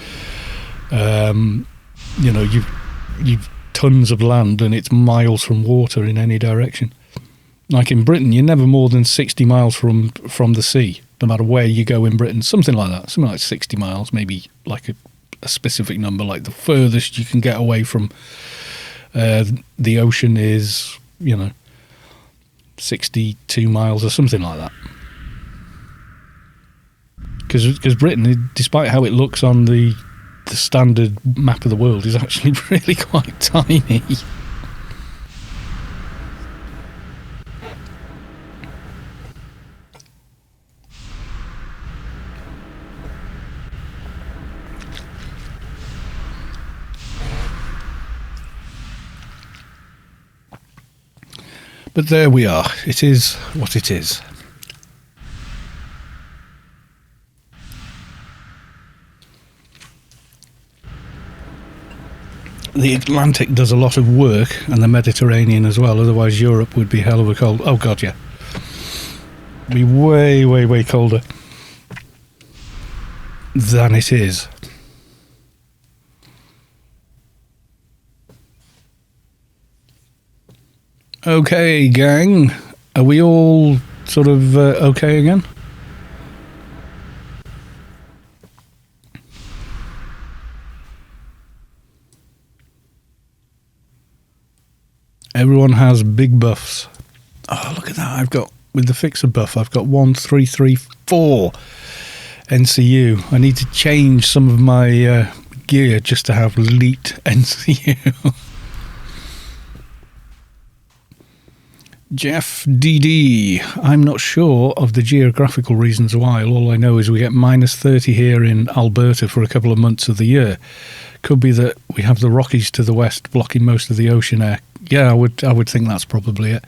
you've tons of land and it's miles from water in any direction. Like in Britain, you're never more than 60 miles from the sea, no matter where you go in Britain. Something like that, something like 60 miles, maybe like a specific number. Like the furthest you can get away from the ocean is, 62 miles or something like that. Because Britain, despite how it looks on the standard map of the world, is actually really quite tiny. But there we are. It is what it is. The Atlantic does a lot of work, and the Mediterranean as well. Otherwise, Europe would be hell of a cold. Oh God, yeah, be way, way, way colder than it is. Okay, gang, are we all sort of okay again? Everyone has big buffs. Oh, look at that. I've got, with the fixer buff, I've got 1, 3, 3, 4 NCU. I need to change some of my gear just to have elite NCU. Jeff DD. I'm not sure of the geographical reasons why. All I know is we get minus 30 here in Alberta for a couple of months of the year. Could be that we have the Rockies to the west blocking most of the ocean air. Yeah, I would think that's probably it,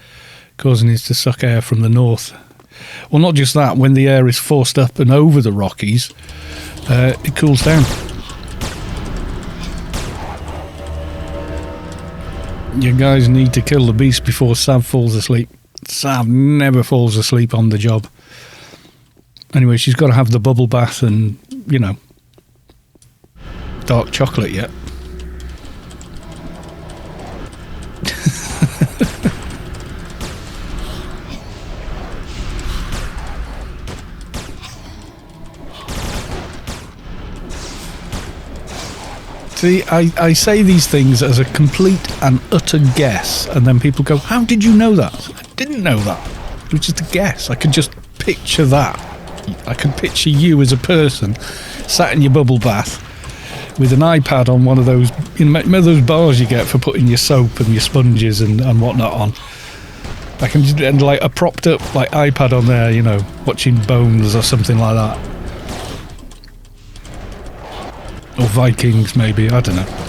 causing it to suck air from the north. Well, not just that, when the air is forced up and over the Rockies, it cools down. You guys need to kill the beast before Sav falls asleep. Sav never falls asleep on the job. Anyway, she's got to have the bubble bath and, dark chocolate yet. See, I say these things as a complete and utter guess, and then people go, how did you know that? I didn't know that. It was just a guess. I could just picture that. I could picture you as a person sat in your bubble bath with an iPad on one of those, those bars you get for putting your soap and your sponges and whatnot on. I can just, and like a propped up like iPad on there, you know, watching Bones or something like that. Or Vikings, maybe, I don't know.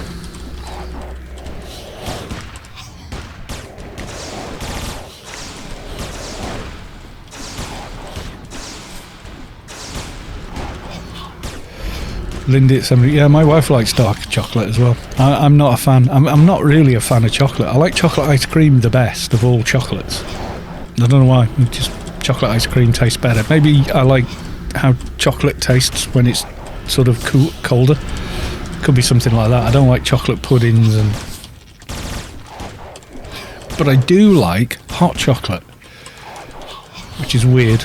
Lindy at 70. Yeah, my wife likes dark chocolate as well. I'm not a fan. I'm not really a fan of chocolate. I like chocolate ice cream the best of all chocolates. I don't know why. Just chocolate ice cream tastes better. Maybe I like how chocolate tastes when it's sort of colder. Could be something like that. I don't like chocolate puddings, but I do like hot chocolate, which is weird.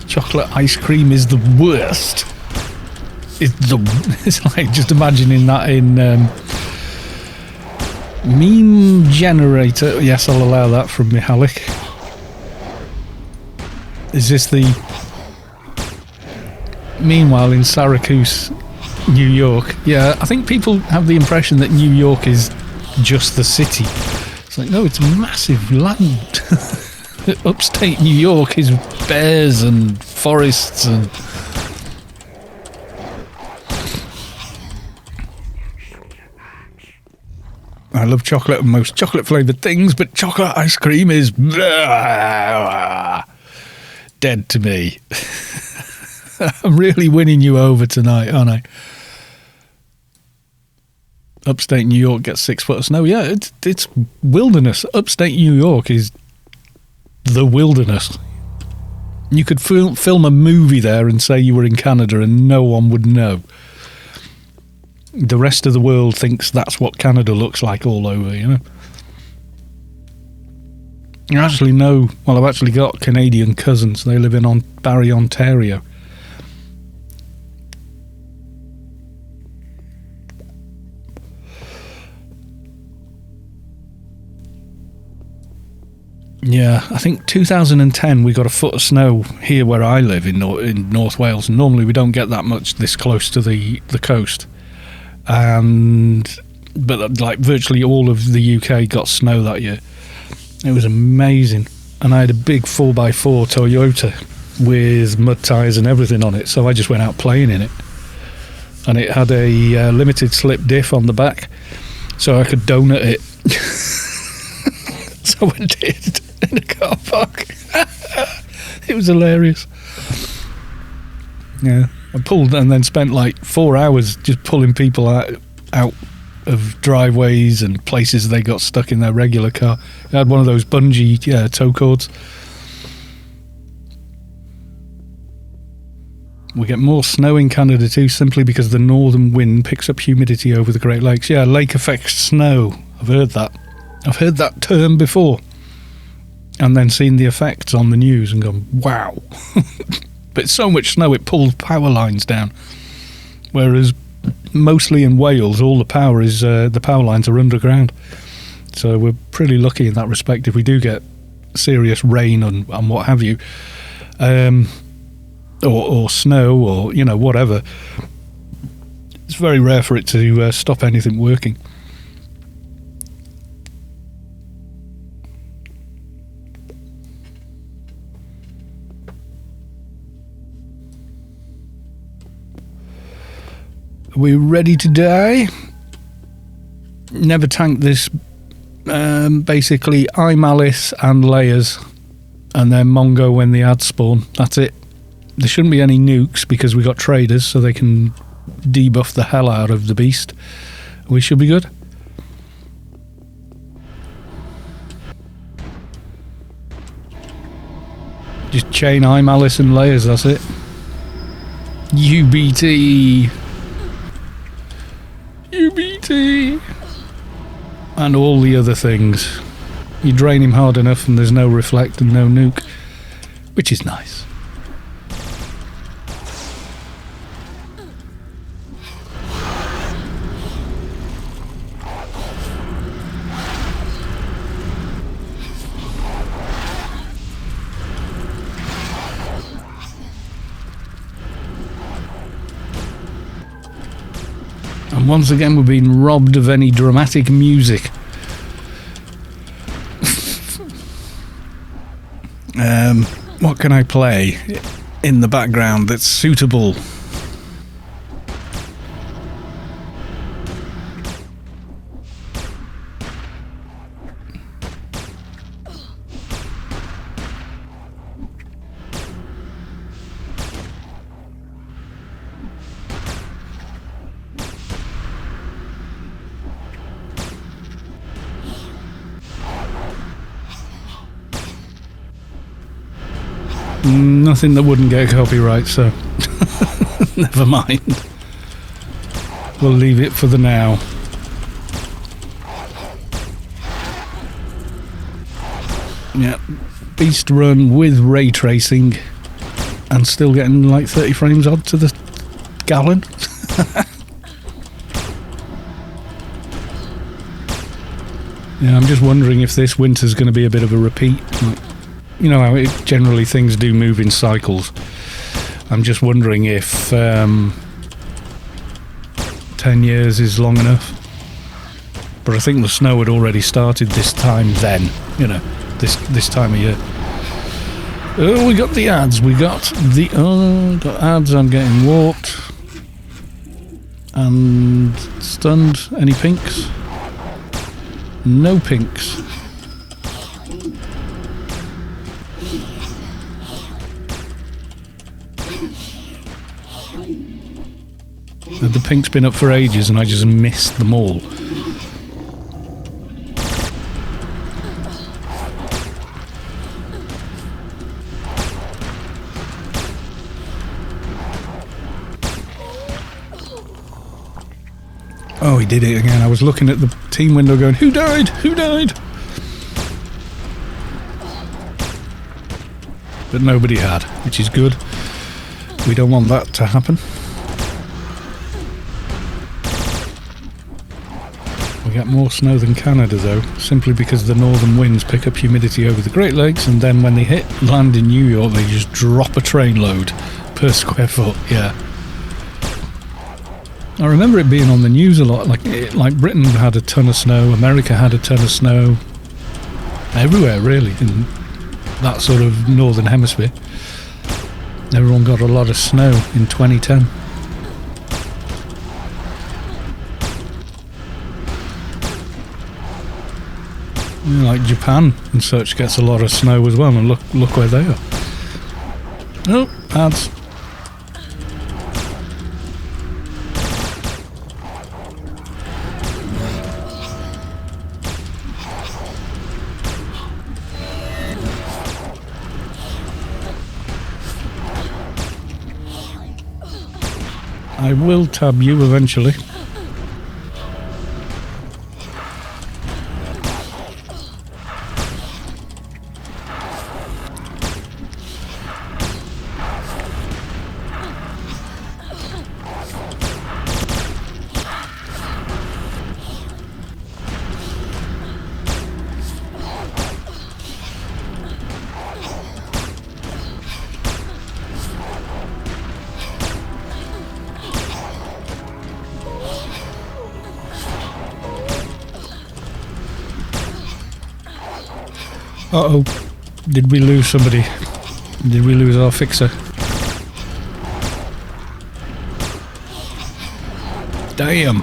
Chocolate ice cream is the worst. It's like just imagining that in meme generator. Yes, I'll allow that from Mihalik. Is this the... Meanwhile, in Syracuse, New York, yeah, I think people have the impression that New York is just the city. It's like, no, it's massive land. Upstate New York is bears and forests and... I love chocolate and most chocolate flavoured things, but chocolate ice cream is... dead to me. I'm really winning you over tonight, aren't I? Upstate New York gets 6 foot of snow. Yeah, it's wilderness. Upstate New York is the wilderness. You could film a movie there and say you were in Canada and no one would know. The rest of the world thinks that's what Canada looks like all over, you know. You actually know... Well, I've actually got Canadian cousins. They live in Barrie, Ontario. Yeah, I think 2010 we got a foot of snow here where I live in North Wales. Normally we don't get that much this close to the coast. But like virtually all of the UK got snow that year. It was amazing. And I had a big 4x4 Toyota with mud tyres and everything on it, so I just went out playing in it. And it had a limited slip diff on the back, so I could donut it. So I did in a car park. It was hilarious. Yeah, I pulled and then spent like 4 hours just pulling people out of driveways and places they got stuck in their regular car. I had one of those bungee tow cords. We get more snow in Canada too, simply because the northern wind picks up humidity over the Great Lakes. Yeah, lake effect snow. I've heard that. I've heard that term before. And then seen the effects on the news and gone, wow. But so much snow it pulled power lines down. Whereas mostly in Wales, all the power is the power lines are underground. So we're pretty lucky in that respect if we do get serious rain and what have you. Or snow or, you know, whatever. It's very rare for it to stop anything working. Are we ready to die? Never tanked this. Basically, iMalice and layers, and then Mongo when the ads spawn. That's it. There shouldn't be any nukes because we got traders, so they can debuff the hell out of the beast. We should be good. Just chain iMalice and layers, that's it. UBT. UBT. And all the other things. You drain him hard enough and there's no reflect and no nuke. Which is nice. And once again we're being robbed of any dramatic music. What can I play in the background that's suitable? Nothing that wouldn't get copyright, so never mind. We'll leave it for the now. Yeah, beast run with ray tracing and still getting like 30 frames odd to the gallon. Yeah, I'm just wondering if this winter's going to be a bit of a repeat. Like, you know how generally things do move in cycles. I'm just wondering if 10 years is long enough. But I think the snow had already started this time then, you know, this time of year. Oh, we got the ads. We got the got ads. I'm getting warped and stunned. Any pinks? No pinks. The pink's been up for ages and I just missed them all. Oh, he did it again. I was looking at the team window going, who died? Who died? But nobody had, which is good. We don't want that to happen. We get more snow than Canada though, simply because the northern winds pick up humidity over the Great Lakes, and then when they hit land in New York they just drop a train load per square foot. Yeah, I remember it being on the news a lot, like Britain had a ton of snow, America had a ton of snow, everywhere really in that sort of northern hemisphere. Everyone got a lot of snow in 2010. You know, like Japan and such gets a lot of snow as well, and look where they are. Oh, ads. I will tab you eventually. Uh-oh. Did we lose somebody? Did we lose our fixer? Damn.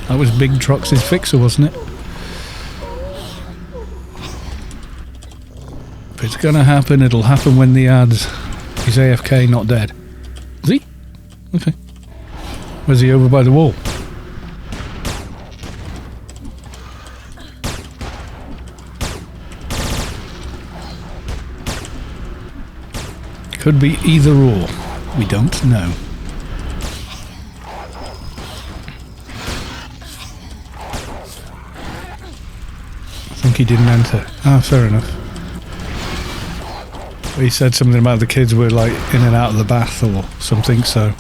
That was Big Trox's fixer, wasn't it? If it's gonna happen, it'll happen when the ads. He's AFK, not dead. Is he? Okay. Where's he, over by the wall? Could be either or. We don't know. I think he didn't enter. Ah, fair enough. He said something about the kids were like in and out of the bath or something, so...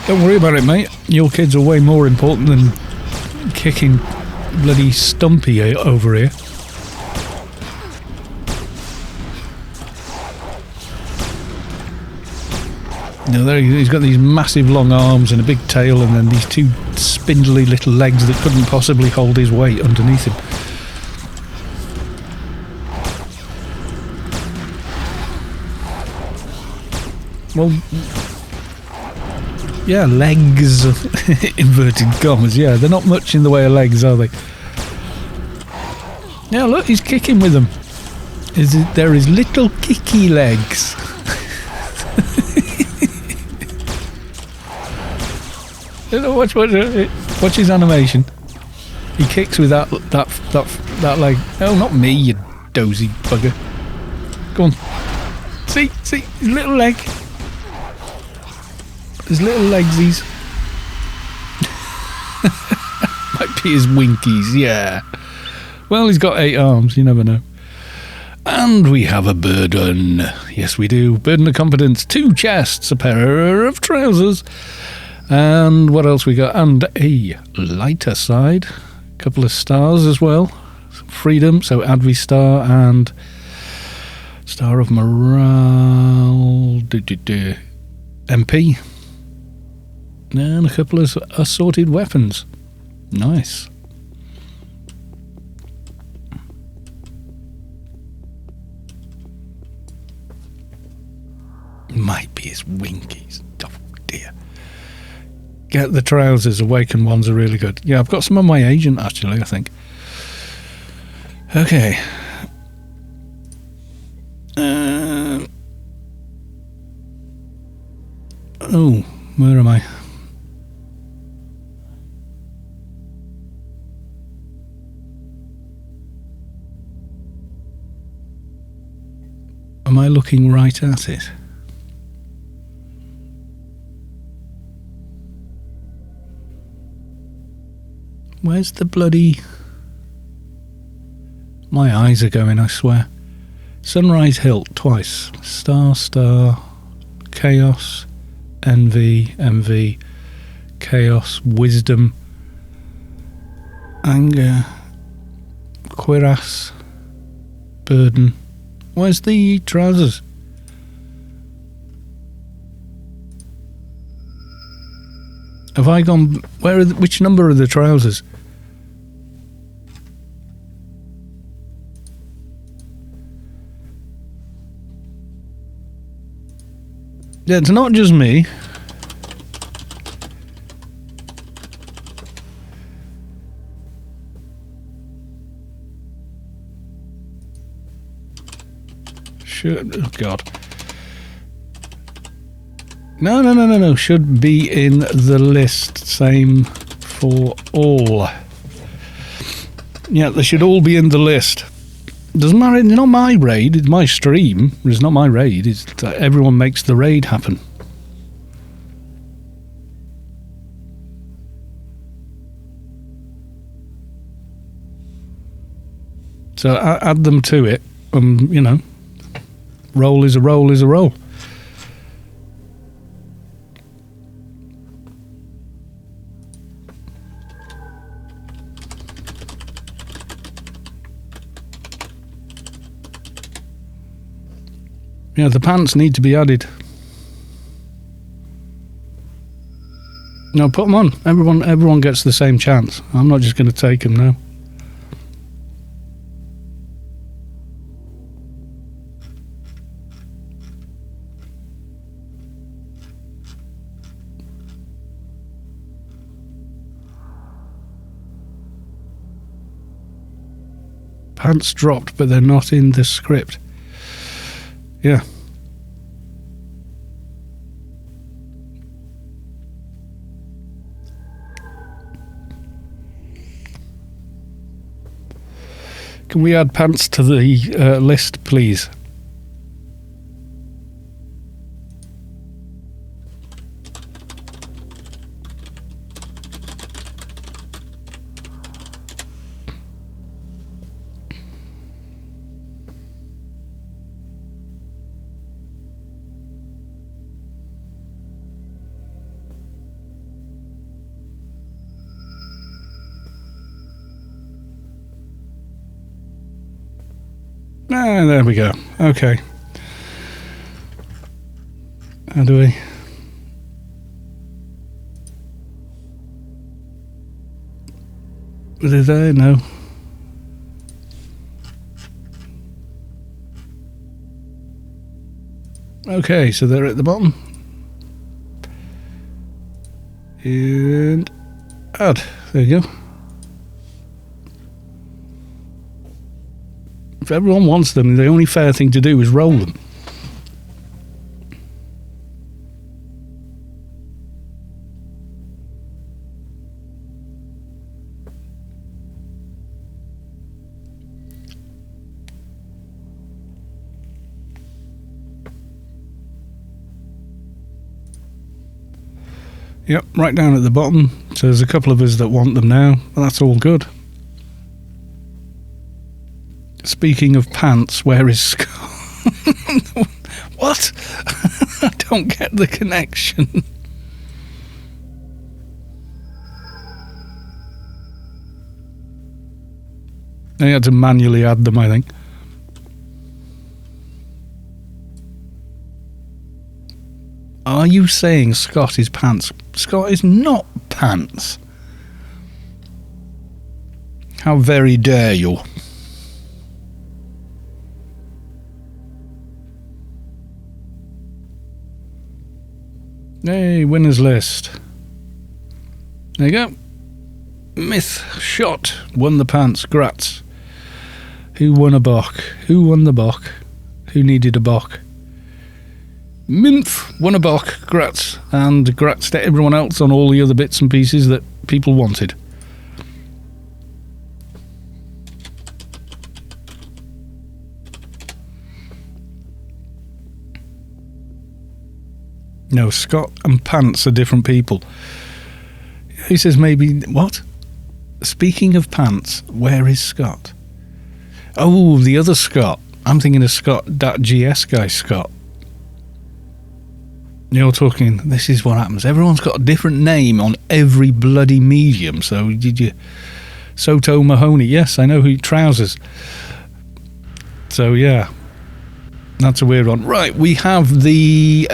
Don't worry about it, mate. Your kids are way more important than kicking bloody Stumpy over here. You know, there he's got these massive long arms and a big tail, and then these two spindly little legs that couldn't possibly hold his weight underneath him. Well, yeah, legs, inverted commas, yeah, they're not much in the way of legs, are they? Yeah, look, he's kicking with them. There is little kicky legs. Watch his animation. He kicks with that leg. Oh, not me, you dozy bugger. Go on. See, his little leg. His little legsies. Might be his winkies, yeah. Well, he's got 8 arms, you never know. And we have a burden. Yes, we do. Burden of competence. 2 chests, a pair of trousers. And what else we got? And a lighter side. A couple of stars as well. Freedom, so Advi star and Star of Morale. MP. And a couple of assorted weapons. Nice. Might be his winkies. Oh dear. Get the trousers. Awakened ones are really good. Yeah, I've got some on my agent actually, I think. Okay. Oh, where am I? Am I looking right at it? Where's the bloody... My eyes are going, I swear. Sunrise Hilt, twice. Star, Chaos, Envy, Chaos, Wisdom, Anger, Cuirass, Burden. Where's the trousers? Have I gone... which number are the trousers? Yeah, it's not just me. Oh God. No. Should be in the list. Same for all. Yeah, they should all be in the list. Doesn't matter. It's not my raid. It's my stream. It's not my raid. It's everyone makes the raid happen. So add them to it. You know, roll is a roll is a roll. Yeah, the pants need to be added. No, put them on. Everyone gets the same chance. I'm not just going to take them now. Pants dropped, but they're not in the script. Yeah. Can we add pants to the list, please? Ah, there we go. Okay. How do we... Are they there? No. Okay, so they're at the bottom. And add. There you go. If everyone wants them, the only fair thing to do is roll them. Yep, right down at the bottom. So there's a couple of us that want them now. Well, that's all good. Speaking of pants, where is Scott? What? I don't get the connection. I had to manually add them, I think. Are you saying Scott is pants? Scott is not pants. How very dare you? Hey, winners list. There you go. Myth shot won the pants. Grats. Who won a bock? Who won the bock? Who needed a bock? Minth won a bock. Grats. And grats to everyone else on all the other bits and pieces that people wanted. No, Scott and pants are different people. He says maybe... What? Speaking of pants, where is Scott? Oh, the other Scott. I'm thinking of Scott, that GS guy, Scott. You're talking, this is what happens. Everyone's got a different name on every bloody medium. So, did you... Soto Mahoney. Yes, I know who... Trousers. So, yeah. That's a weird one. Right, we have the...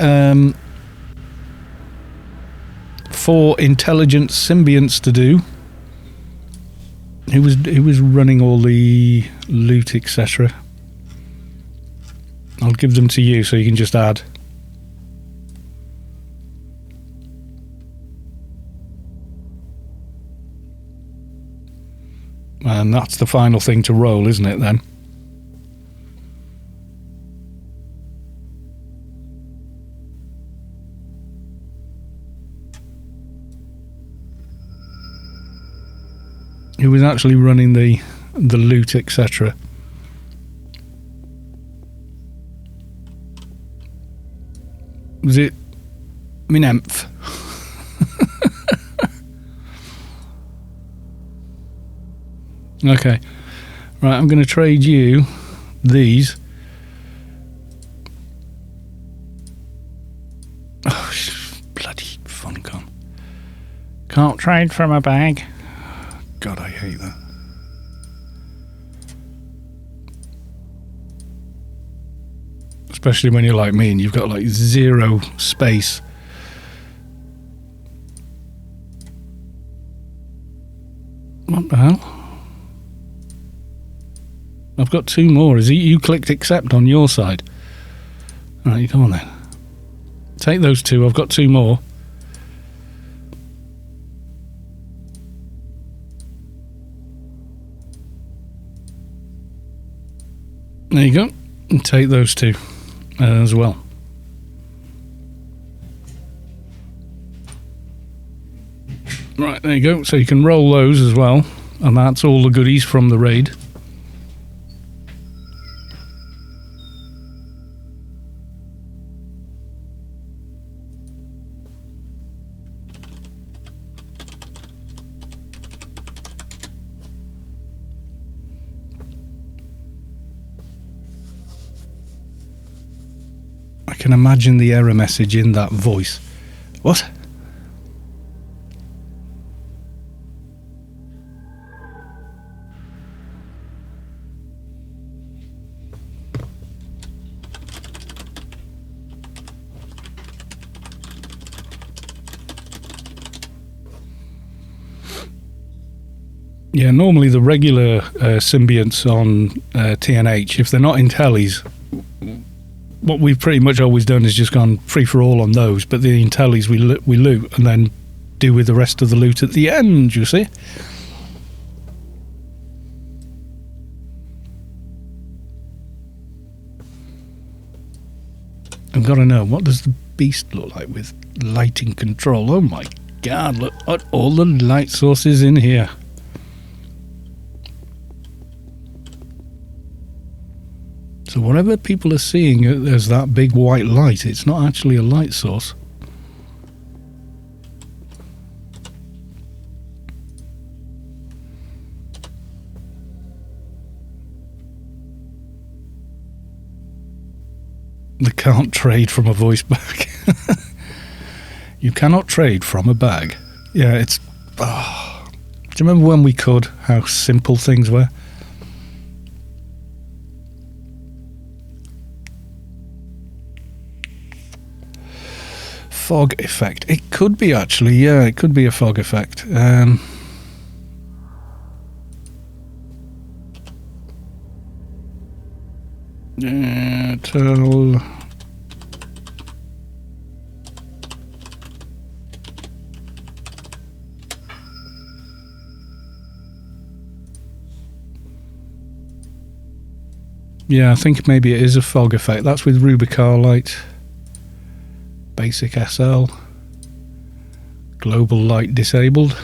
4 intelligent symbionts to do. Who was running all the loot, etc. I'll give them to you so you can just add. And that's the final thing to roll, isn't it, then? Who was actually running the loot, etc. Was it Minemph? Okay. Right, I'm going to trade you these. Oh, bloody Funcom. Can't trade from a bag. God, I hate that. Especially when you're like me and you've got like 0 space. What the hell? I've got 2 more. Is it you clicked accept on your side? Alright, come on then. Take those 2. I've got 2 more. There you go. And take those 2 as well. Right, there you go. So you can roll those as well. And that's all the goodies from the raid. I can imagine the error message in that voice. What? Yeah, normally the regular symbionts on TNH, if they're not in tellies, what we've pretty much always done is just gone free for all on those, but the intellis we loot and then do with the rest of the loot at the end, you see. I've got to know, what does the beast look like with lighting control? Oh my god, look at all the light sources in here. So whatever people are seeing as that big white light, it's not actually a light source. They can't trade from a voice bag. You cannot trade from a bag. Yeah, it's... Oh. Do you remember when we could? How simple things were? Fog effect. It could be actually, yeah, it could be a fog effect. Tell... Yeah, I think maybe it is a fog effect. That's with Rubicar light. Basic SL. Global light disabled.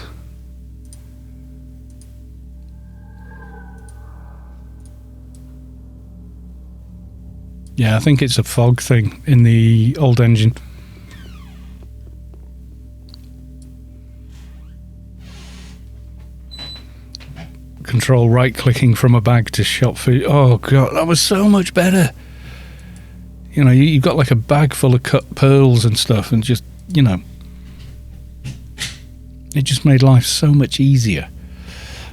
Yeah, I think it's a fog thing in the old engine. Control right clicking from a bag to shop food. Oh god, that was so much better. You know, you've got like a bag full of cut pearls and stuff, and just, you know, it just made life so much easier.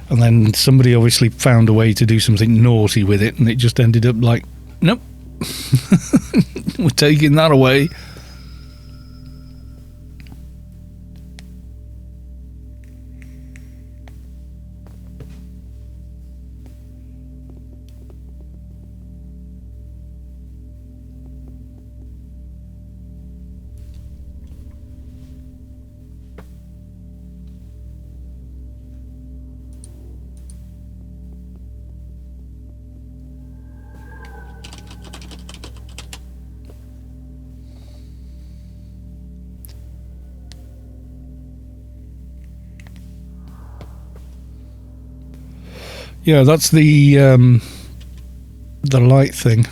And then somebody obviously found a way to do something naughty with it, and it just ended up like, nope, we're taking that away. Yeah, that's the light thing.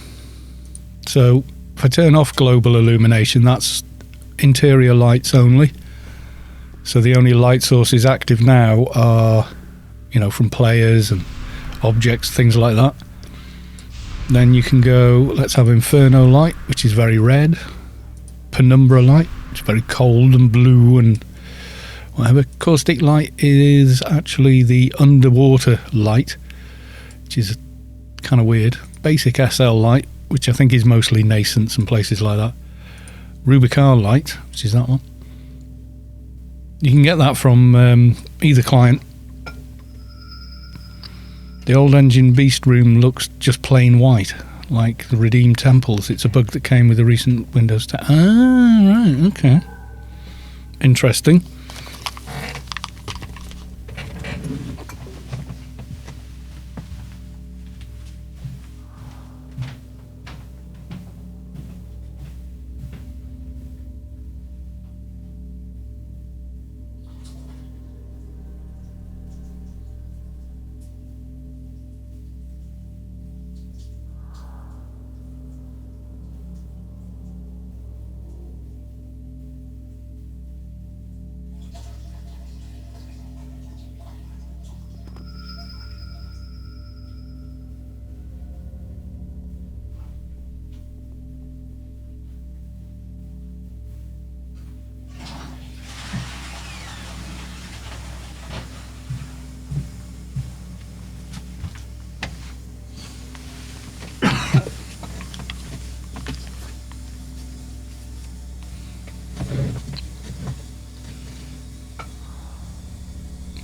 So if I turn off global illumination, that's interior lights only. So the only light sources active now are, you know, from players and objects, things like that. Then you can go, let's have Inferno light, which is very red. Penumbra light, which is very cold and blue and whatever. Caustic light is actually the underwater light, which is kind of weird. Basic SL light, which I think is mostly nascents and places like that. Rubicar light, which is that one. You can get that from either client. The old engine beast room looks just plain white, like the Redeemed Temples. It's a bug that came with the recent Windows 10. Ah, right, okay. Interesting.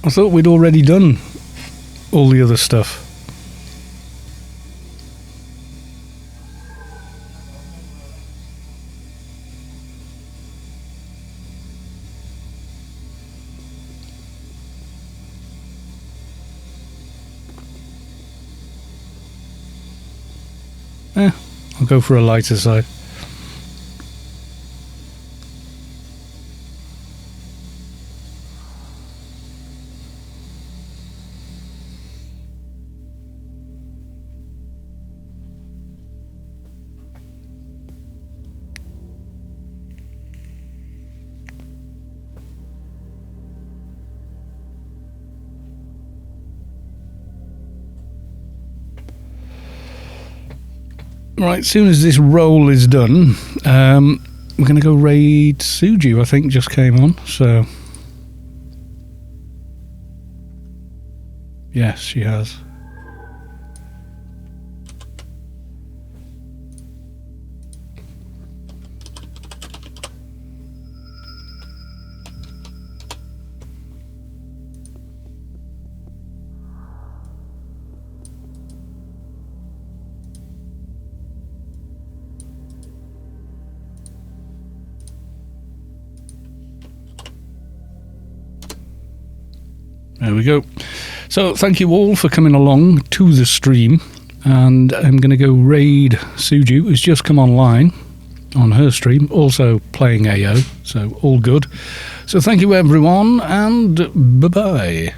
I thought we'd already done all the other stuff. I'll go for a lighter side. Right, as soon as this roll is done, we're going to go raid Suju, I think, just came on, so... Yes, she has. There we go. So thank you all for coming along to the stream, and I'm going to go raid Suju, who's just come online on her stream, also playing AO, so all good. So thank you everyone, and bye-bye.